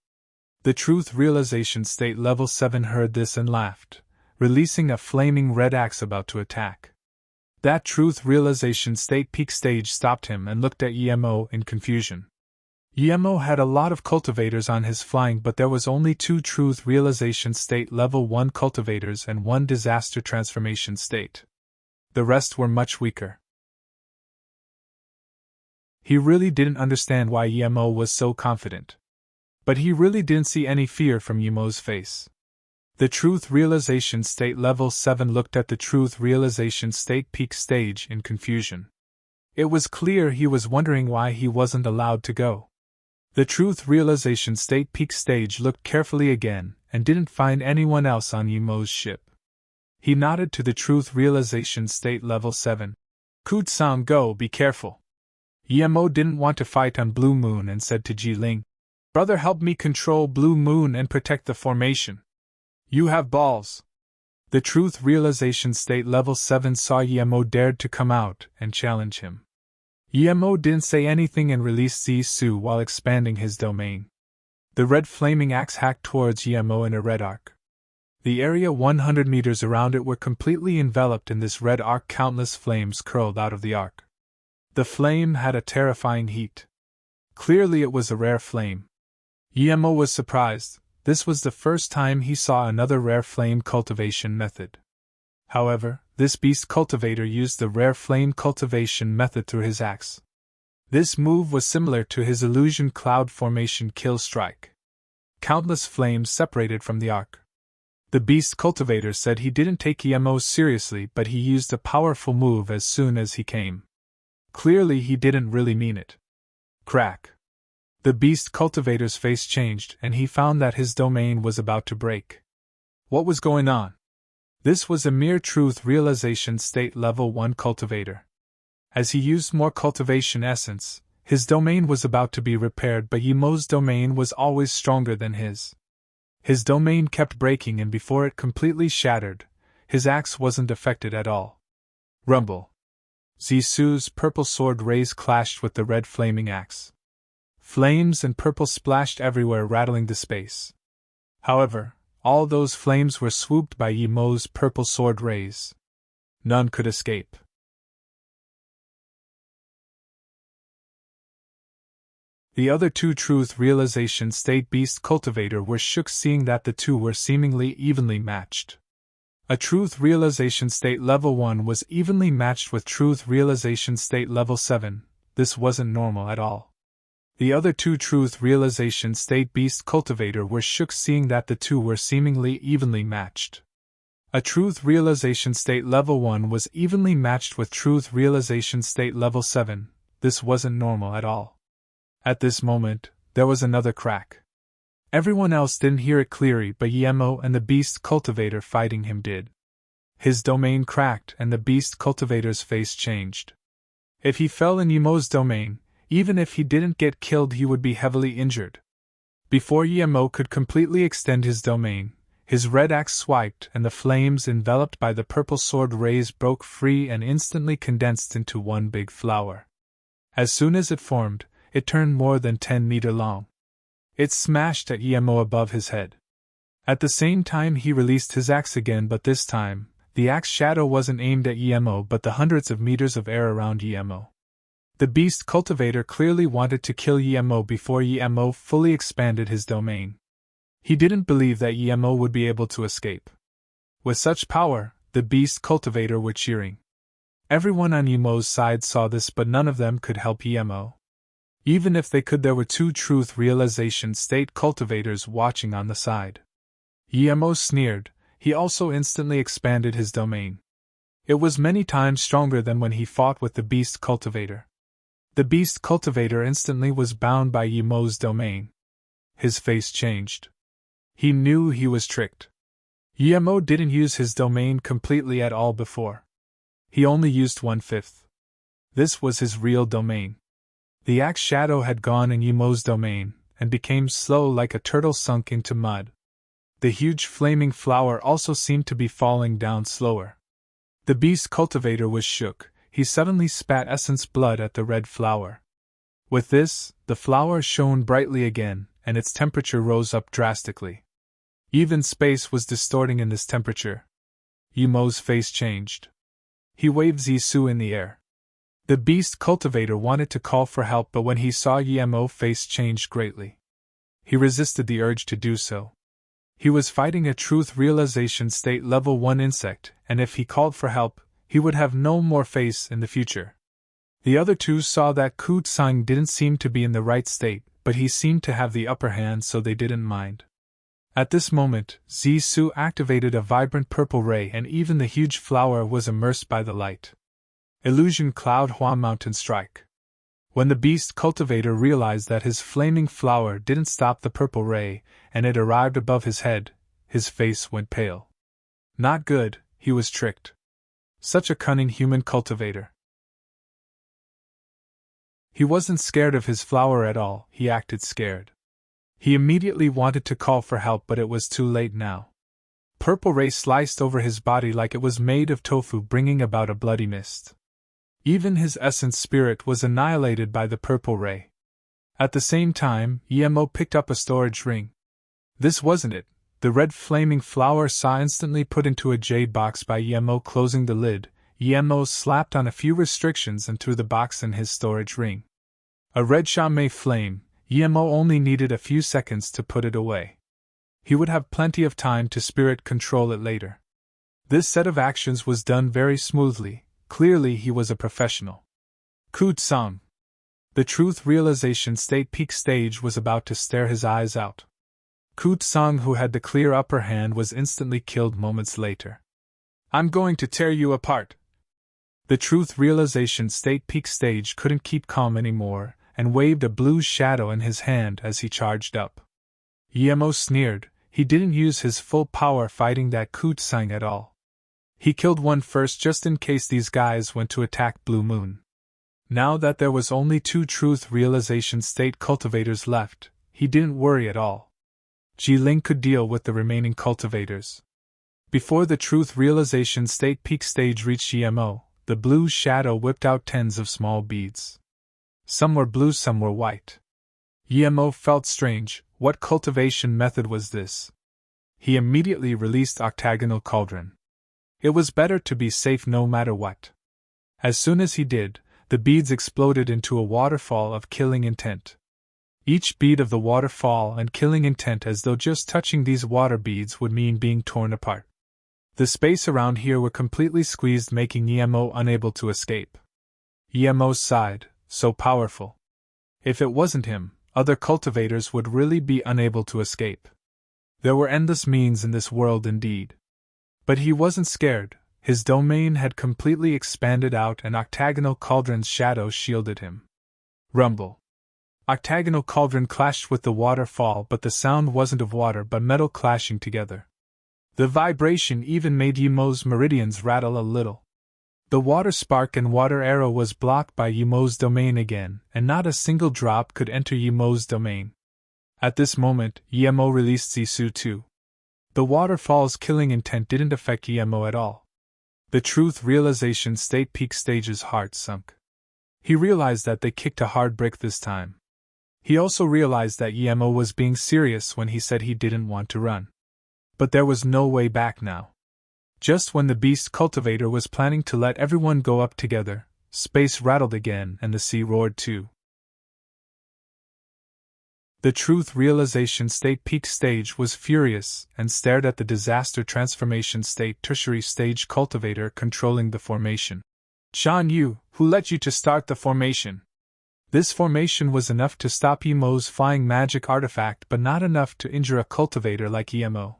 The truth realization state level 7 heard this and laughed, releasing a flaming red axe about to attack. That truth realization state peak stage stopped him and looked at Yemo in confusion. Yemo had a lot of cultivators on his flying, but there was only 2 truth realization state level 1 cultivators and 1 disaster transformation state. The rest were much weaker. He really didn't understand why Yemo was so confident. But he really didn't see any fear from Yemo's face. The truth realization state level 7 looked at the truth realization state peak stage in confusion. It was clear he was wondering why he wasn't allowed to go. The truth realization state peak stage looked carefully again and didn't find anyone else on Yemo's ship. He nodded to the truth realization state level 7. Kud-san, go, be careful. Yemo didn't want to fight on Blue Moon and said to Ji Ling, Brother, help me control Blue Moon and protect the formation. You have balls. The truth realization state level 7 saw Yemo dared to come out and challenge him. Yemo didn't say anything and released Zisu while expanding his domain. The red flaming axe hacked towards Yemo in a red arc. The area 100 meters around it were completely enveloped in this red arc. Countless flames curled out of the arc. The flame had a terrifying heat. Clearly it was a rare flame. Yemo was surprised. This was the first time he saw another rare flame cultivation method. However, this beast cultivator used the rare flame cultivation method through his axe. This move was similar to his illusion cloud formation kill strike. Countless flames separated from the arc. The beast cultivator said he didn't take Yemo seriously, but he used a powerful move as soon as he came. Clearly he didn't really mean it. Crack. The beast cultivator's face changed and he found that his domain was about to break. What was going on? This was a mere truth realization state level 1 cultivator. As he used more cultivation essence, his domain was about to be repaired, but Yemo's domain was always stronger than his. His domain kept breaking, and before it completely shattered, his axe wasn't affected at all. Rumble. Zisu's purple sword rays clashed with the red flaming axe. Flames and purple splashed everywhere, rattling the space. However, all those flames were swooped by Yi Mo's purple sword rays. None could escape. The other two truth realization state beast cultivator were shook seeing that the two were seemingly evenly matched. A truth realization state level 1 was evenly matched with truth realization state level 7. This wasn't normal at all. The other two truth realization state beast cultivator were shook seeing that the two were seemingly evenly matched. A truth realization state level 1 was evenly matched with truth realization state level 7. This wasn't normal at all. At this moment, there was another crack. Everyone else didn't hear it clearly, but Yemo and the beast cultivator fighting him did. His domain cracked and the beast cultivator's face changed. If he fell in Yemo's domain, even if he didn't get killed, he would be heavily injured. Before Yemo could completely extend his domain, his red axe swiped and the flames enveloped by the purple sword rays broke free and instantly condensed into one big flower. As soon as it formed, it turned more than 10 meters long. It smashed at Yemo above his head. At the same time he released his axe again, but this time, the axe shadow wasn't aimed at Yemo but the hundreds of meters of air around Yemo. The beast cultivator clearly wanted to kill Yemo before Yemo fully expanded his domain. He didn't believe that Yemo would be able to escape. With such power, the beast cultivator were cheering. Everyone on Yemo's side saw this, but none of them could help Yemo. Even if they could, there were two truth realization state cultivators watching on the side. Yemo sneered. He also instantly expanded his domain. It was many times stronger than when he fought with the beast cultivator. The beast cultivator instantly was bound by Yemo's domain. His face changed. He knew he was tricked. Yemo didn't use his domain completely at all before. He only used 1/5. This was his real domain. The axe shadow had gone in Yemo's domain, and became slow like a turtle sunk into mud. The huge flaming flower also seemed to be falling down slower. The beast cultivator was shook. He suddenly spat essence blood at the red flower. With this, the flower shone brightly again, and its temperature rose up drastically. Even space was distorting in this temperature. Yemo's face changed. He waved Zisu in the air. The beast cultivator wanted to call for help, but when he saw Yemo's face change greatly, he resisted the urge to do so. He was fighting a truth realization state level 1 insect, and if he called for help, he would have no more face in the future. The other two saw that Ku Tsang didn't seem to be in the right state, but he seemed to have the upper hand, so they didn't mind. At this moment, Zisu activated a vibrant purple ray, and even the huge flower was immersed by the light. Illusion Cloud Hua Mountain Strike. When the beast cultivator realized that his flaming flower didn't stop the purple ray, and it arrived above his head, his face went pale. Not good, he was tricked. Such a cunning human cultivator. He wasn't scared of his flower at all, he acted scared. He immediately wanted to call for help, but it was too late now. Purple ray sliced over his body like it was made of tofu, bringing about a bloody mist. Even his essence spirit was annihilated by the purple ray. At the same time, Yemo picked up a storage ring. This wasn't it. The red flaming flower saw instantly put into a jade box by Yemo. Closing the lid, Yemo slapped on a few restrictions and threw the box in his storage ring. A red Shamei flame, Yemo only needed a few seconds to put it away. He would have plenty of time to spirit control it later. This set of actions was done very smoothly. Clearly he was a professional. Ku Tsang. The truth realization state peak stage was about to stare his eyes out. Ku Tsang, who had the clear upper hand, was instantly killed moments later. I'm going to tear you apart. The truth realization state peak stage couldn't keep calm anymore, and waved a blue shadow in his hand as he charged up. Yemo sneered. He didn't use his full power fighting that Ku Tsang at all. He killed one first just in case these guys went to attack Blue Moon. Now that there was only two truth realization state cultivators left, he didn't worry at all. Ji-Ling could deal with the remaining cultivators. Before the truth realization state peak stage reached Yemo, the blue shadow whipped out tens of small beads. Some were blue, some were white. Yemo felt strange. What cultivation method was this? he immediately released Octagonal Cauldron. It was better to be safe no matter what. As soon as he did, the beads exploded into a waterfall of killing intent. Each bead of the waterfall and killing intent, as though just touching these water beads would mean being torn apart. The space around here were completely squeezed, making Emo unable to escape. Emo sighed, so powerful. If it wasn't him, other cultivators would really be unable to escape. There were endless means in this world indeed. But he wasn't scared. His domain had completely expanded out and Octagonal Cauldron's shadow shielded him. Rumble. Octagonal Cauldron clashed with the waterfall, but the sound wasn't of water but metal clashing together. The vibration even made Yemo's meridians rattle a little. The water spark and water arrow was blocked by Yemo's domain again, and not a single drop could enter Yemo's domain. At this moment, Yemo released Zisu too. The waterfall's killing intent didn't affect Yemo at all. The truth realization state peak stage's heart sunk. He realized that they kicked a hard brick this time. He also realized that Yemo was being serious when he said he didn't want to run. But there was no way back now. Just when the beast cultivator was planning to let everyone go up together, space rattled again and the sea roared too. The truth realization state peak stage was furious and stared at the disaster transformation state tertiary stage cultivator controlling the formation. Shan Yu, who let you to start the formation? This formation was enough to stop Yemo's flying magic artifact, but not enough to injure a cultivator like Yemo.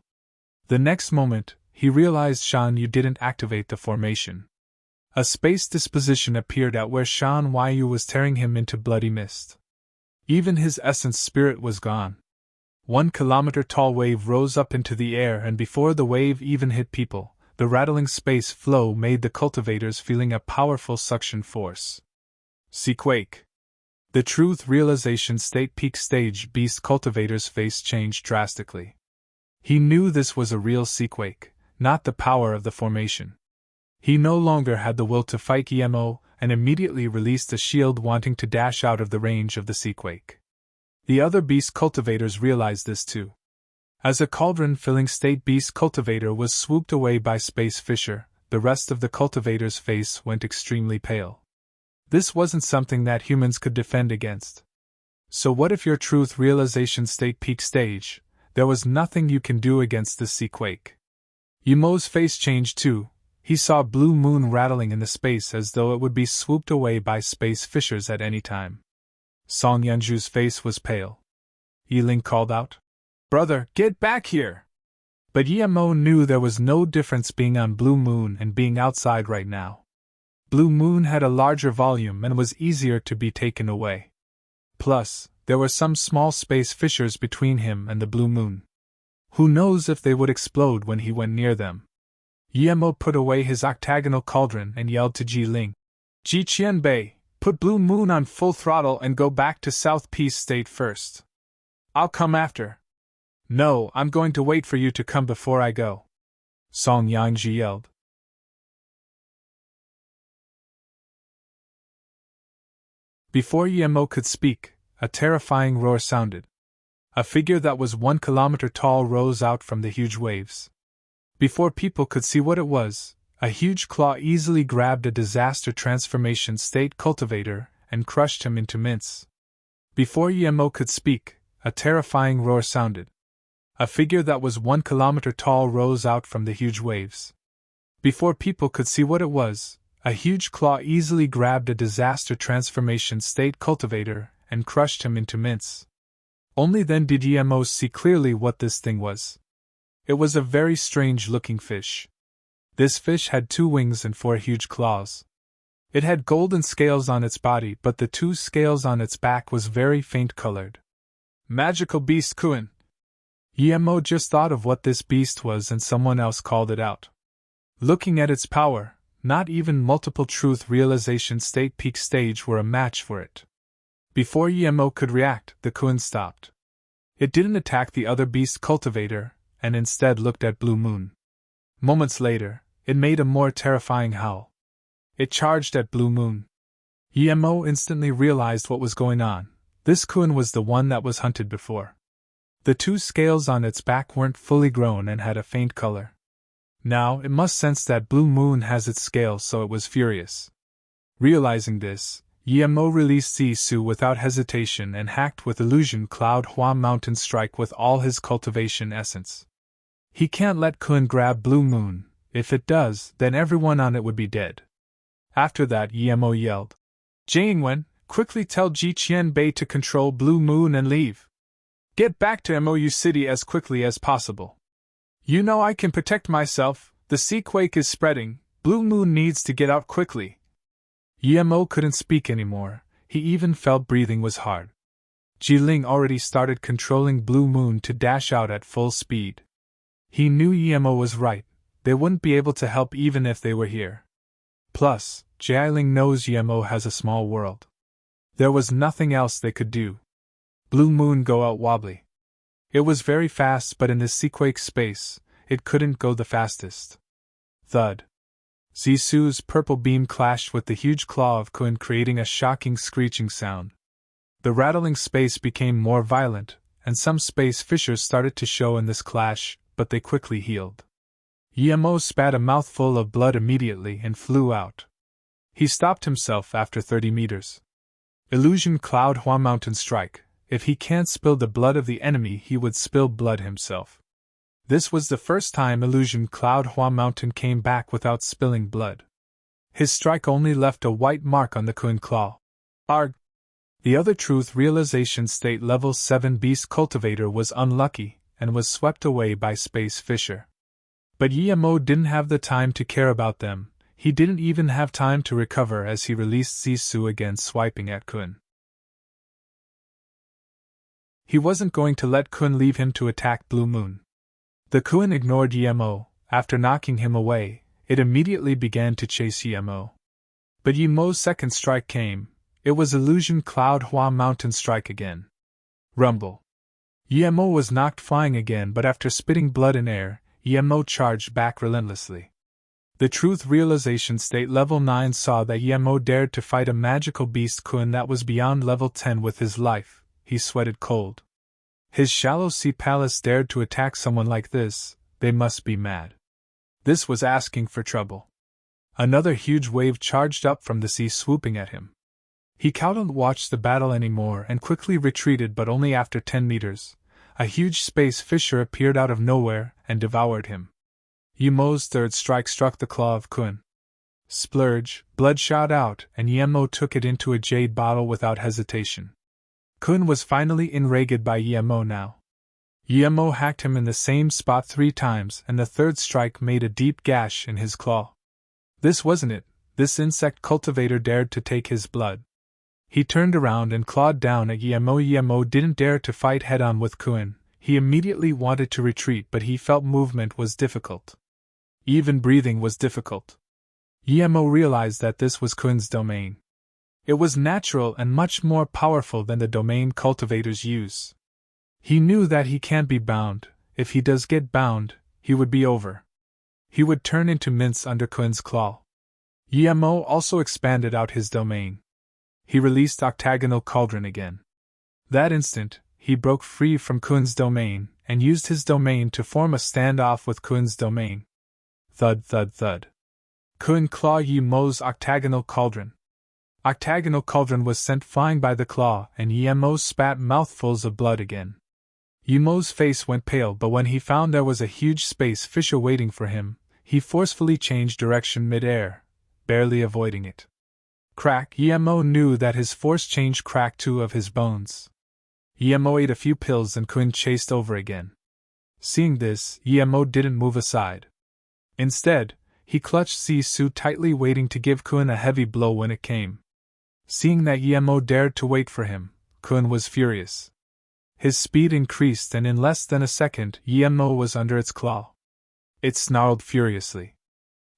The next moment, he realized Shan Yu didn't activate the formation. A space disposition appeared at where Shan Yu was tearing him into bloody mist. Even his essence spirit was gone. 1 kilometer-tall wave rose up into the air, and before the wave even hit people, the rattling space flow made the cultivators feeling a powerful suction force. Seaquake. The truth realization state peak stage beast cultivator's face changed drastically. He knew this was a real seaquake, not the power of the formation. He no longer had the will to fight Yemo, and immediately released a shield, wanting to dash out of the range of the seaquake. The other beast cultivators realized this too. As a cauldron-filling state beast cultivator was swooped away by Space Fisher, the rest of the cultivator's face went extremely pale. This wasn't something that humans could defend against. So what if your truth realization state peak stage? There was nothing you can do against this seaquake. Yemo's face changed too. He saw Blue Moon rattling in the space as though it would be swooped away by Space Fishers at any time. Song Yanju's face was pale. Yiling called out, "Brother, get back here!" But Yemo knew there was no difference being on Blue Moon and being outside right now. Blue Moon had a larger volume and was easier to be taken away. Plus, there were some small space fissures between him and the Blue Moon. Who knows if they would explode when he went near them. Yemo put away his octagonal cauldron and yelled to Ji Ling, "Ji Qianbei, put Blue Moon on full throttle and go back to South Peace State first. I'll come after." "No, I'm going to wait for you to come before I go," Song Yangji yelled. Before Yemo could speak, a terrifying roar sounded. A figure that was 1 kilometer tall rose out from the huge waves. Before people could see what it was, a huge claw easily grabbed a disaster transformation state cultivator and crushed him into mince. Before Yemo could speak, a terrifying roar sounded. A figure that was 1 kilometer tall rose out from the huge waves. Before people could see what it was, a huge claw easily grabbed a disaster transformation state cultivator and crushed him into mince. Only then did Yemo see clearly what this thing was. It was a very strange-looking fish. This fish had 2 wings and 4 huge claws. It had golden scales on its body, but the 2 scales on its back was very faint-colored. Magical beast Kuan. Yemo just thought of what this beast was and someone else called it out. Looking at its power, not even multiple truth realization state peak stage were a match for it. Before Yemo could react, the Kuan stopped. It didn't attack the other beast cultivator, and instead looked at Blue Moon. Moments later, it made a more terrifying howl. It charged at Blue Moon. Yemo instantly realized what was going on. This Kuan was the one that was hunted before. The two scales on its back weren't fully grown and had a faint color. Now, it must sense that Blue Moon has its scales, so it was furious. Realizing this, Yemo released Sisu without hesitation and hacked with Illusion Cloud Hua Mountain Strike with all his cultivation essence. He can't let Kun grab Blue Moon. If it does, then everyone on it would be dead. After that, Yemo yelled, "Jingwen, quickly tell Ji Qianbei to control Blue Moon and leave. Get back to MOU City as quickly as possible. You know I can protect myself, the sea quake is spreading, Blue Moon needs to get out quickly." Yemo couldn't speak anymore, he even felt breathing was hard. Jiling already started controlling Blue Moon to dash out at full speed. He knew Yemo was right, they wouldn't be able to help even if they were here. Plus, Jiling knows Yemo has a small world. There was nothing else they could do. Blue Moon go out wobbly. It was very fast, but in this seaquake space, it couldn't go the fastest. Thud. Zisu's purple beam clashed with the huge claw of Kun, creating a shocking screeching sound. The rattling space became more violent, and some space fissures started to show in this clash, but they quickly healed. Yemo spat a mouthful of blood immediately and flew out. He stopped himself after 30 meters. Illusion Cloud Hua Mountain Strike. If he can't spill the blood of the enemy, he would spill blood himself. This was the first time Illusion Cloud Hua Mountain came back without spilling blood. His strike only left a white mark on the Kun claw. Arg! The other Truth Realization State Level 7 Beast Cultivator was unlucky and was swept away by Space Fisher. But Yemo didn't have the time to care about them, he didn't even have time to recover as he released Sisu again, swiping at Kun. He wasn't going to let Kun leave him to attack Blue Moon. The Kun ignored Yemo. After knocking him away, it immediately began to chase Yemo. But Yemo's second strike came. It was Illusion Cloud Hua Mountain Strike again. Rumble. Yemo was knocked flying again, but after spitting blood in air, Yemo charged back relentlessly. The Truth Realization State Level 9 saw that Yemo dared to fight a magical beast Kun that was beyond level 10 with his life. He sweated cold. His shallow sea palace dared to attack someone like this, they must be mad. This was asking for trouble. Another huge wave charged up from the sea, swooping at him. He couldn't watch the battle anymore and quickly retreated, but only after 10 meters. A huge space fissure appeared out of nowhere and devoured him. Yemo's third strike struck the claw of Kun. Splurge, blood shot out, and Yemo took it into a jade bottle without hesitation. Kun was finally enraged by Yemo now. Yemo hacked him in the same spot 3 times, and the third strike made a deep gash in his claw. This wasn't it, this insect cultivator dared to take his blood. He turned around and clawed down at Yemo. Yemo didn't dare to fight head-on with Kun. He immediately wanted to retreat, but he felt movement was difficult. Even breathing was difficult. Yemo realized that this was Kun's domain. It was natural and much more powerful than the domain cultivators use. He knew that he can't be bound. If he does get bound, he would be over. He would turn into mince under Kun's claw. Yemo also expanded out his domain. He released Octagonal Cauldron again. That instant, he broke free from Kun's domain and used his domain to form a standoff with Kun's domain. Thud, thud, thud. Kun claw Yemo's Octagonal Cauldron. Octagonal Cauldron was sent flying by the claw, and Yemo spat mouthfuls of blood again. Yemo's face went pale, but when he found there was a huge space fissure waiting for him, he forcefully changed direction mid-air, barely avoiding it. Crack! Yemo knew that his force change cracked 2 of his bones. Yemo ate a few pills and Kun chased over again. Seeing this, Yemo didn't move aside. Instead, he clutched Sisu tightly, waiting to give Kun a heavy blow when it came. Seeing that Yemo dared to wait for him, Kun was furious. His speed increased, and in less than a second, Yemo was under its claw. It snarled furiously.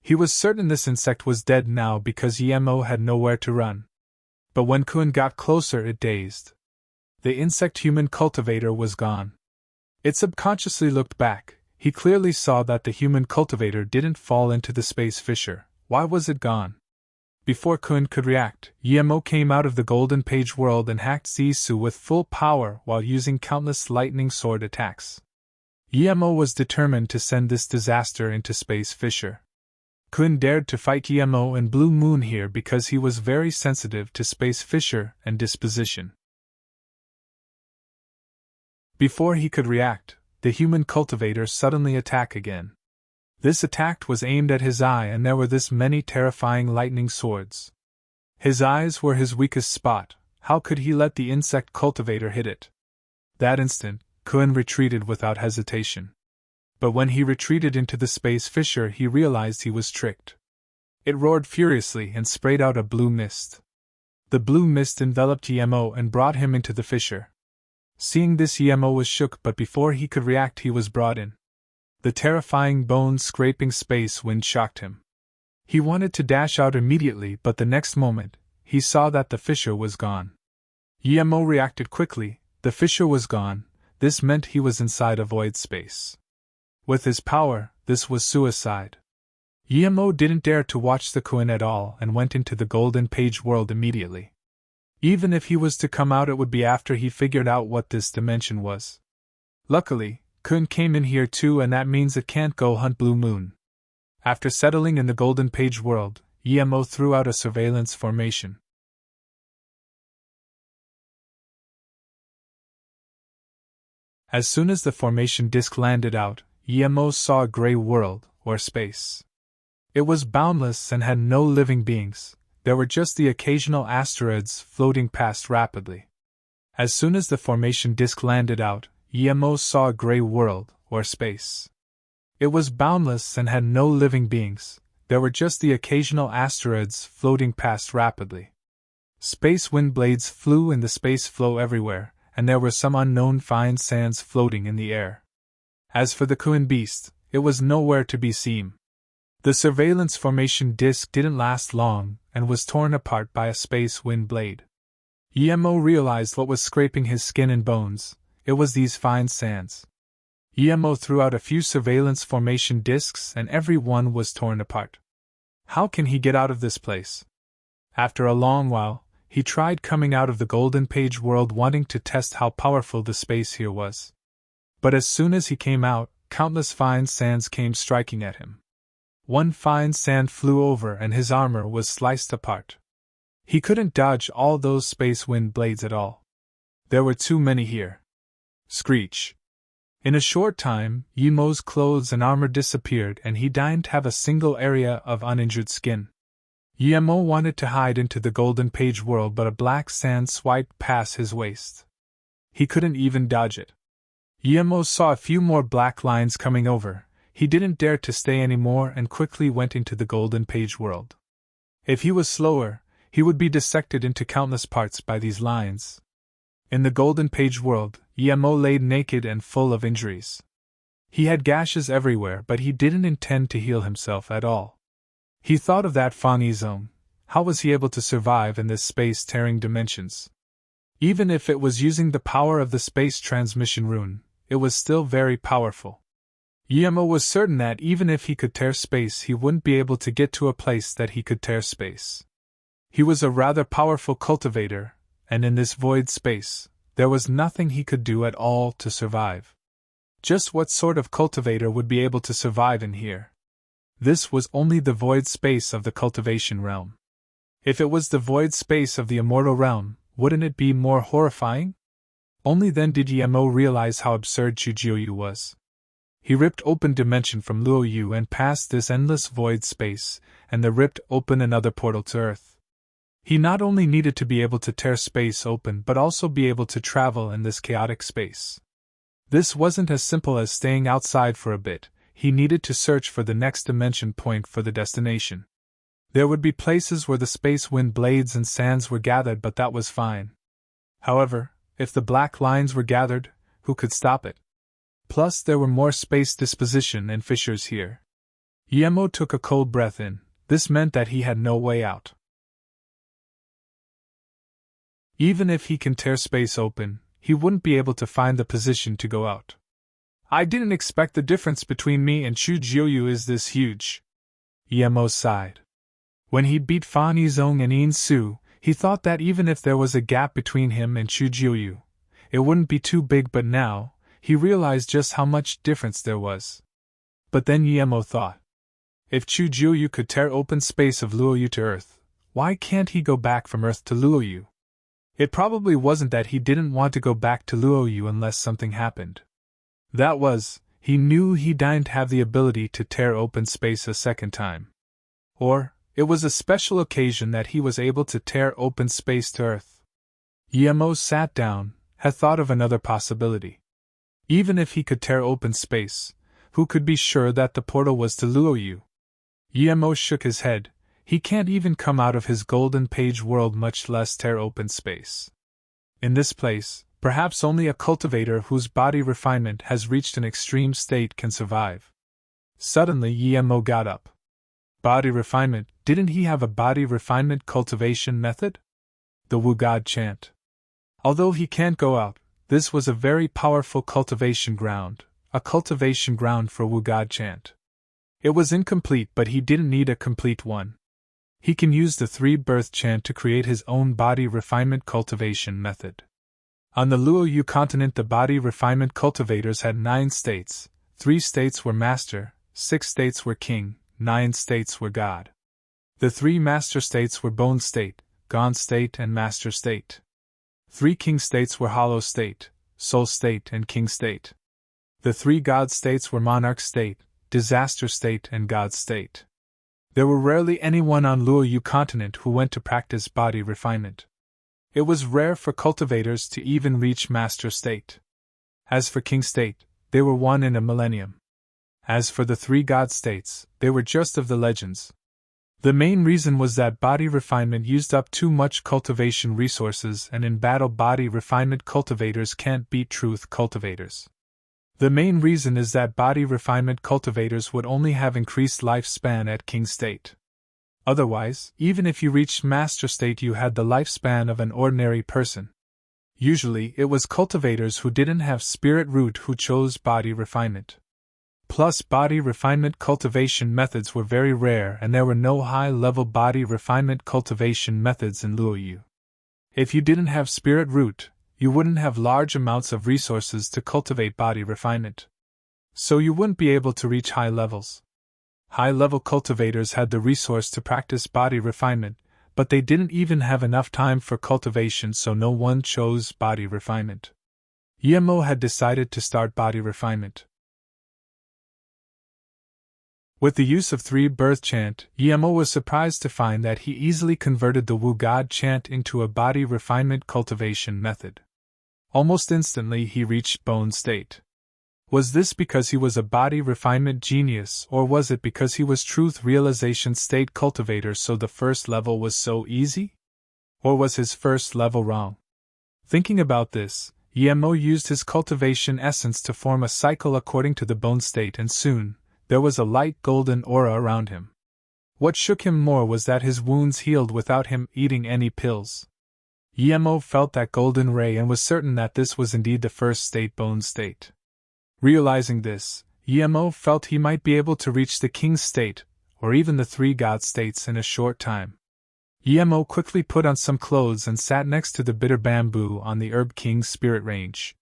He was certain this insect was dead now because Yemo had nowhere to run. But when Kun got closer, it dazed. The insect-human cultivator was gone. It subconsciously looked back. He clearly saw that the human cultivator didn't fall into the space fissure. Why was it gone? Before Kun could react, Yemo came out of the Golden Page world and hacked Zisu with full power while using countless lightning sword attacks. Yemo was determined to send this disaster into Space Fisher. Kun dared to fight Yemo and Blue Moon here because he was very sensitive to Space Fisher and disposition. Before he could react, the human cultivator suddenly attacked again. This attack was aimed at his eye and there were this many terrifying lightning swords. His eyes were his weakest spot, how could he let the insect cultivator hit it? That instant, Kun retreated without hesitation. But when he retreated into the Space Fisher he realized he was tricked. It roared furiously and sprayed out a blue mist. The blue mist enveloped Yemo and brought him into the fissure. Seeing this Yemo was shook but before he could react he was brought in. The terrifying bone-scraping space wind shocked him. He wanted to dash out immediately but the next moment, he saw that the fissure was gone. Yemo reacted quickly, the fissure was gone, this meant he was inside a void space. With his power, this was suicide. Yemo didn't dare to watch the Kun at all and went into the Golden Page world immediately. Even if he was to come out it would be after he figured out what this dimension was. Luckily, Kun came in here too and that means it can't go hunt Blue Moon. After settling in the Golden Page world, Yemo threw out a surveillance formation. As soon as the formation disk landed out, Yemo saw a gray world, or space. It was boundless and had no living beings, there were just the occasional asteroids floating past rapidly. As soon as the formation disk landed out, Yemo saw a gray world, or space. It was boundless and had no living beings, there were just the occasional asteroids floating past rapidly. Space wind blades flew in the space flow everywhere, and there were some unknown fine sands floating in the air. As for the Kun beast, it was nowhere to be seen. The surveillance formation disk didn't last long, and was torn apart by a space wind blade. Yemo realized what was scraping his skin and bones. It was these fine sands. Yemo threw out a few surveillance formation disks and every one was torn apart. How can he get out of this place? After a long while, he tried coming out of the Golden Page world wanting to test how powerful the space here was. But as soon as he came out, countless fine sands came striking at him. One fine sand flew over and his armor was sliced apart. He couldn't dodge all those space wind blades at all. There were too many here. Screech. In a short time, Yemo's clothes and armor disappeared and he didn't have a single area of uninjured skin. Yemo wanted to hide into the Golden Page world but a black sand swiped past his waist. He couldn't even dodge it. Yemo saw a few more black lines coming over, he didn't dare to stay anymore and quickly went into the Golden Page world. If he was slower, he would be dissected into countless parts by these lines. In the Golden Page world, Yemo lay naked and full of injuries. He had gashes everywhere but he didn't intend to heal himself at all. He thought of that Fani zone. How was he able to survive in this space-tearing dimensions? Even if it was using the power of the space transmission rune, it was still very powerful. Yemo was certain that even if he could tear space he wouldn't be able to get to a place that he could tear space. He was a rather powerful cultivator, and in this void space, there was nothing he could do at all to survive. Just what sort of cultivator would be able to survive in here? This was only the void space of the cultivation realm. If it was the void space of the immortal realm, wouldn't it be more horrifying? Only then did Yemo realize how absurd Chujiu was. He ripped open dimension from Luoyu and passed this endless void space, and the ripped open another portal to Earth. He not only needed to be able to tear space open but also be able to travel in this chaotic space. This wasn't as simple as staying outside for a bit, he needed to search for the next dimension point for the destination. There would be places where the space wind blades and sands were gathered but that was fine. However, if the black lines were gathered, who could stop it? Plus there were more space disposition and fissures here. Yemo took a cold breath in, this meant that he had no way out. Even if he can tear space open, he wouldn't be able to find the position to go out. I didn't expect the difference between me and Chujiu is this huge. Yemo sighed. When he'd beat Fan Yizong and Yin Su, he thought that even if there was a gap between him and Chu Jiuyu, it wouldn't be too big, but now, he realized just how much difference there was. But then Yemo thought, if Chu Jiuyu could tear open space of Luoyu to Earth, why can't he go back from Earth to Luoyu? It probably wasn't that he didn't want to go back to Luoyu unless something happened. That was, he knew he didn't have the ability to tear open space a second time. Or, it was a special occasion that he was able to tear open space to Earth. Yemo sat down, had thought of another possibility. Even if he could tear open space, who could be sure that the portal was to Luoyu? Yemo shook his head. He can't even come out of his golden page world, much less tear open space. In this place, perhaps only a cultivator whose body refinement has reached an extreme state can survive. Suddenly Yemo got up. Body refinement, didn't he have a body refinement cultivation method? The Wu God chant. Although he can't go out, this was a very powerful cultivation ground, a cultivation ground for Wu God chant. It was incomplete, but he didn't need a complete one. He can use the three birth chant to create his own body refinement cultivation method. On the Luoyu continent, the body refinement cultivators had 9 states. 3 states were master, 6 states were king, 9 states were god. The 3 master states were bone state, gone state, and master state. 3 king states were hollow state, soul state, and king state. The 3 god states were monarch state, disaster state, and god state. There were rarely anyone on Luoyu continent who went to practice body refinement. It was rare for cultivators to even reach master state. As for king state, they were 1 in a millennium. As for the 3 god states, they were just of the legends. The main reason was that body refinement used up too much cultivation resources, and in battle body refinement cultivators can't beat truth cultivators. The main reason is that body refinement cultivators would only have increased lifespan at king state. Otherwise, even if you reached master state, you had the lifespan of an ordinary person. Usually, it was cultivators who didn't have spirit root who chose body refinement. Plus, body refinement cultivation methods were very rare, and there were no high-level body refinement cultivation methods in Luoyu. If you didn't have spirit root, you wouldn't have large amounts of resources to cultivate body refinement. So you wouldn't be able to reach high levels. High-level cultivators had the resource to practice body refinement, but they didn't even have enough time for cultivation, so no one chose body refinement. Yemo had decided to start body refinement. With the use of 3 birth chant, Yemo was surprised to find that he easily converted the Wu God chant into a body refinement cultivation method. Almost instantly he reached bone state. Was this because he was a body refinement genius, or was it because he was truth realization state cultivator, so the first level was so easy? Or was his first level wrong? Thinking about this, Yemo used his cultivation essence to form a cycle according to the bone state, and soon, there was a light golden aura around him. What shook him more was that his wounds healed without him eating any pills. Yemo felt that golden ray and was certain that this was indeed the first state, bone state. Realizing this, Yemo felt he might be able to reach the king state, or even the 3 god states, in a short time. Yemo quickly put on some clothes and sat next to the bitter bamboo on the Herb King's spirit range.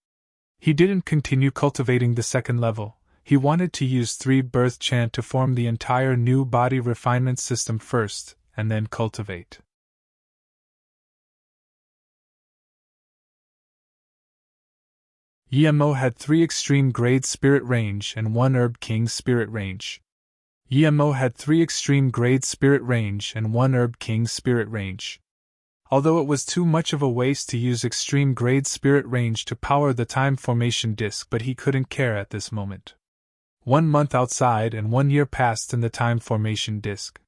He didn't continue cultivating the second level. He wanted to use 3 birth chant to form the entire new body refinement system first, and then cultivate. Yemo had 3 extreme grade spirit range and 1 Herb King spirit range. Yemo had 3 extreme grade spirit range and 1 Herb King spirit range. Although it was too much of a waste to use extreme grade spirit range to power the time formation disk, but he couldn't care at this moment. 1 month outside and 1 year passed in the time formation disk.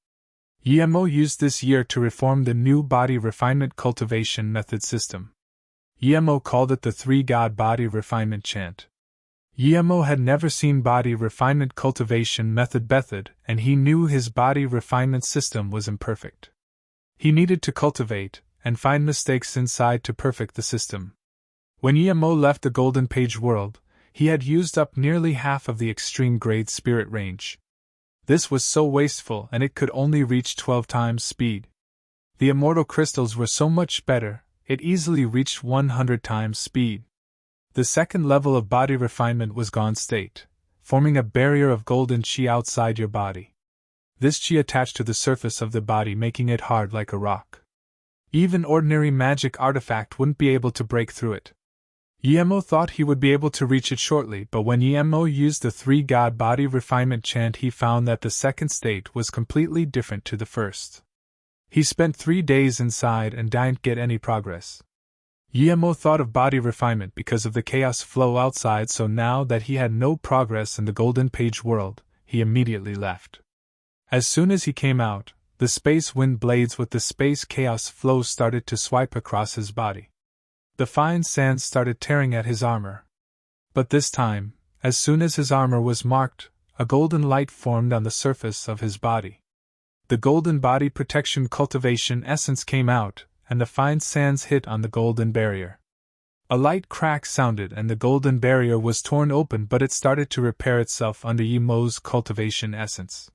Yemo used this year to reform the new body refinement cultivation method system. Yemo called it the 3 god body refinement chant. Yemo had never seen body refinement cultivation method, and he knew his body refinement system was imperfect. He needed to cultivate and find mistakes inside to perfect the system. When Yemo left the Golden Page world, he had used up nearly half of the extreme grade spirit range. This was so wasteful, and it could only reach 12 times speed. The immortal crystals were so much better, it easily reached 100 times speed. The second level of body refinement was gone state, forming a barrier of golden chi outside your body. This chi attached to the surface of the body, making it hard like a rock. Even ordinary magic artifact wouldn't be able to break through it. Yemo thought he would be able to reach it shortly, but when Yemo used the three-god body refinement chant, he found that the second state was completely different to the first. He spent 3 days inside and didn't get any progress. Yemo thought of body refinement because of the chaos flow outside, so now that he had no progress in the Golden Page world, he immediately left. As soon as he came out, the space wind blades with the space chaos flow started to swipe across his body. The fine sands started tearing at his armor. But this time, as soon as his armor was marked, a golden light formed on the surface of his body. The golden body protection cultivation essence came out, and the fine sands hit on the golden barrier. A light crack sounded and the golden barrier was torn open, but it started to repair itself under Yemo's cultivation essence.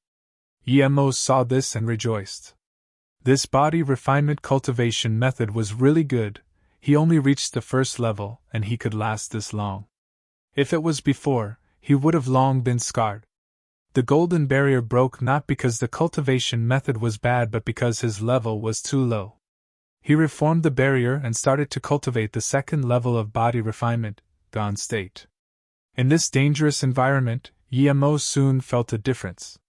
Yemo saw this and rejoiced. This body refinement cultivation method was really good. He only reached the first level, and he could last this long. If it was before, he would have long been scarred. The golden barrier broke not because the cultivation method was bad, but because his level was too low. He reformed the barrier and started to cultivate the second level of body refinement, gone state. In this dangerous environment, Yemo soon felt a difference.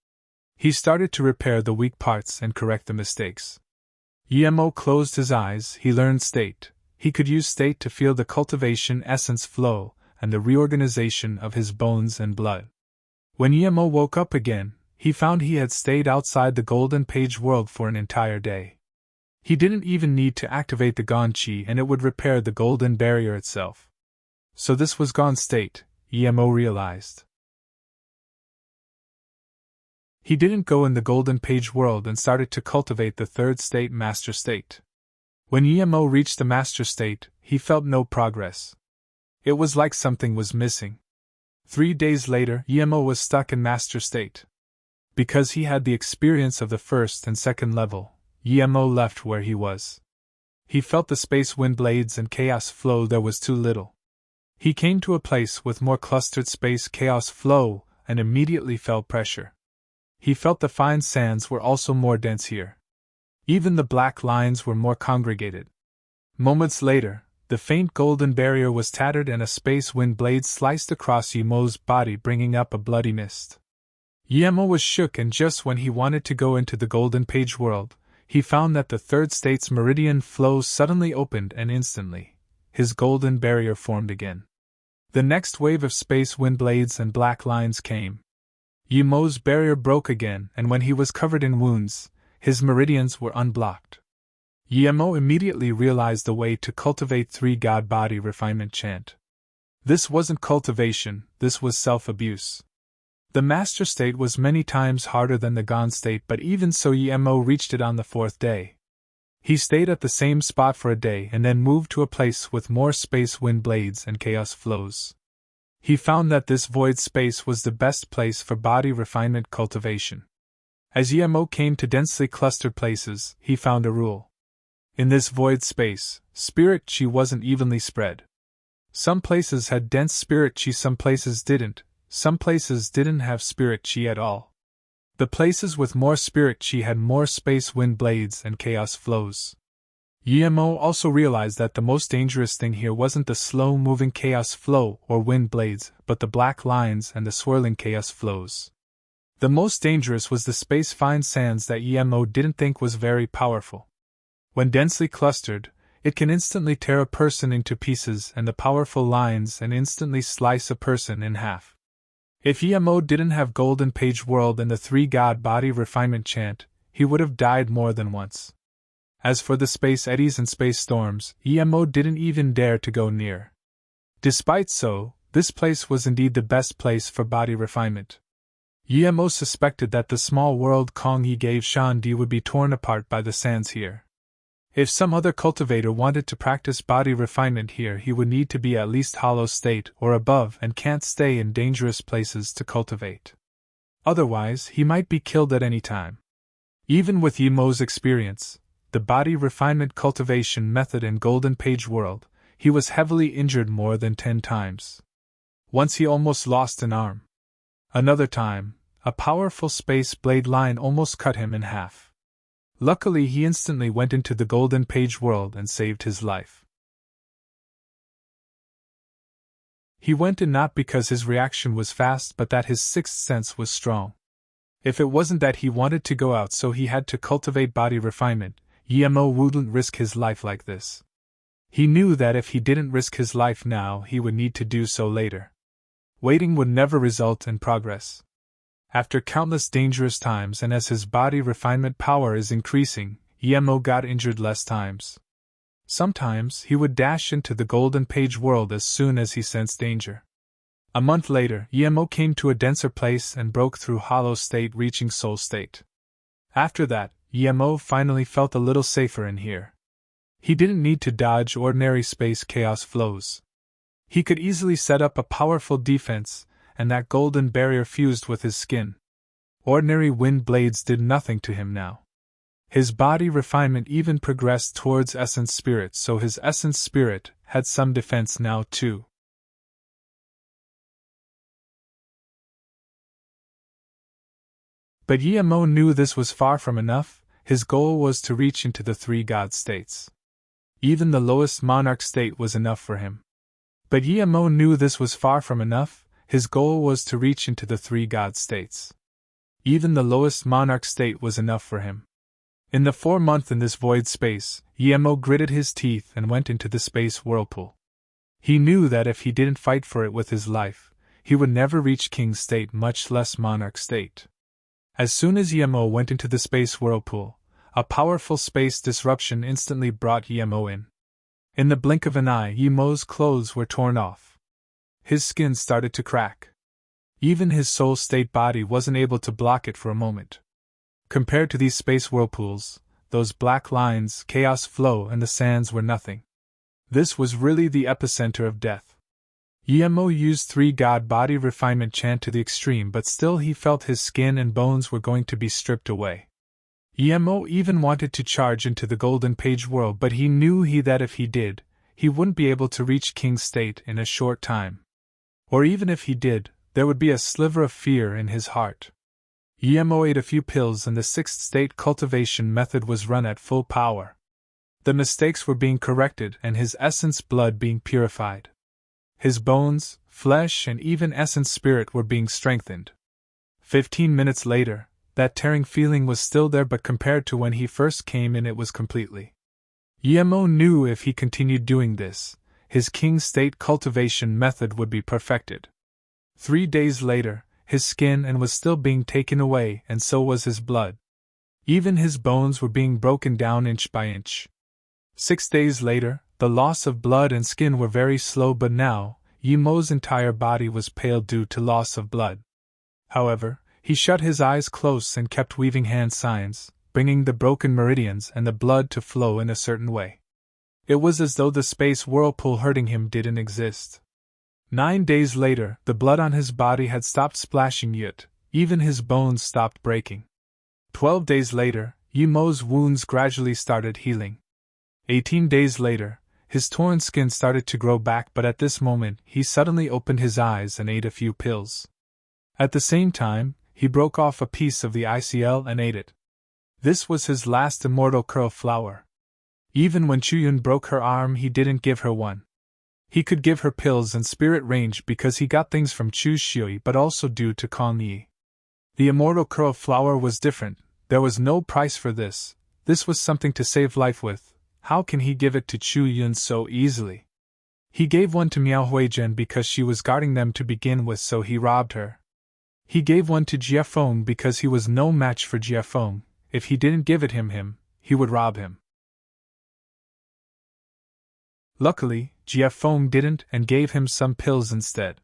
He started to repair the weak parts and correct the mistakes. Yemo closed his eyes. He learned state. He could use state to feel the cultivation essence flow and the reorganization of his bones and blood. When Yemo woke up again, he found he had stayed outside the Golden Page world for an entire day. He didn't even need to activate the Gone Chi, and it would repair the golden barrier itself. So this was gone state, Yemo realized. He didn't go in the Golden Page world and started to cultivate the third state, Master State. When Yemo reached the Master State, he felt no progress. It was like something was missing. 3 days later, Yemo was stuck in Master State. Because he had the experience of the first and second level, Yemo left where he was. He felt the space wind blades and chaos flow. There was too little. He came to a place with more clustered space chaos flow and immediately felt pressure. He felt the fine sands were also more dense here. Even the black lines were more congregated. Moments later, the faint golden barrier was tattered and a space wind blade sliced across Yemo's body, bringing up a bloody mist. Yemo was shook, and just when he wanted to go into the Golden Page world, he found that the third state's meridian flow suddenly opened, and instantly, his golden barrier formed again. The next wave of space wind blades and black lines came. Yemo's barrier broke again, and when he was covered in wounds, his meridians were unblocked. Yemo immediately realized the way to cultivate three-god body refinement chant. This wasn't cultivation, this was self-abuse. The Master State was many times harder than the Gone State, but even so Yemo reached it on the 4th day. He stayed at the same spot for a day and then moved to a place with more space wind blades and chaos flows. He found that this void space was the best place for body refinement cultivation. As Yemo came to densely clustered places, he found a rule. In this void space, spirit chi wasn't evenly spread. Some places had dense spirit chi, some places didn't, some places didn't have spirit chi at all. The places with more spirit chi had more space wind blades and chaos flows. Yemo also realized that the most dangerous thing here wasn't the slow-moving chaos flow or wind blades, but the black lines and the swirling chaos flows. The most dangerous was the space fine sands that Yemo didn't think was very powerful. When densely clustered, it can instantly tear a person into pieces, and the powerful lines and instantly slice a person in half. If Yemo didn't have Golden Page World and the three-god body refinement chant, he would have died more than once. As for the space eddies and space storms, Yemo didn't even dare to go near. Despite so, this place was indeed the best place for body refinement. Yemo suspected that the small world Kong he gave Shandi would be torn apart by the sands here. If some other cultivator wanted to practice body refinement here, he would need to be at least hollow state or above and can't stay in dangerous places to cultivate. Otherwise, he might be killed at any time. Even with Yimo's experience, the body refinement cultivation method in Golden Page World, he was heavily injured more than 10 times. Once he almost lost an arm. Another time, a powerful space blade line almost cut him in half. Luckily, he instantly went into the Golden Page World and saved his life. He went in not because his reaction was fast but that his sixth sense was strong. If it wasn't that he wanted to go out so he had to cultivate body refinement, Yimo wouldn't risk his life like this. He knew that if he didn't risk his life now he would need to do so later. Waiting would never result in progress. After countless dangerous times and as his body refinement power is increasing, Yimo got injured less times. Sometimes he would dash into the Golden Page World as soon as he sensed danger. A month later, Yimo came to a denser place and broke through Hollow State, reaching Soul State. After that, Yimo finally felt a little safer in here. He didn't need to dodge ordinary space chaos flows. He could easily set up a powerful defense, and that golden barrier fused with his skin. Ordinary wind blades did nothing to him now. His body refinement even progressed towards essence spirit, so his essence spirit had some defense now too. But Yimo knew this was far from enough. His goal was to reach into the 3 god states. Even the lowest monarch state was enough for him. But Yimo knew this was far from enough. His goal was to reach into the 3 god states. Even the lowest monarch state was enough for him. In the 4 months in this void space, Yimo gritted his teeth and went into the space whirlpool. He knew that if he didn't fight for it with his life, he would never reach king state, much less monarch state. As soon as Yimo went into the space whirlpool, a powerful space disruption instantly brought Yimo in. In the blink of an eye, Yimo's clothes were torn off. His skin started to crack. Even his soul state body wasn't able to block it for a moment. Compared to these space whirlpools, those black lines, chaos flow, and the sands were nothing. This was really the epicenter of death. Yimo used 3 god body refinement chant to the extreme, but still he felt his skin and bones were going to be stripped away. Yimo even wanted to charge into the Golden Page World, but he knew that if he did, he wouldn't be able to reach king state in a short time. Or even if he did, there would be a sliver of fear in his heart. Yimo ate a few pills and the 6th state cultivation method was run at full power. The mistakes were being corrected and his essence blood being purified. His bones, flesh, and even essence spirit were being strengthened. 15 minutes later, that tearing feeling was still there, but compared to when he first came in, it was completely. Yimo knew if he continued doing this, his king state cultivation method would be perfected. 3 days later, his skin and was still being taken away, and so was his blood. Even his bones were being broken down inch by inch. 6 days later, the loss of blood and skin were very slow, but now, Yimo's entire body was pale due to loss of blood. However, he shut his eyes close and kept weaving hand signs, bringing the broken meridians and the blood to flow in a certain way. It was as though the space whirlpool hurting him didn't exist. 9 days later, the blood on his body had stopped splashing, yet even his bones stopped breaking. 12 days later, Yimo's wounds gradually started healing. 18 days later, his torn skin started to grow back, but at this moment, he suddenly opened his eyes and ate a few pills. At the same time, he broke off a piece of the ICL and ate it. This was his last immortal curl flower. Even when Chuyun broke her arm, he didn't give her one. He could give her pills and spirit range because he got things from Chu Xiui, but also due to Kong Yi. The immortal curl flower was different. There was no price for this. This was something to save life with. How can he give it to Chu Yun so easily? He gave one to Miao Huizhen because she was guarding them to begin with, so he robbed her. He gave one to Jia Feng because he was no match for Jia Feng. If he didn't give it him, he would rob him. Luckily, Jia Feng didn't and gave him some pills instead.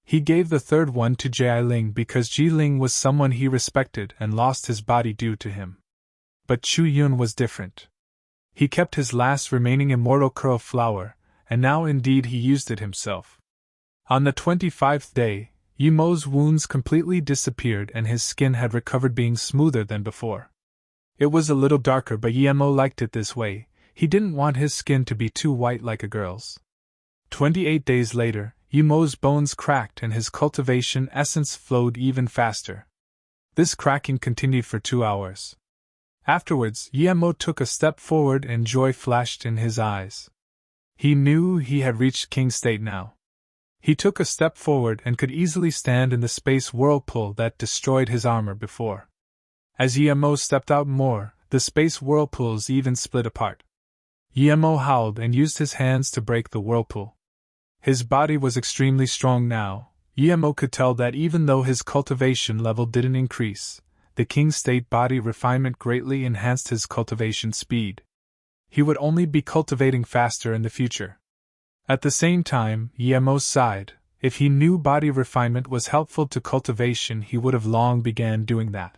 He gave the third one to Jia Ling because Ji Ling was someone he respected and lost his body due to him. But Chu Yun was different. He kept his last remaining immortal curl flower, and now indeed he used it himself. On the 25th day, Yemo's wounds completely disappeared and his skin had recovered, being smoother than before. It was a little darker, but Yemo liked it this way. He didn't want his skin to be too white like a girl's. 28 days later, Yemo's bones cracked and his cultivation essence flowed even faster. This cracking continued for 2 hours. Afterwards, Yemo took a step forward and joy flashed in his eyes. He knew he had reached King State now. He took a step forward and could easily stand in the space whirlpool that destroyed his armor before. As Yemo stepped out more, the space whirlpools even split apart. Yemo howled and used his hands to break the whirlpool. His body was extremely strong now. Yemo could tell that even though his cultivation level didn't increase, the King State body refinement greatly enhanced his cultivation speed. He would only be cultivating faster in the future. At the same time, Yemo sighed. If he knew body refinement was helpful to cultivation, he would have long began doing that.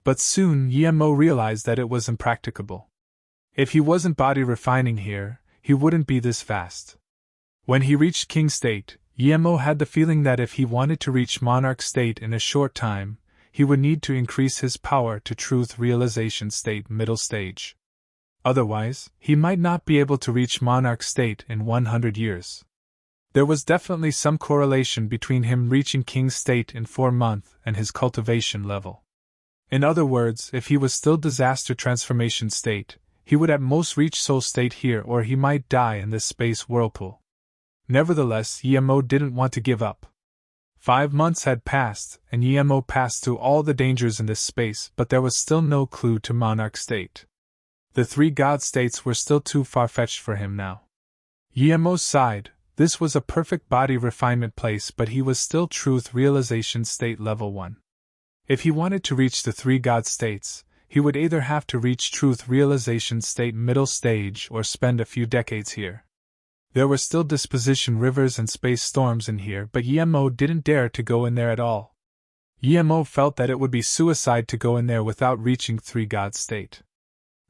But soon Yemo realized that it was impracticable. If he wasn't body refining here, he wouldn't be this fast. When he reached King State, Yemo had the feeling that if he wanted to reach Monarch State in a short time, he would need to increase his power to Truth Realization State middle stage. Otherwise, he might not be able to reach Monarch State in 100 years. There was definitely some correlation between him reaching King State in 4 months and his cultivation level. In other words, if he was still Disaster Transformation State, he would at most reach Soul State here, or he might die in this space whirlpool. Nevertheless, Yemo didn't want to give up. 5 months had passed, and Yemo passed through all the dangers in this space, but there was still no clue to Monarch State. The 3 God States were still too far-fetched for him now. Yemo sighed. This was a perfect body refinement place, but he was still Truth Realization State Level 1. If he wanted to reach the 3 God States, he would either have to reach Truth Realization State middle stage or spend a few decades here. There were still disposition rivers and space storms in here, but Yemo didn't dare to go in there at all. Yemo felt that it would be suicide to go in there without reaching 3 God State.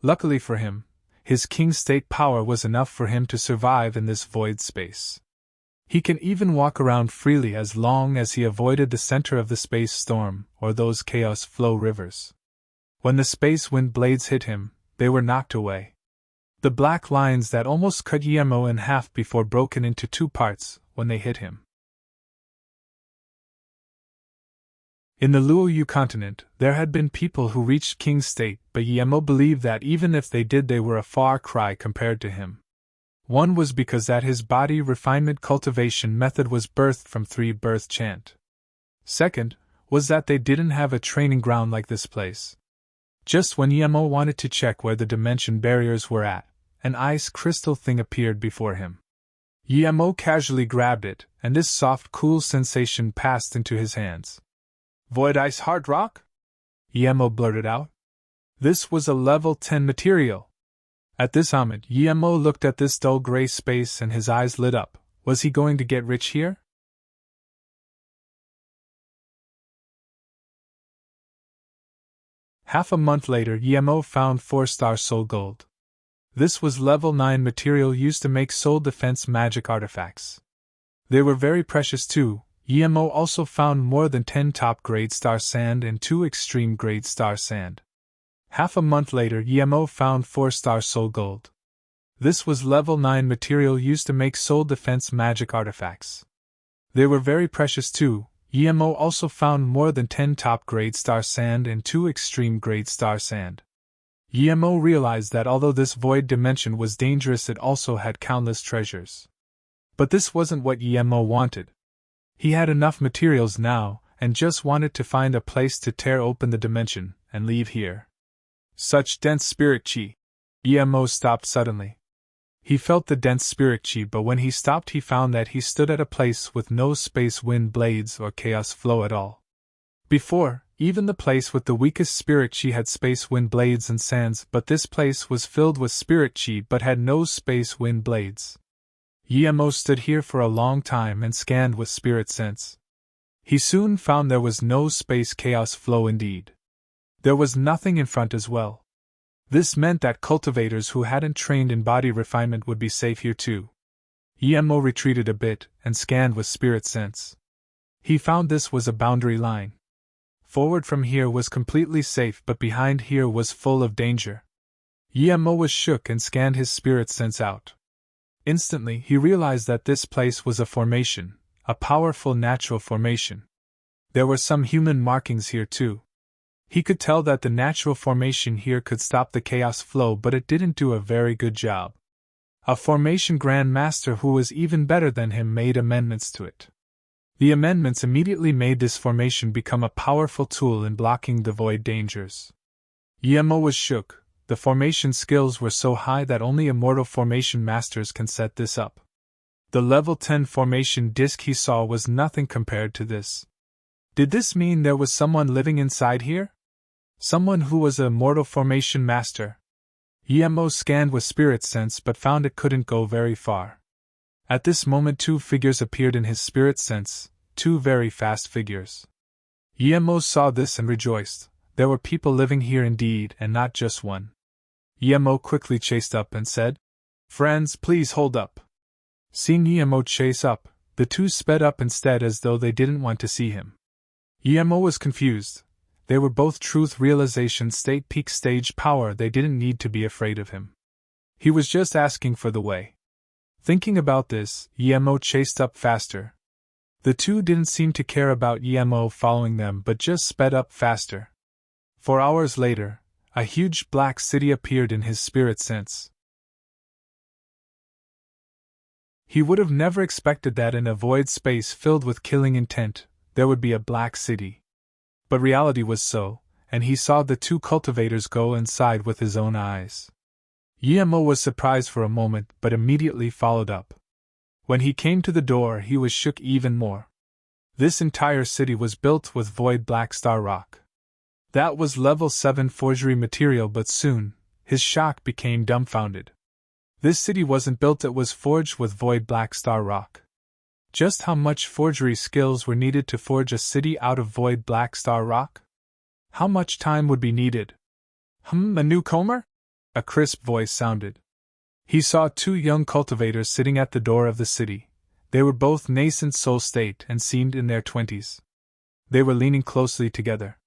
Luckily for him, his King State power was enough for him to survive in this void space. He can even walk around freely as long as he avoided the center of the space storm or those chaos flow rivers. When the space wind blades hit him, they were knocked away. The black lines that almost cut Yemo in half before broken into 2 parts when they hit him. In the Luoyu continent, there had been people who reached King State, but Yemo believed that even if they did, they were a far cry compared to him. One was because that his body refinement cultivation method was birthed from 3 birth chant. Second, was that they didn't have a training ground like this place. Just when Yemo wanted to check where the dimension barriers were at, an ice crystal thing appeared before him. Yemo casually grabbed it, and this soft, cool sensation passed into his hands. Void Ice Hard Rock? Yemo blurted out. This was a level 10 material. At this moment, Yemo looked at this dull gray space and his eyes lit up. Was he going to get rich here? Half a month later, Yemo found 4-star soul gold. This was level 9 material used to make soul defense magic artifacts. They were very precious too. Yemo also found more than 10 top-grade star sand and 2 extreme-grade star sand. Half a month later, Yemo found 4-star soul gold. This was level 9 material used to make soul defense magic artifacts. They were very precious too. Yemo also found more than 10 top-grade star sand and 2 extreme-grade star sand. Yemo realized that although this void dimension was dangerous, it also had countless treasures. But this wasn't what Yemo wanted. He had enough materials now, and just wanted to find a place to tear open the dimension and leave here. Such dense spirit chi. Yemo stopped suddenly. He felt the dense spirit chi, but when he stopped he found that he stood at a place with no space wind blades or chaos flow at all. Before, even the place with the weakest spirit chi had space wind blades and sands, but this place was filled with spirit chi but had no space wind blades. Yemo stood here for a long time and scanned with spirit sense. He soon found there was no space chaos flow indeed. There was nothing in front as well. This meant that cultivators who hadn't trained in body refinement would be safe here too. Yemo retreated a bit and scanned with spirit sense. He found this was a boundary line. Forward from here was completely safe, but behind here was full of danger. Yemo was shook and scanned his spirit sense out. Instantly, he realized that this place was a formation, a powerful natural formation. There were some human markings here too. He could tell that the natural formation here could stop the chaos flow, but it didn't do a very good job. A formation Grand Master who was even better than him made amendments to it. The amendments immediately made this formation become a powerful tool in blocking the void dangers. Yemo was shook. The formation skills were so high that only immortal formation masters can set this up. The level 10 formation disc he saw was nothing compared to this. Did this mean there was someone living inside here? Someone who was a immortal formation master? Yemo scanned with spirit sense but found it couldn't go very far. At this moment 2 figures appeared in his spirit sense, 2 very fast figures. Yemo saw this and rejoiced. There were people living here indeed, and not just one. Yemo quickly chased up and said, "Friends, please hold up." Seeing Yemo chase up, the 2 sped up instead as though they didn't want to see him. Yemo was confused. They were both truth realization state peak stage power, they didn't need to be afraid of him. He was just asking for the way. Thinking about this, Yemo chased up faster. The 2 didn't seem to care about Yemo following them but just sped up faster. 4 hours later, a huge black city appeared in his spirit sense. He would have never expected that in a void space filled with killing intent, there would be a black city. But reality was so, and he saw the 2 cultivators go inside with his own eyes. Yemo was surprised for a moment but immediately followed up. When he came to the door, he was shook even more. This entire city was built with void black star rock. That was level 7 forgery material, but soon, his shock became dumbfounded. This city wasn't built, it was forged with void black star rock. Just how much forgery skills were needed to forge a city out of void black star rock? How much time would be needed? A newcomer? A crisp voice sounded. He saw 2 young cultivators sitting at the door of the city. They were both nascent soul state and seemed in their 20s. They were leaning closely together.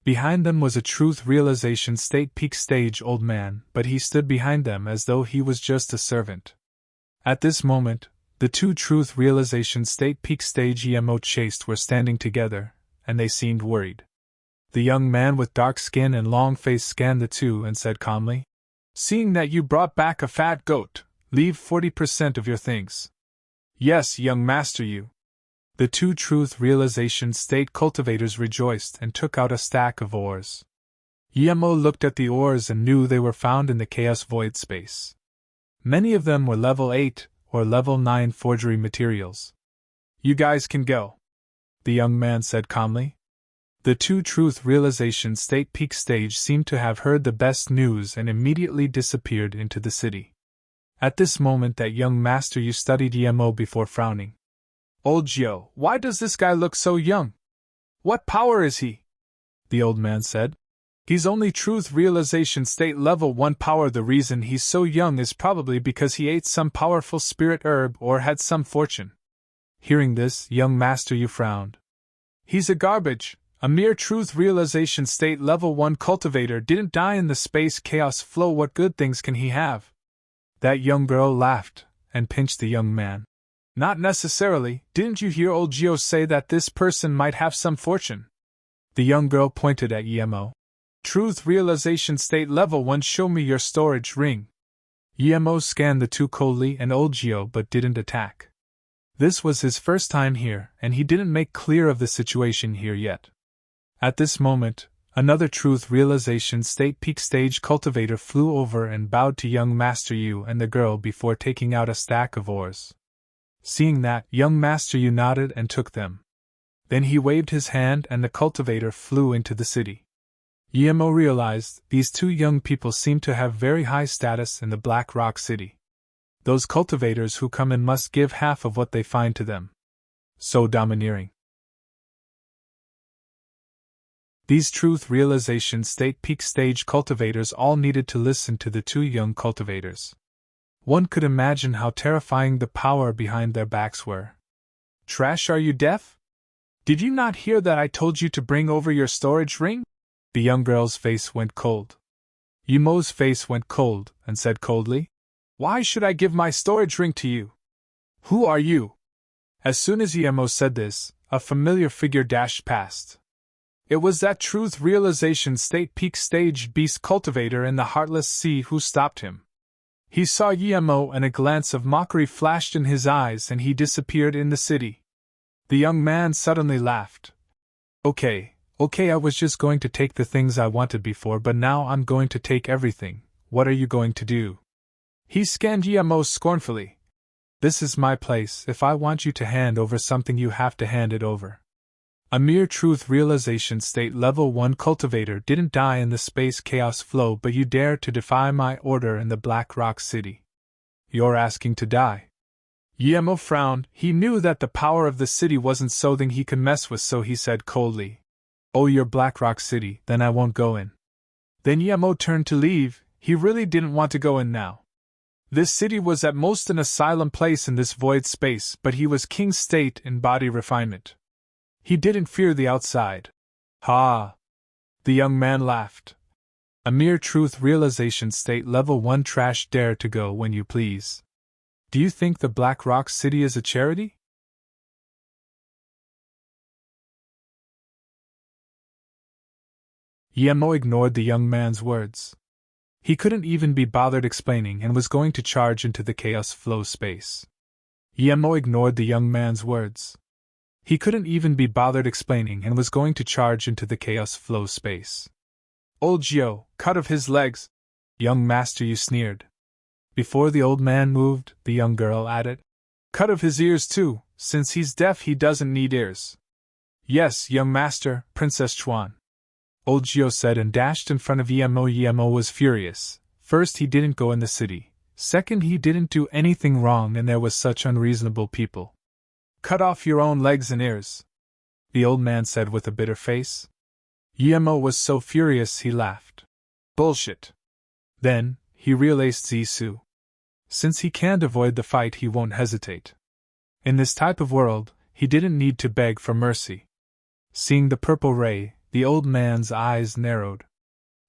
Behind them was a truth realization state peak stage old man, but he stood behind them as though he was just a servant. At this moment, the 2 truth realization state peak stage Yemo chased were standing together, and they seemed worried. The young man with dark skin and long face scanned the 2 and said calmly, "Seeing that you brought back a fat goat, leave 40% of your things." "Yes, young master, you." The 2 truth realization state cultivators rejoiced and took out a stack of ores. Yemo looked at the ores and knew they were found in the chaos void space. Many of them were level 8 or level 9 forgery materials. "You guys can go," the young man said calmly. The 2 truth realization state peak stage seemed to have heard the best news and immediately disappeared into the city. At this moment that young master you studied Yemo before frowning. "Old Gio, why does this guy look so young? What power is he?" the old man said. "He's only truth realization state level 1 power. The reason he's so young is probably because he ate some powerful spirit herb or had some fortune." Hearing this, young master you frowned. "He's a garbage. A mere truth realization state level 1 cultivator didn't die in the space chaos flow. What good things can he have?" That young girl laughed and pinched the young man. "Not necessarily. Didn't you hear old Gio say that this person might have some fortune?" The young girl pointed at Yemo. "Truth realization state level 1, show me your storage ring." Yemo scanned the 2 coldly and old Gio but didn't attack. This was his first time here, and he didn't make clear of the situation here yet. At this moment, another truth realization state peak stage cultivator flew over and bowed to young Master Yu and the girl before taking out a stack of ores. Seeing that, young Master Yu nodded and took them. Then he waved his hand and the cultivator flew into the city. Yemo realized these 2 young people seemed to have very high status in the Black Rock City. Those cultivators who come in must give half of what they find to them. So domineering. These truth realization state peak stage cultivators all needed to listen to the 2 young cultivators. One could imagine how terrifying the power behind their backs were. "Trash, are you deaf?" Did you not hear that I told you to bring over your storage ring? The young girl's face went cold. Yemo's face went cold, and said coldly, Why should I give my storage ring to you? Who are you? As soon as Yemo said this, a familiar figure dashed past. It was that truth realization state peak stage beast cultivator in the heartless sea who stopped him. He saw Yemo and a glance of mockery flashed in his eyes and he disappeared in the city. The young man suddenly laughed. Okay, I was just going to take the things I wanted before, but now I'm going to take everything. What are you going to do? He scanned Yemo scornfully. This is my place. If I want you to hand over something, you have to hand it over. A mere truth realization state level 1 cultivator didn't die in the space chaos flow, but you dare to defy my order in the Black Rock City. You're asking to die. Yemo frowned. He knew that the power of the city wasn't something he could mess with, so he said coldly, Oh, you're Black Rock City, then I won't go in. Then Yemo turned to leave. He really didn't want to go in now. This city was at most an asylum place in this void space, but he was king state in body refinement. He didn't fear the outside. Ha! The young man laughed. A mere truth realization state level 1 trash, dare to go when you please. Do you think the Black Rock City is a charity? Yemo ignored the young man's words. He couldn't even be bothered explaining and was going to charge into the chaos flow space. Yemo ignored the young man's words. He couldn't even be bothered explaining and was going to charge into the chaos flow space. Old Gio, cut of his legs. Young master, you sneered. Before the old man moved, the young girl added, Cut of his ears too, since he's deaf he doesn't need ears. Yes, young master, Princess Chuan. Old Gio said and dashed in front of Yemo. Yemo was furious. First, he didn't go in the city. Second, he didn't do anything wrong and there was such unreasonable people. Cut off your own legs and ears, the old man said with a bitter face. Yemo was so furious he laughed. Bullshit. Then, he realized Zisu. Since he can't avoid the fight, he won't hesitate. In this type of world, he didn't need to beg for mercy. Seeing the purple ray, the old man's eyes narrowed.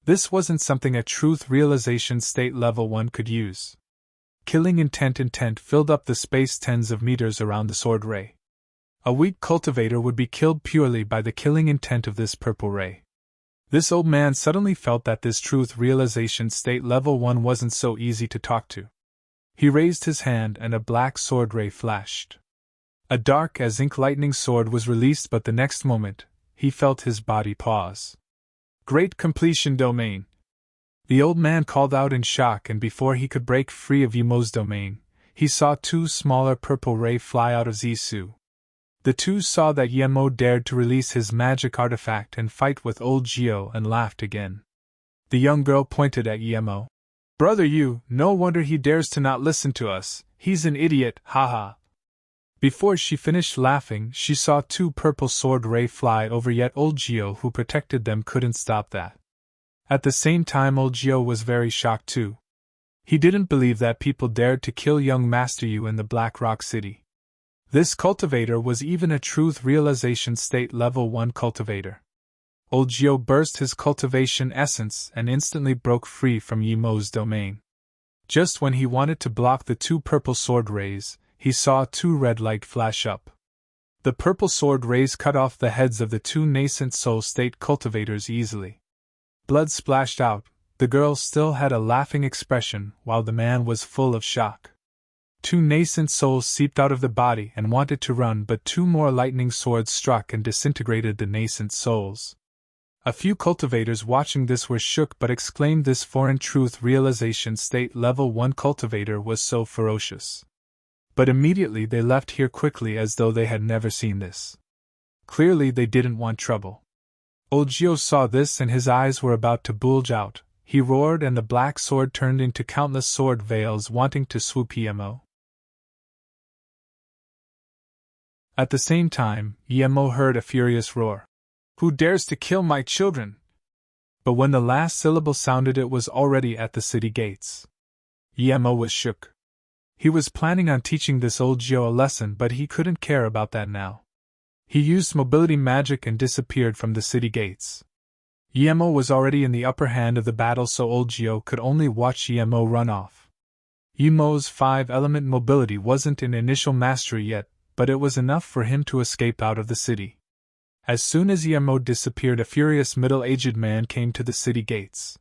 This wasn't something a truth realization state level 1 could use. Killing intent filled up the space tens of meters around the sword ray. A weak cultivator would be killed purely by the killing intent of this purple ray. This old man suddenly felt that this truth realization state level 1 wasn't so easy to talk to. He raised his hand and a black sword ray flashed. A dark as ink lightning sword was released, but the next moment, he felt his body pause. Great completion domain. The old man called out in shock, and before he could break free of Yemo's domain, he saw 2 smaller purple rays fly out of Zisu. The 2 saw that Yemo dared to release his magic artifact and fight with old Gio and laughed again. The young girl pointed at Yemo. Brother, no wonder he dares to not listen to us, he's an idiot, haha. Before she finished laughing, she saw 2 purple sword rays fly over, yet old Gio who protected them couldn't stop that. At the same time, old Gio was very shocked too. He didn't believe that people dared to kill young Master Yu in the Black Rock City. This cultivator was even a truth realization state level 1 cultivator. Old Gio burst his cultivation essence and instantly broke free from Yemo's domain. Just when he wanted to block the 2 purple sword rays, he saw 2 red light flash up. The purple sword rays cut off the heads of the 2 nascent soul state cultivators easily. Blood splashed out. The girl still had a laughing expression, while the man was full of shock. 2 nascent souls seeped out of the body and wanted to run, but 2 more lightning swords struck and disintegrated the nascent souls. A few cultivators watching this were shook but exclaimed this foreign truth realization state level 1 cultivator was so ferocious. But immediately they left here quickly as though they had never seen this. Clearly they didn't want trouble. Old Gio saw this and his eyes were about to bulge out. He roared and the black sword turned into countless sword veils wanting to swoop Yemo. At the same time, Yemo heard a furious roar. Who dares to kill my children? But when the last syllable sounded, it was already at the city gates. Yemo was shook. He was planning on teaching this old Gio a lesson, but he couldn't care about that now. He used mobility magic and disappeared from the city gates. Yemo was already in the upper hand of the battle, so old Gio could only watch Yemo run off. Yemo's 5-element mobility wasn't in initial mastery yet, but it was enough for him to escape out of the city. As soon as Yemo disappeared, a furious middle-aged man came to the city gates.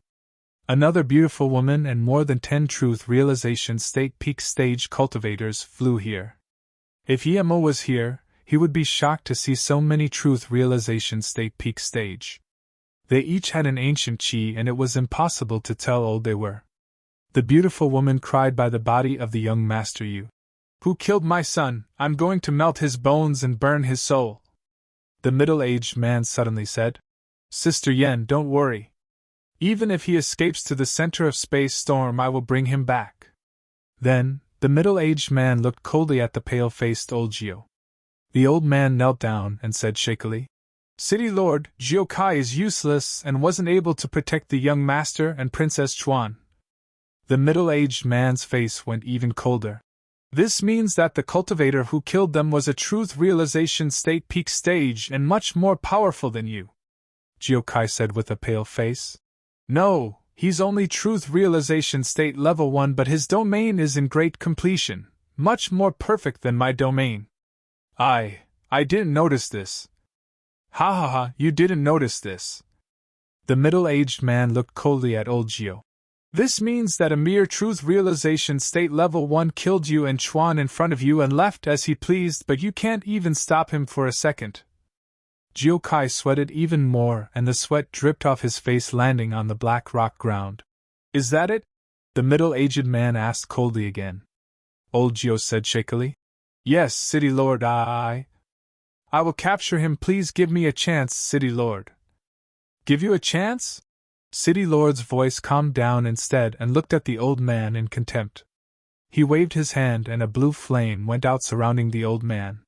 Another beautiful woman and more than 10 truth realization state peak stage cultivators flew here. If Yemo was here, he would be shocked to see so many truth realization state peak stage. They each had an ancient chi, and it was impossible to tell how old they were. The beautiful woman cried by the body of the young Master Yu. Who killed my son? I'm going to melt his bones and burn his soul. The middle-aged man suddenly said. Sister Yen, don't worry. Even if he escapes to the center of space storm, I will bring him back. Then, the middle-aged man looked coldly at the pale-faced old Gio. The old man knelt down and said shakily, City Lord, Gio Kai is useless and wasn't able to protect the young master and Princess Chuan. The middle-aged man's face went even colder. This means that the cultivator who killed them was a truth realization state peak stage and much more powerful than you. Gio Kai said with a pale face. No, he's only truth realization state level 1, but his domain is in great completion, much more perfect than my domain. I didn't notice this. Ha ha ha, you didn't notice this. The middle-aged man looked coldly at old Gio. This means that a mere truth realization state level 1 killed you and Chuan in front of you and left as he pleased, but you can't even stop him for a second. Gio Kai sweated even more, and the sweat dripped off his face, landing on the black rock ground. Is that it? The middle-aged man asked coldly again. Old Gio said shakily. Yes, City Lord, I will capture him. Please give me a chance, City Lord. Give you a chance? City Lord's voice calmed down instead and looked at the old man in contempt. He waved his hand and a blue flame went out surrounding the old man.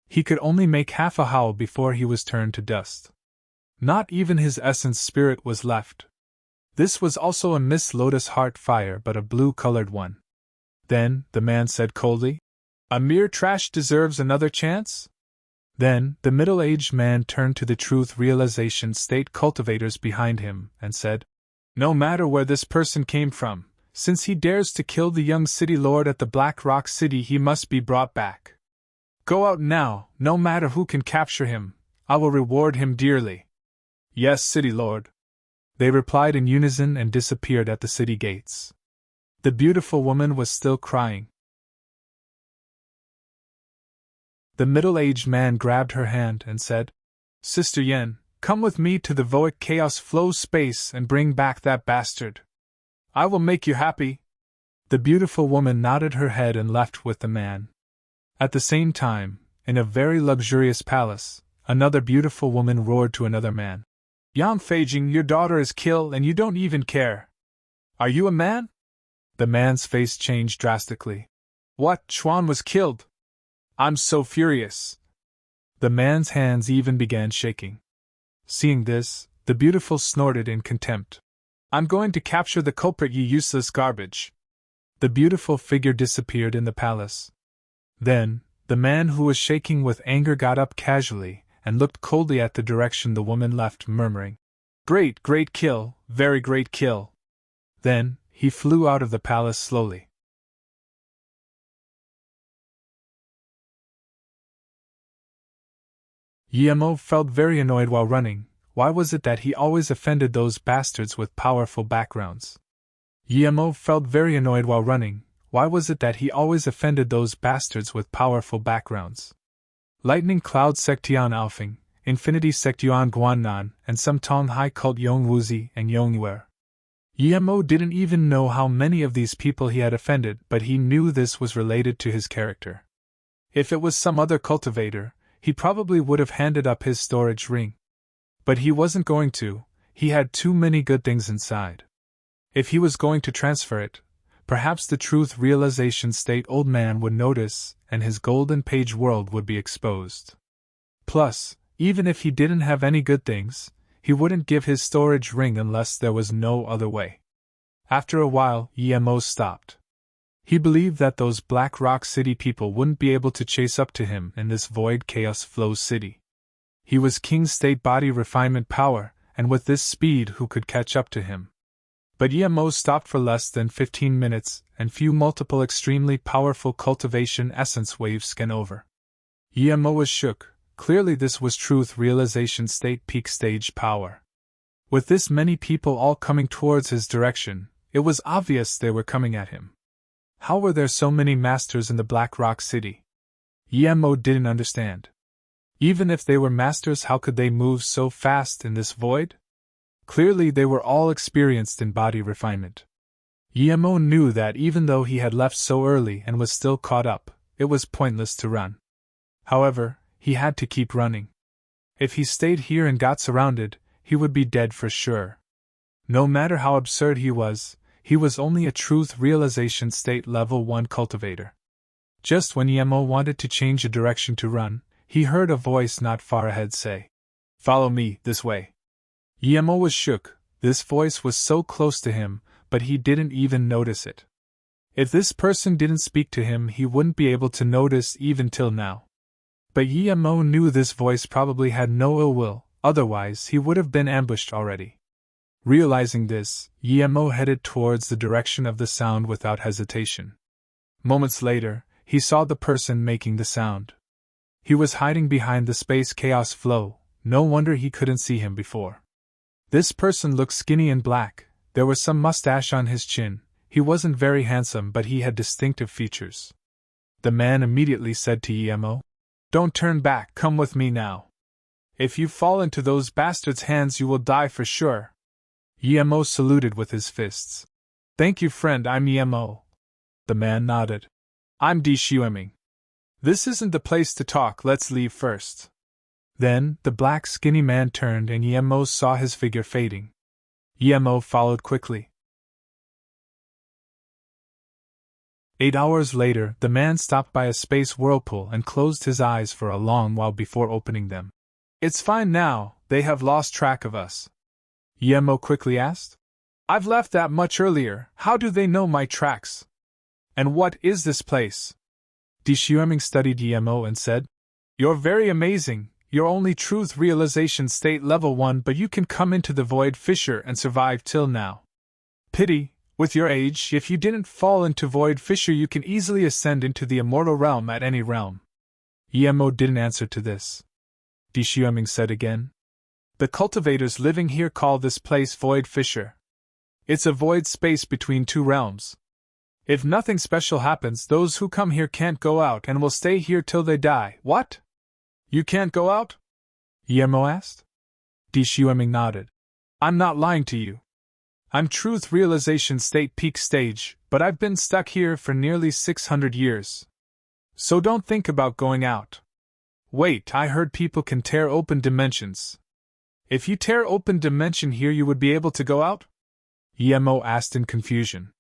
He could only make half a howl before he was turned to dust. Not even his essence spirit was left. This was also a Miss Lotus heart fire, but a blue-colored one. Then, the man said coldly, A mere trash deserves another chance? Then, the middle-aged man turned to the truth realization state cultivators behind him and said, No matter where this person came from, since he dares to kill the young city lord at the Black Rock City, he must be brought back. Go out now, no matter who can capture him, I will reward him dearly. Yes, City Lord. They replied in unison and disappeared at the city gates. The beautiful woman was still crying. The middle-aged man grabbed her hand and said, Sister Yen, come with me to the Voic Chaos Flow space and bring back that bastard. I will make you happy. The beautiful woman nodded her head and left with the man. At the same time, in a very luxurious palace, another beautiful woman roared to another man. Yang Feijing, your daughter is killed and you don't even care. Are you a man? The man's face changed drastically. What, Chuan was killed? I'm so furious. The man's hands even began shaking. Seeing this, the beautiful snorted in contempt. I'm going to capture the culprit, you useless garbage. The beautiful figure disappeared in the palace. Then, the man who was shaking with anger got up casually and looked coldly at the direction the woman left, murmuring, Great, great kill, very great kill. Then, he flew out of the palace slowly. Yemo felt very annoyed while running. Why was it that he always offended those bastards with powerful backgrounds? Yemo felt very annoyed while running. Why was it that he always offended those bastards with powerful backgrounds? Lightning Cloud Sektian Alfing, Infinity Sektuan Guannan, and some Tong Hai Cult Yong Wuzi and Yong Wer. Yemo didn't even know how many of these people he had offended, but he knew this was related to his character. If it was some other cultivator, he probably would have handed up his storage ring. But he wasn't going to. He had too many good things inside. If he was going to transfer it, perhaps the truth realization state old man would notice, and his golden page world would be exposed. Plus, even if he didn't have any good things, he wouldn't give his storage ring unless there was no other way. After a while, Yemo stopped. He believed that those Black Rock City people wouldn't be able to chase up to him in this Void Chaos Flow City. He was King State Body Refinement Power, and with this speed who could catch up to him? But EMO stopped for less than 15 minutes, and few multiple extremely powerful cultivation essence waves scan over. EMO was shook. Clearly this was truth realization state peak stage power. With this many people all coming towards his direction, it was obvious they were coming at him. How were there so many masters in the Black Rock City? EMO didn't understand. Even if they were masters, how could they move so fast in this void? Clearly they were all experienced in body refinement. EMO knew that even though he had left so early and was still caught up, it was pointless to run. However, he had to keep running. If he stayed here and got surrounded, he would be dead for sure. No matter how absurd he was only a truth realization state level 1 cultivator. Just when EMO wanted to change a direction to run, he heard a voice not far ahead say, "Follow me, this way." EMO was shook. This voice was so close to him, but he didn't even notice it. If this person didn't speak to him, he wouldn't be able to notice even till now. But EMO knew this voice probably had no ill will, otherwise he would have been ambushed already. Realizing this, EMO headed towards the direction of the sound without hesitation. Moments later, he saw the person making the sound. He was hiding behind the space chaos flow. No wonder he couldn't see him before. This person looked skinny and black. There was some mustache on his chin. He wasn't very handsome, but he had distinctive features. The man immediately said to EMO, "Don't turn back, come with me now. If you fall into those bastards' hands you will die for sure." EMO saluted with his fists. "Thank you, friend, I'm EMO." The man nodded. "I'm Shueming. This isn't the place to talk, let's leave first." Then, the black skinny man turned and EMO saw his figure fading. EMO followed quickly. 8 hours later, the man stopped by a space whirlpool and closed his eyes for a long while before opening them. "It's fine now, they have lost track of us." EMO quickly asked. "I've left that much earlier, how do they know my tracks? And what is this place?" Shueming studied EMO and said, "You're very amazing. You're only truth realization state level 1, but you can come into the void fissure and survive till now. Pity, with your age, if you didn't fall into void fissure you can easily ascend into the immortal realm at any realm." EMO didn't answer to this. Shueming said again, "The cultivators living here call this place void fissure. It's a void space between two realms. If nothing special happens, those who come here can't go out and will stay here till they die." "What? You can't go out?" EMO asked. Shueming nodded. "I'm not lying to you. I'm truth realization state peak stage, but I've been stuck here for nearly 600 years. So don't think about going out. Wait, I heard people can tear open dimensions. If you tear open dimension here you would be able to go out?" EMO asked in confusion.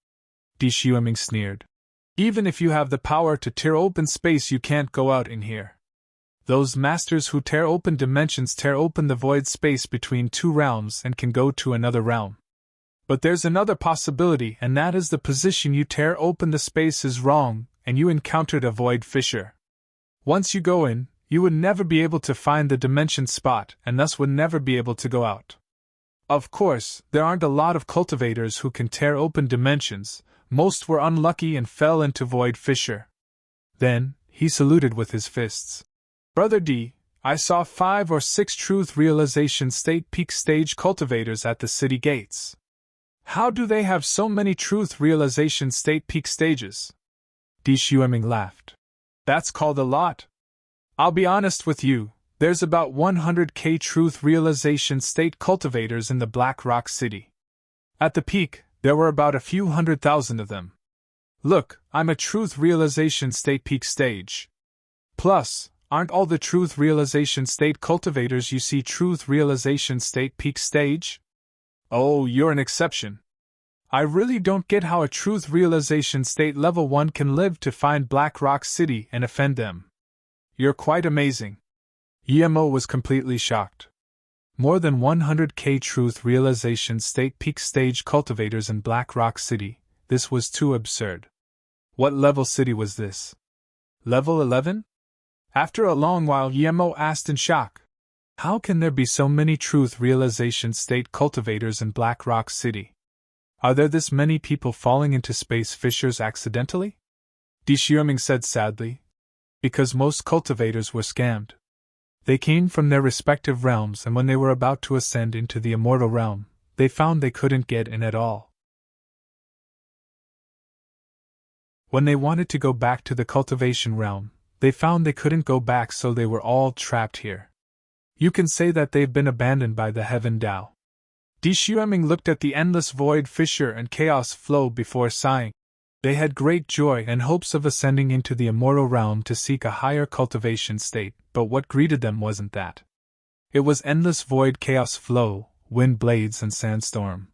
Shueming sneered. "Even if you have the power to tear open space you can't go out in here. Those masters who tear open dimensions tear open the void space between two realms and can go to another realm. But there's another possibility, and that is the position you tear open the space is wrong, and you encountered a void fissure. Once you go in, you would never be able to find the dimension spot, and thus would never be able to go out. Of course, there aren't a lot of cultivators who can tear open dimensions. Most were unlucky and fell into void fissure." Then, he saluted with his fists. "Brother D, I saw 5 or 6 truth realization state peak stage cultivators at the city gates. How do they have so many truth realization state peak stages?" Shueming laughed. "That's called a lot. I'll be honest with you, there's about 100k truth realization state cultivators in the Black Rock City. At the peak, there were about a few 100,000 of them. Look, I'm a truth realization state peak stage. Plus, aren't all the truth realization state cultivators you see truth realization state peak stage? Oh, you're an exception. I really don't get how a truth realization state level 1 can live to find Black Rock City and offend them. You're quite amazing." EMO was completely shocked. More than 100k truth realization state peak stage cultivators in Black Rock City. This was too absurd. What level city was this? Level 11? After a long while EMO asked in shock. How can there be so many truth realization state cultivators in Black Rock City? Are there this many people falling into space fissures accidentally? Di Xiuming said sadly. Because most cultivators were scammed. They came from their respective realms, and when they were about to ascend into the immortal realm, they found they couldn't get in at all. When they wanted to go back to the cultivation realm, they found they couldn't go back, so they were all trapped here. You can say that they've been abandoned by the Heaven Tao. Di Xiuming looked at the endless void fissure and chaos flow before sighing. They had great joy and hopes of ascending into the immortal realm to seek a higher cultivation state, but what greeted them wasn't that. It was endless void chaos flow, wind blades and sandstorm.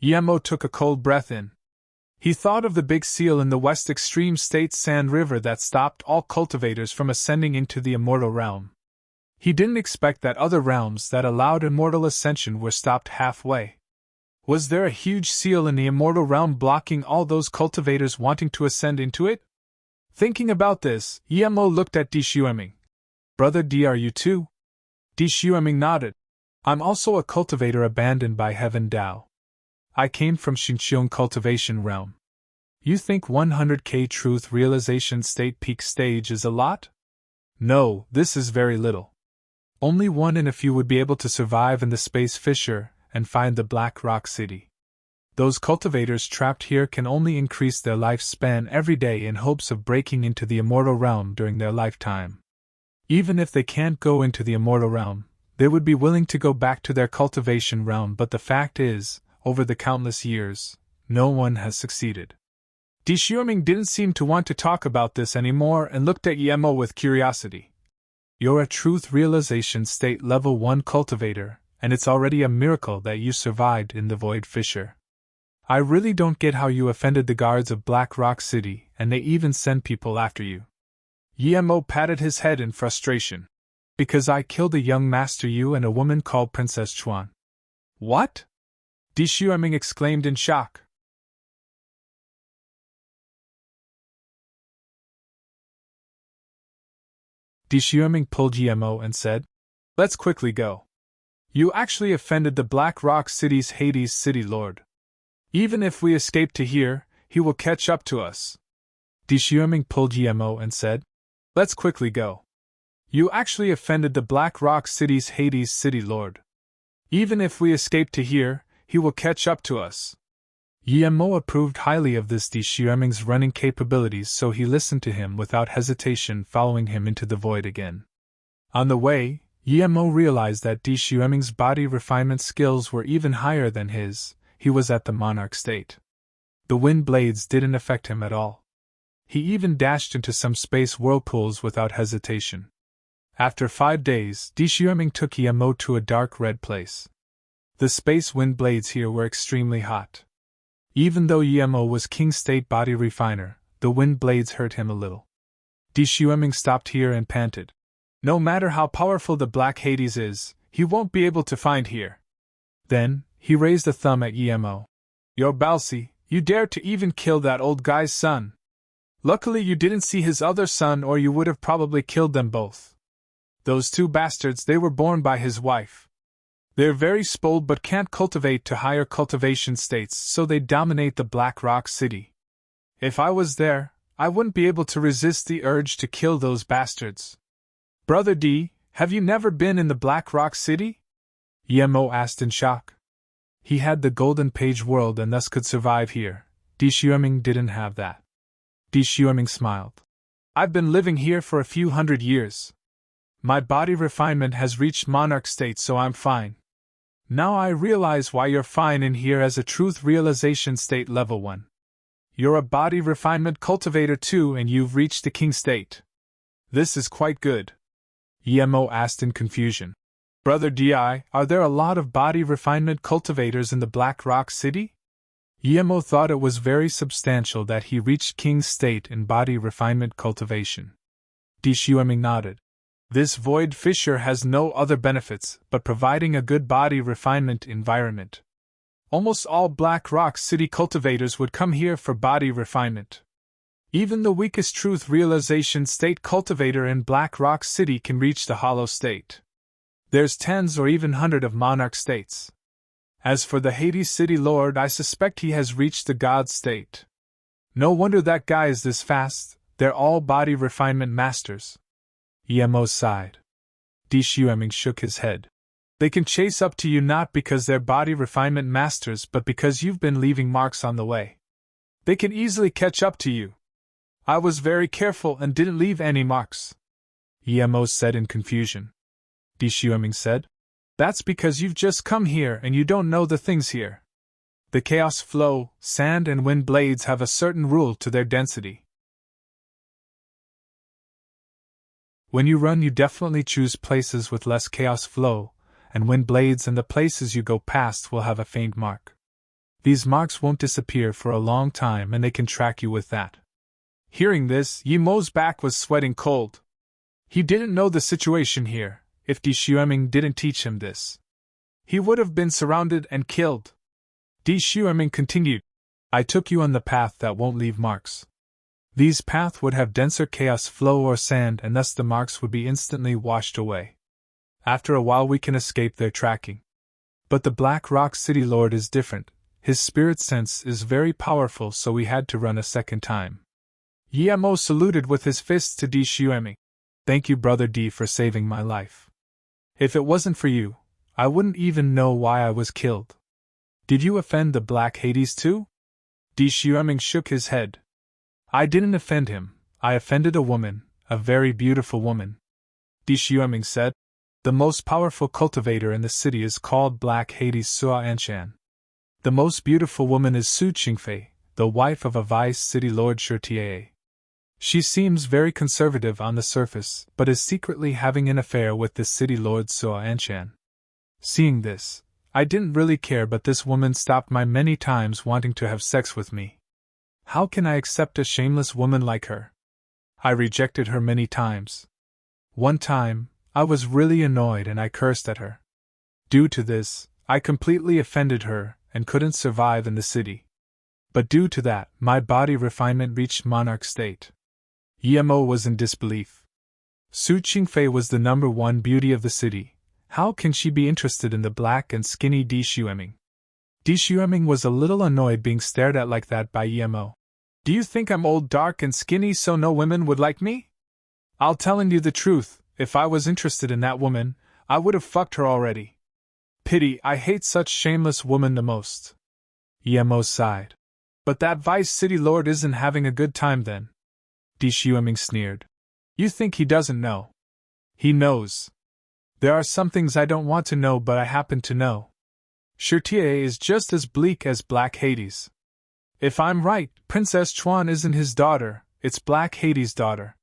Yemo took a cold breath in. He thought of the big seal in the west extreme state Sand River that stopped all cultivators from ascending into the immortal realm. He didn't expect that other realms that allowed immortal ascension were stopped halfway. Was there a huge seal in the immortal realm blocking all those cultivators wanting to ascend into it? Thinking about this, Yemo looked at Di Xiuming. Brother Di, are you too? Di Xiuming nodded. I'm also a cultivator abandoned by Heaven Tao. I came from Xinqiang cultivation realm. You think 100k truth realization state peak stage is a lot? No, this is very little. Only one in a few would be able to survive in the space fissure and find the Black Rock City. Those cultivators trapped here can only increase their lifespan every day in hopes of breaking into the immortal realm during their lifetime. Even if they can't go into the immortal realm, they would be willing to go back to their cultivation realm, but the fact is, over the countless years, no one has succeeded. Di Xiuming didn't seem to want to talk about this anymore and looked at Yemo with curiosity. You're a truth realization state level 1 cultivator, and it's already a miracle that you survived in the void fissure. I really don't get how you offended the guards of Black Rock City, and they even send people after you. Yemo patted his head in frustration. Because I killed a young Master Yu and a woman called Princess Chuan. What? Di Xiuming exclaimed in shock. Di Xiuming pulled Yemo and said, Let's quickly go. You actually offended the Black Rock City's Hades City Lord. Even if we escape to here, he will catch up to us. Di Xiuming pulled Yemo and said, Let's quickly go. You actually offended the Black Rock City's Hades City Lord. Even if we escape to here, he will catch up to us. Yemo approved highly of this Di Xiuming's running capabilities, so he listened to him without hesitation, following him into the void again. On the way, Yemo realized that Di Xiuming's body refinement skills were even higher than his. He was at the monarch state. The wind blades didn't affect him at all. He even dashed into some space whirlpools without hesitation. After 5 days, Di Xiuming took Yemo to a dark red place. The space wind blades here were extremely hot. Even though Yemo was King State Body Refiner, the wind blades hurt him a little. Di Xiuming stopped here and panted. No matter how powerful the Black Hades is, he won't be able to find here. Then, he raised a thumb at Yemo. You're Balsi, you dared to even kill that old guy's son. Luckily you didn't see his other son, or you would have probably killed them both. Those two bastards, they were born by his wife. They're very spoiled but can't cultivate to higher cultivation states, so they dominate the Black Rock City. If I was there, I wouldn't be able to resist the urge to kill those bastards. Brother D, have you never been in the Black Rock City? Yemo asked in shock. He had the Golden Page world and thus could survive here. Di Xiuming didn't have that. Di Xiuming smiled. I've been living here for a few hundred years. My body refinement has reached monarch state, so I'm fine. Now I realize why you're fine in here as a truth realization state level 1. You're a body refinement cultivator too, and you've reached the king state. This is quite good. Yemo asked in confusion. Brother Di, are there a lot of body refinement cultivators in the Black Rock City? Yemo thought it was very substantial that he reached king state in body refinement cultivation. Di Xiuming nodded. This void fissure has no other benefits but providing a good body refinement environment. Almost all Black Rock City cultivators would come here for body refinement. Even the weakest truth realization state cultivator in Black Rock City can reach the hollow state. There's tens or even hundred of monarch states. As for the Hades City Lord, I suspect he has reached the God state. No wonder that guy is this fast, they're all body refinement masters. Emo sighed. Di Xueming shook his head. They can chase up to you not because they're body refinement masters but because you've been leaving marks on the way. They can easily catch up to you. I was very careful and didn't leave any marks. Emo said in confusion. Di Xueming said, That's because you've just come here and you don't know the things here. The chaos flow, sand and wind blades have a certain rule to their density. When you run, you definitely choose places with less chaos flow, and wind blades, and the places you go past will have a faint mark. These marks won't disappear for a long time and they can track you with that. Hearing this, Yemo's back was sweating cold. He didn't know the situation here. If Di Xueming didn't teach him this, he would have been surrounded and killed. Di Xueming continued, I took you on the path that won't leave marks. These paths would have denser chaos flow or sand and thus the marks would be instantly washed away. After a while we can escape their tracking. But the Black Rock City Lord is different. His spirit sense is very powerful, so we had to run a second time. Emo saluted with his fists to Di Xueming. Thank you, Brother Di, for saving my life. If it wasn't for you, I wouldn't even know why I was killed. Did you offend the Black Hades too? Di Xueming shook his head. I didn't offend him, I offended a woman, a very beautiful woman. Di Xueming said, The most powerful cultivator in the city is called Black Hades Sua Anshan. The most beautiful woman is Su Qingfei, the wife of a vice city lord Shirtie. She seems very conservative on the surface, but is secretly having an affair with the city lord Sua Anshan. Seeing this, I didn't really care, but this woman stopped me many times wanting to have sex with me. How can I accept a shameless woman like her? I rejected her many times. One time, I was really annoyed and I cursed at her. Due to this, I completely offended her and couldn't survive in the city. But due to that, my body refinement reached monarch state. Emo was in disbelief. Su Qingfei was the number one beauty of the city. How can she be interested in the black and skinny Di Xueming? Di Xueming was a little annoyed being stared at like that by Emo. Do you think I'm old, dark, and skinny so no women would like me? I'll telling you the truth, if I was interested in that woman, I would have fucked her already. Pity, I hate such shameless woman the most. Emo sighed. But that vice city lord isn't having a good time then. Di Xueming sneered. You think he doesn't know? He knows. There are some things I don't want to know but I happen to know. Shirtie is just as bleak as Black Hades. If I'm right, Princess Chuan isn't his daughter, it's Black Hades' daughter.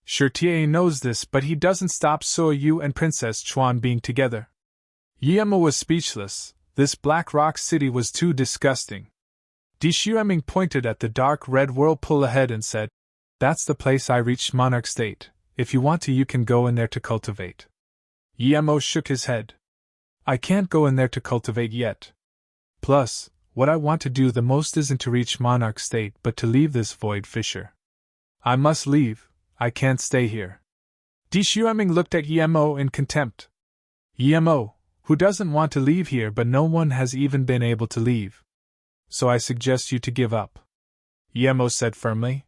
Shirtie knows this but he doesn't stop So Yu and Princess Chuan being together. Emo was speechless. This Black Rock City was too disgusting. Di Xueming pointed at the dark red whirlpool ahead and said, That's the place I reached monarch state. If you want to, you can go in there to cultivate. Emo shook his head. I can't go in there to cultivate yet. Plus, what I want to do the most isn't to reach monarch state but to leave this void fissure. I must leave, I can't stay here. Di Xueming looked at Emo in contempt. Emo, who doesn't want to leave here, but no one has even been able to leave. So I suggest you to give up. Emo said firmly.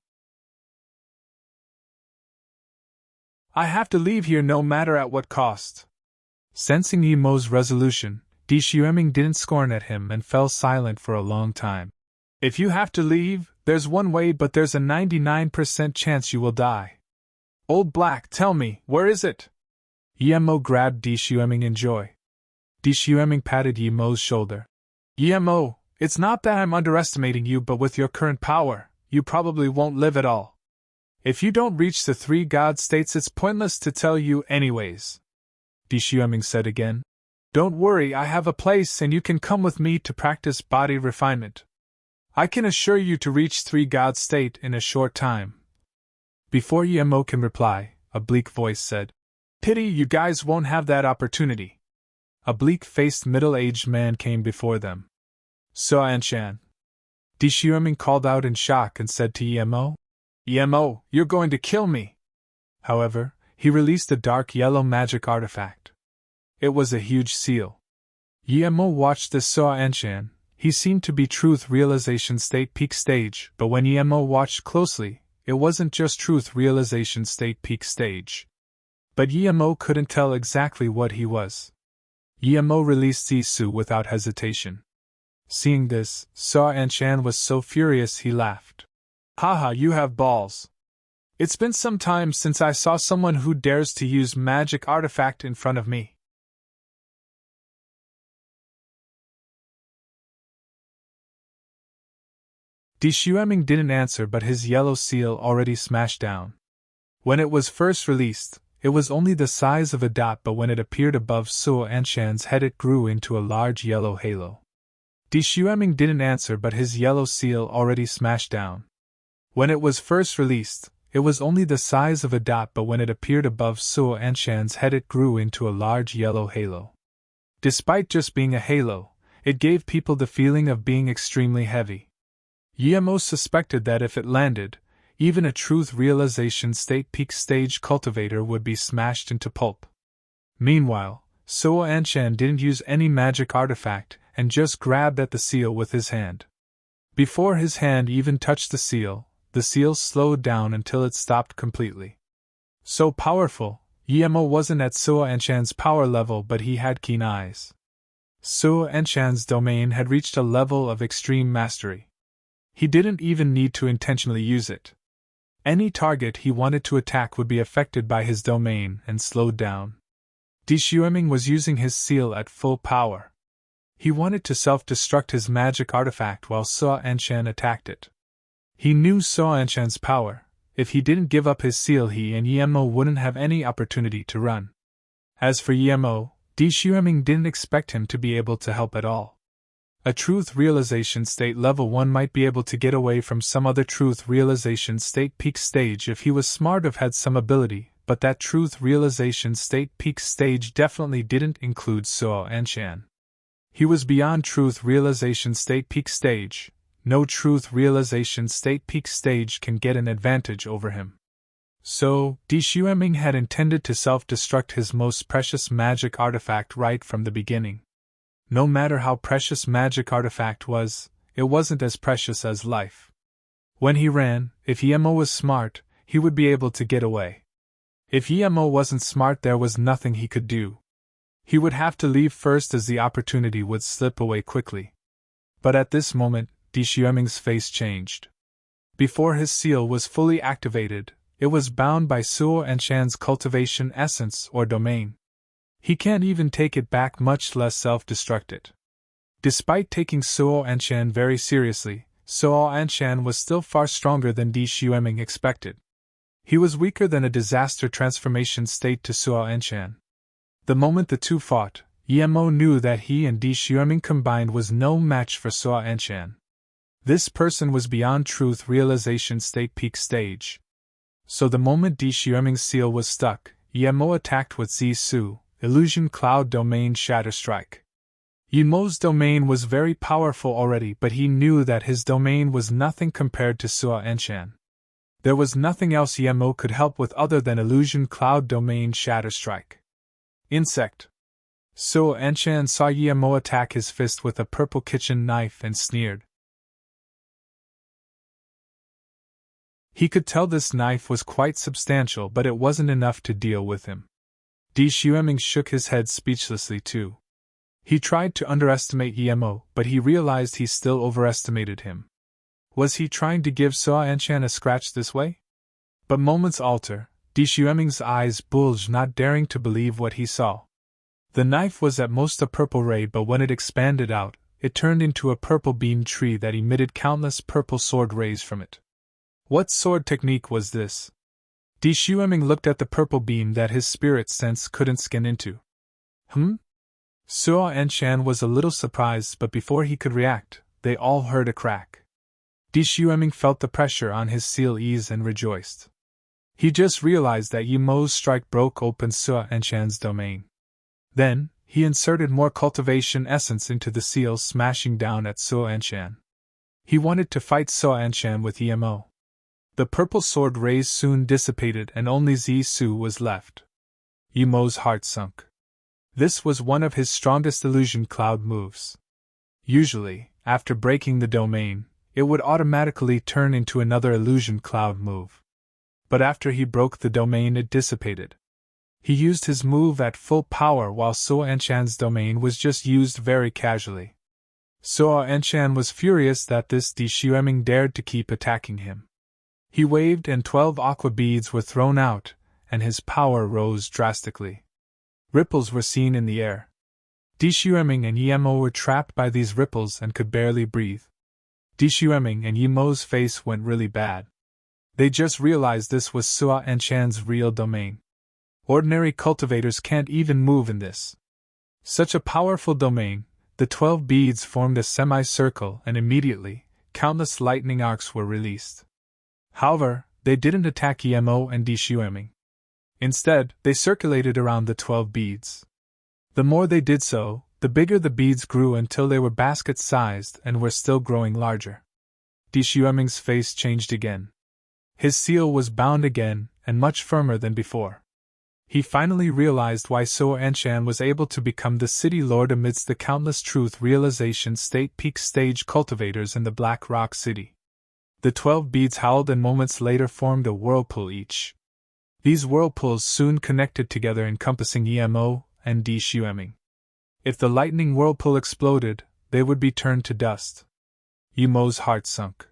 I have to leave here no matter at what cost. Sensing Emo's resolution, Di Xueming didn't scorn at him and fell silent for a long time. If you have to leave, there's one way, but there's a 99% chance you will die. Old Black, tell me, where is it? Emo grabbed Di Xueming in joy. Di Xueming patted Emo's shoulder. Emo, it's not that I'm underestimating you, but with your current power, you probably won't live at all. If you don't reach the 3 God states, it's pointless to tell you anyways. Di Xueming said again. Don't worry, I have a place and you can come with me to practice body refinement. I can assure you to reach 3 God state in a short time. Before Emo can reply, a bleak voice said, Pity you guys won't have that opportunity. A bleak-faced middle-aged man came before them. So Anshan. Di Xueming called out in shock and said to Emo, Emo, you're going to kill me. However, he released a dark yellow magic artifact. It was a huge seal. Yemo watched this Suo Anshan. He seemed to be truth realization state peak stage, but when Yemo watched closely, it wasn't just truth realization state peak stage. But Yemo couldn't tell exactly what he was. Yemo released Zisu without hesitation. Seeing this, Suo Anshan was so furious he laughed. Haha, you have balls. It's been some time since I saw someone who dares to use magic artifact in front of me. Di Xueming didn't answer, but his yellow seal already smashed down. When it was first released, it was only the size of a dot, but when it appeared above Suo Anshan's head it grew into a large yellow halo. Di Xueming didn't answer, but his yellow seal already smashed down. When it was first released, it was only the size of a dot, but when it appeared above Suo Anshan's head it grew into a large yellow halo. Despite just being a halo, it gave people the feeling of being extremely heavy. Yemo suspected that if it landed, even a truth realization state peak stage cultivator would be smashed into pulp. Meanwhile, Suo Anshan didn't use any magic artifact and just grabbed at the seal with his hand. Before his hand even touched the seal slowed down until it stopped completely. So powerful, Yemo wasn't at Suo Anshan's power level, but he had keen eyes. Suo Anshan's domain had reached a level of extreme mastery. He didn't even need to intentionally use it. Any target he wanted to attack would be affected by his domain and slowed down. Di Xueming was using his seal at full power. He wanted to self-destruct his magic artifact while Suo Anshan attacked it. He knew Suo Anshan's power. If he didn't give up his seal, he and Yemo wouldn't have any opportunity to run. As for Yemo, Di Xueming didn't expect him to be able to help at all. A truth realization state level 1 might be able to get away from some other truth realization state peak stage if he was smart or had some ability, but that truth realization state peak stage definitely didn't include Suo Anshan. He was beyond truth realization state peak stage. No truth realization state peak stage can get an advantage over him. So, Di Xueming had intended to self-destruct his most precious magic artifact right from the beginning. No matter how precious magic artifact was, it wasn't as precious as life. When he ran, if Yemo was smart, he would be able to get away. If Yemo wasn't smart, there was nothing he could do. He would have to leave first, as the opportunity would slip away quickly. But at this moment, Di Xueming's face changed. Before his seal was fully activated, it was bound by Suo Anshan's cultivation essence or domain. He can't even take it back, much less self-destruct it. Despite taking Suo Anshan very seriously, Suo Anshan was still far stronger than Di Xueming expected. He was weaker than a disaster transformation state to Suo Anshan. The moment the two fought, Yemo knew that he and Di Xueming combined was no match for Suo Anshan. This person was beyond truth realization state peak stage. So the moment Di Xueming's seal was stuck, Yemo attacked with Zisu, Illusion Cloud Domain Shatter Strike. Yemo's domain was very powerful already, but he knew that his domain was nothing compared to Suo Anshan. There was nothing else Yemo could help with other than Illusion Cloud Domain Shatter Strike. Insect. Suo Anshan saw Yemo attack his fist with a purple kitchen knife and sneered. He could tell this knife was quite substantial, but it wasn't enough to deal with him. Di Xueming shook his head speechlessly too. He tried to underestimate Yemo, but he realized he still overestimated him. Was he trying to give Suo Anshan a scratch this way? But moments alter, Di Xueming's eyes bulged, not daring to believe what he saw. The knife was at most a purple ray, but when it expanded out, it turned into a purple beam tree that emitted countless purple sword rays from it. What sword technique was this? Di Xueming looked at the purple beam that his spirit sense couldn't scan into. Suo Anshan was a little surprised, but before he could react, they all heard a crack. Di Xueming felt the pressure on his seal ease and rejoiced. He just realized that Yemo's strike broke open Suo Anshan's domain. Then, he inserted more cultivation essence into the seal, smashing down at Suo Anshan. He wanted to fight Suo Anshan with Yemo. The purple sword rays soon dissipated and only Zisu was left. Yemo's heart sunk. This was one of his strongest illusion cloud moves. Usually, after breaking the domain, it would automatically turn into another illusion cloud move. But after he broke the domain, it dissipated. He used his move at full power while Suo Anshan's domain was just used very casually. Suo Anshan was furious that this Di Xueming dared to keep attacking him. He waved and 12 aqua beads were thrown out, and his power rose drastically. Ripples were seen in the air. Di Xueming and Yemo were trapped by these ripples and could barely breathe. Di Xueming and Yemo's face went really bad. They just realized this was Suo Anshan's real domain. Ordinary cultivators can't even move in this. Such a powerful domain. The 12 beads formed a semicircle and immediately, countless lightning arcs were released. However, they didn't attack Yemo and Di Xueming. Instead, they circulated around the 12 beads. The more they did so, the bigger the beads grew until they were basket-sized and were still growing larger. Di Xueming's face changed again. His seal was bound again, and much firmer than before. He finally realized why Suo Anshan was able to become the city lord amidst the countless truth realization state peak stage cultivators in the Black Rock City. The 12 beads howled and moments later formed a whirlpool each. These whirlpools soon connected together, encompassing Yemo and Di Xueming. If the lightning whirlpool exploded, they would be turned to dust. Yemo's heart sunk.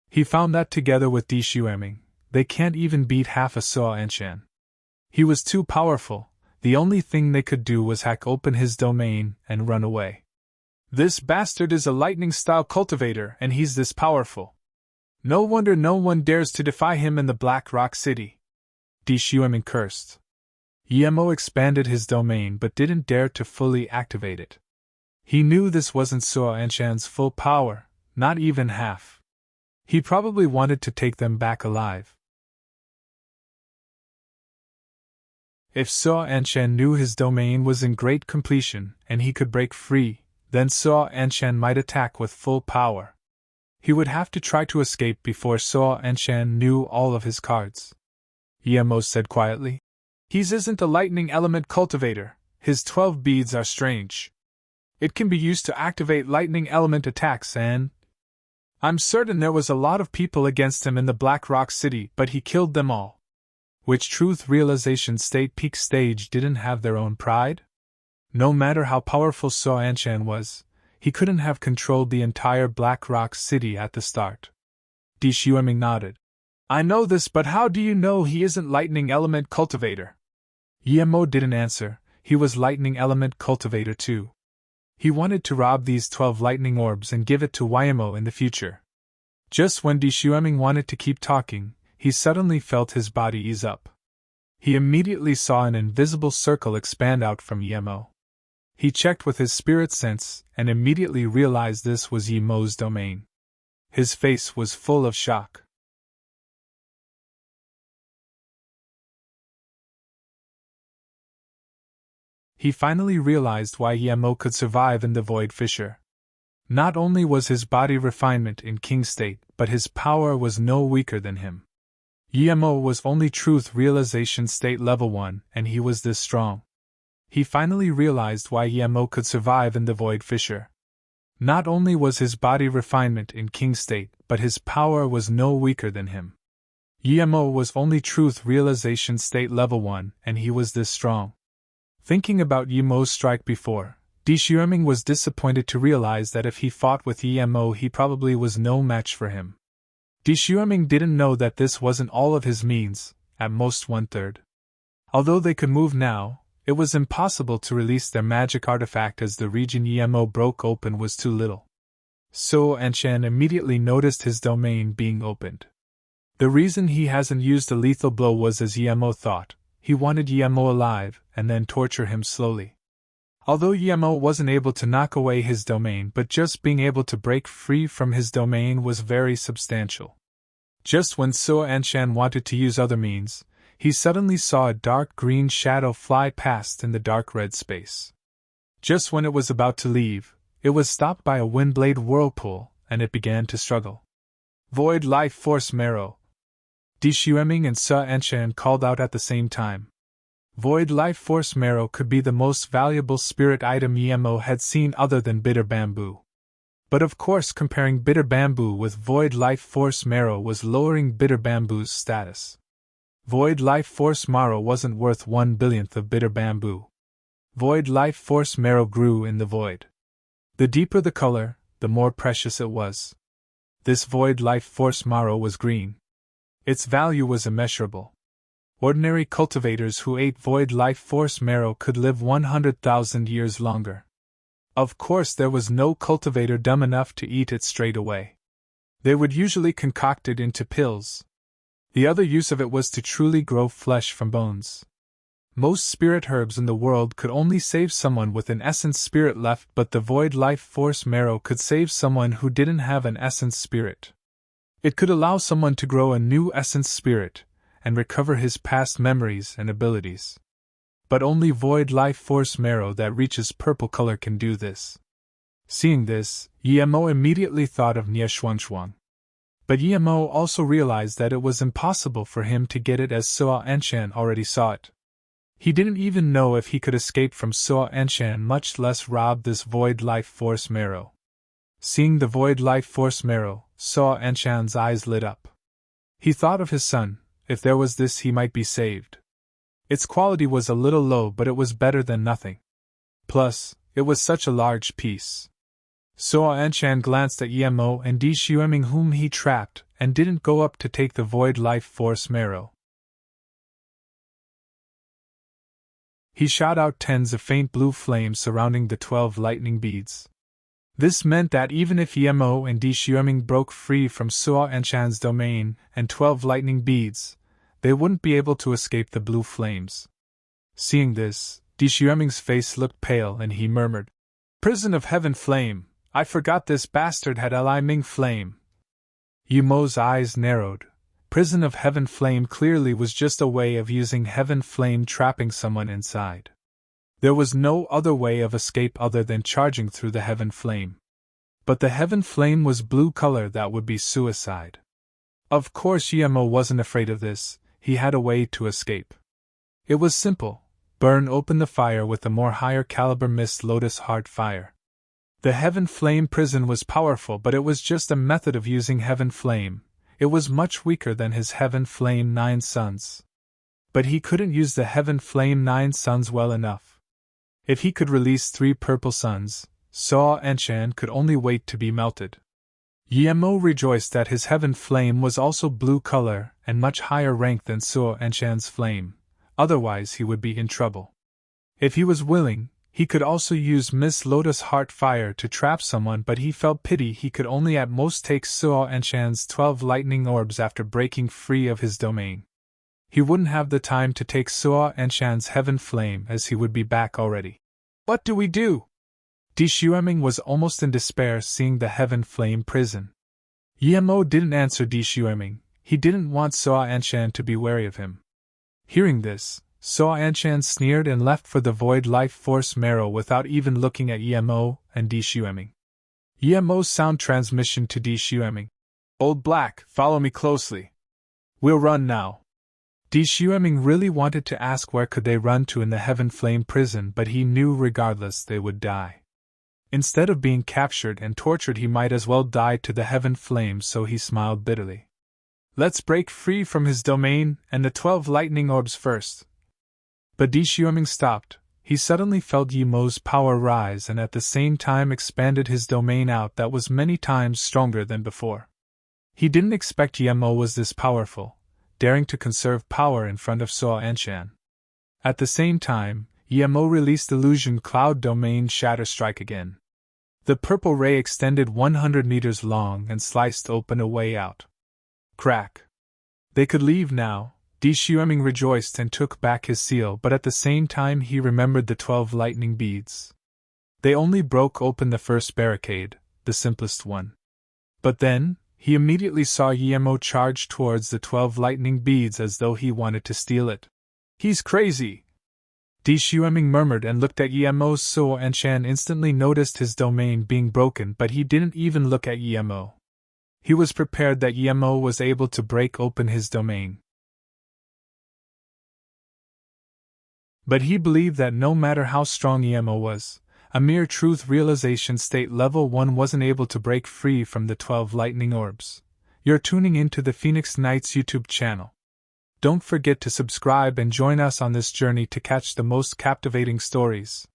He found that together with Di Xueming, they can't even beat half a Suo Anshan. He was too powerful. The only thing they could do was hack open his domain and run away. This bastard is a lightning-style cultivator and he's this powerful. No wonder no one dares to defy him in the Black Rock City. Di Xueming cursed. Yemo expanded his domain but didn't dare to fully activate it. He knew this wasn't Suo Anshan's full power, not even half. He probably wanted to take them back alive. If Suo Anshan knew his domain was in great completion and he could break free, then Suo Anshan might attack with full power. He would have to try to escape before Suo Anshan knew all of his cards. Yemo said quietly. His isn't a lightning element cultivator, his 12 beads are strange. It can be used to activate lightning element attacks and… I'm certain there was a lot of people against him in the Black Rock City, but he killed them all. Which truth realization state peak stage didn't have their own pride? No matter how powerful Suo Anshan was, he couldn't have controlled the entire Black Rock City at the start. Di Xueming nodded. I know this, but how do you know he isn't lightning element cultivator? Yemo didn't answer. He was lightning element cultivator too. He wanted to rob these 12 lightning orbs and give it to Yemo in the future. Just when Di Xueming wanted to keep talking, he suddenly felt his body ease up. He immediately saw an invisible circle expand out from Yemo. He checked with his spirit sense and immediately realized this was Yemo's domain. His face was full of shock. He finally realized why Yemo could survive in the Void Fissure. Not only was his body refinement in King State, but his power was no weaker than him. Yemo was only truth realization state level 1 and he was this strong. He finally realized why Yemo could survive in the Void Fissure. Not only was his body refinement in King State, but his power was no weaker than him. Yemo was only truth realization state level 1 and he was this strong. Thinking about Yemo's strike before, Di Xueming was disappointed to realize that if he fought with Yemo he probably was no match for him. Di Xueming didn't know that this wasn't all of his means, at most 1/3. Although they could move now, it was impossible to release their magic artifact as the region Yemo broke open was too little. Suo Anshan immediately noticed his domain being opened. The reason he hasn't used a lethal blow was as Yemo thought, he wanted Yemo alive and then torture him slowly. Although Yemo wasn't able to knock away his domain, but just being able to break free from his domain was very substantial. Just when Suo Anshan wanted to use other means, he suddenly saw a dark green shadow fly past in the dark red space. Just when it was about to leave, it was stopped by a windblade whirlpool, and it began to struggle. Void Life Force Marrow! Di Xueming and Suo Anshan called out at the same time. Void life force marrow could be the most valuable spirit item Emo had seen other than bitter bamboo. But of course, comparing bitter bamboo with void life force marrow was lowering bitter bamboo's status. Void life force marrow wasn't worth 1/1000th of bitter bamboo. Void life force marrow grew in the void. The deeper the color, the more precious it was. This void life force marrow was green. Its value was immeasurable. Ordinary cultivators who ate void life force marrow could live 100,000 years longer. Of course, there was no cultivator dumb enough to eat it straight away. They would usually concoct it into pills. The other use of it was to truly grow flesh from bones. Most spirit herbs in the world could only save someone with an essence spirit left, but the void life force marrow could save someone who didn't have an essence spirit. It could allow someone to grow a new essence spirit and recover his past memories and abilities. But only void life force marrow that reaches purple color can do this. Seeing this, Emo immediately thought of Nie Xuanxuang. But Emo also realized that it was impossible for him to get it as Suo Anshan already saw it. He didn't even know if he could escape from Suo Anshan, much less rob this void life force marrow. Seeing the void life force marrow, Suo Anshan's eyes lit up. He thought of his son. If there was this, he might be saved. Its quality was a little low, but it was better than nothing. Plus, it was such a large piece. Suo Anshan glanced at Emo and Di Xueming, whom he trapped, and didn't go up to take the void life force marrow. He shot out tens of faint blue flames surrounding the 12 lightning beads. This meant that even if Emo and Di Xueming broke free from Suo Anshan's domain and 12 lightning beads, they wouldn't be able to escape the blue flames. Seeing this, Di Xueming's face looked pale and he murmured, "Prison of Heaven Flame, I forgot this bastard had Li Ming Flame." Emo's eyes narrowed. Prison of Heaven Flame clearly was just a way of using Heaven Flame trapping someone inside. There was no other way of escape other than charging through the Heaven Flame. But the Heaven Flame was blue color, that would be suicide. Of course, Emo wasn't afraid of this. He had a way to escape. It was simple: burn open the fire with a more higher caliber Mist Lotus Heart fire. The Heaven Flame prison was powerful, but it was just a method of using Heaven Flame. It was much weaker than his Heaven Flame 9 Suns. But he couldn't use the Heaven Flame 9 Suns well enough. If he could release 3 purple suns, Suo Anshan could only wait to be melted. Emo rejoiced that his Heaven Flame was also blue color and much higher rank than Suo Anshan's flame, otherwise he would be in trouble. If he was willing, he could also use Miss Lotus Heart Fire to trap someone, but he felt pity he could only at most take Suo Anshan's 12 lightning orbs after breaking free of his domain. He wouldn't have the time to take Suo Anshan's Heaven Flame, as he would be back already. "What do we do?" Di Xueming was almost in despair seeing the Heaven Flame prison. Emo didn't answer Di Xueming. He didn't want Suo Anshan to be wary of him. Hearing this, Suo Anshan sneered and left for the void life force marrow without even looking at Emo and Di Xueming. Emo's sound transmission to Di Xueming: "Old Black, follow me closely. We'll run now." Di Xueming really wanted to ask where could they run to in the Heaven Flame prison, but he knew regardless they would die. Instead of being captured and tortured, he might as well die to the Heaven Flame, so he smiled bitterly. "Let's break free from his domain and the 12 lightning orbs first." But Di Xueming stopped. He suddenly felt Emo's power rise and at the same time expanded his domain out that was many times stronger than before. He didn't expect Emo was this powerful, daring to conserve power in front of Suo Anshan. At the same time, Emo released Illusion Cloud Domain Shatter Strike again. The purple ray extended 100 meters long and sliced open a way out. Crack! They could leave now. Di Xueming rejoiced and took back his seal, but at the same time he remembered the 12 lightning beads. They only broke open the first barricade, the simplest one. But then, he immediately saw Emo charge towards the 12 lightning beads as though he wanted to steal it. "He's crazy!" Di Xueming murmured and looked at Emo. Suo Anshan instantly noticed his domain being broken, but he didn't even look at Emo. He was prepared that Emo was able to break open his domain. But he believed that no matter how strong EMO was, a mere truth realization state level 1 wasn't able to break free from the 12 lightning orbs. You're tuning into the Phoenix Nights YouTube channel. Don't forget to subscribe and join us on this journey to catch the most captivating stories.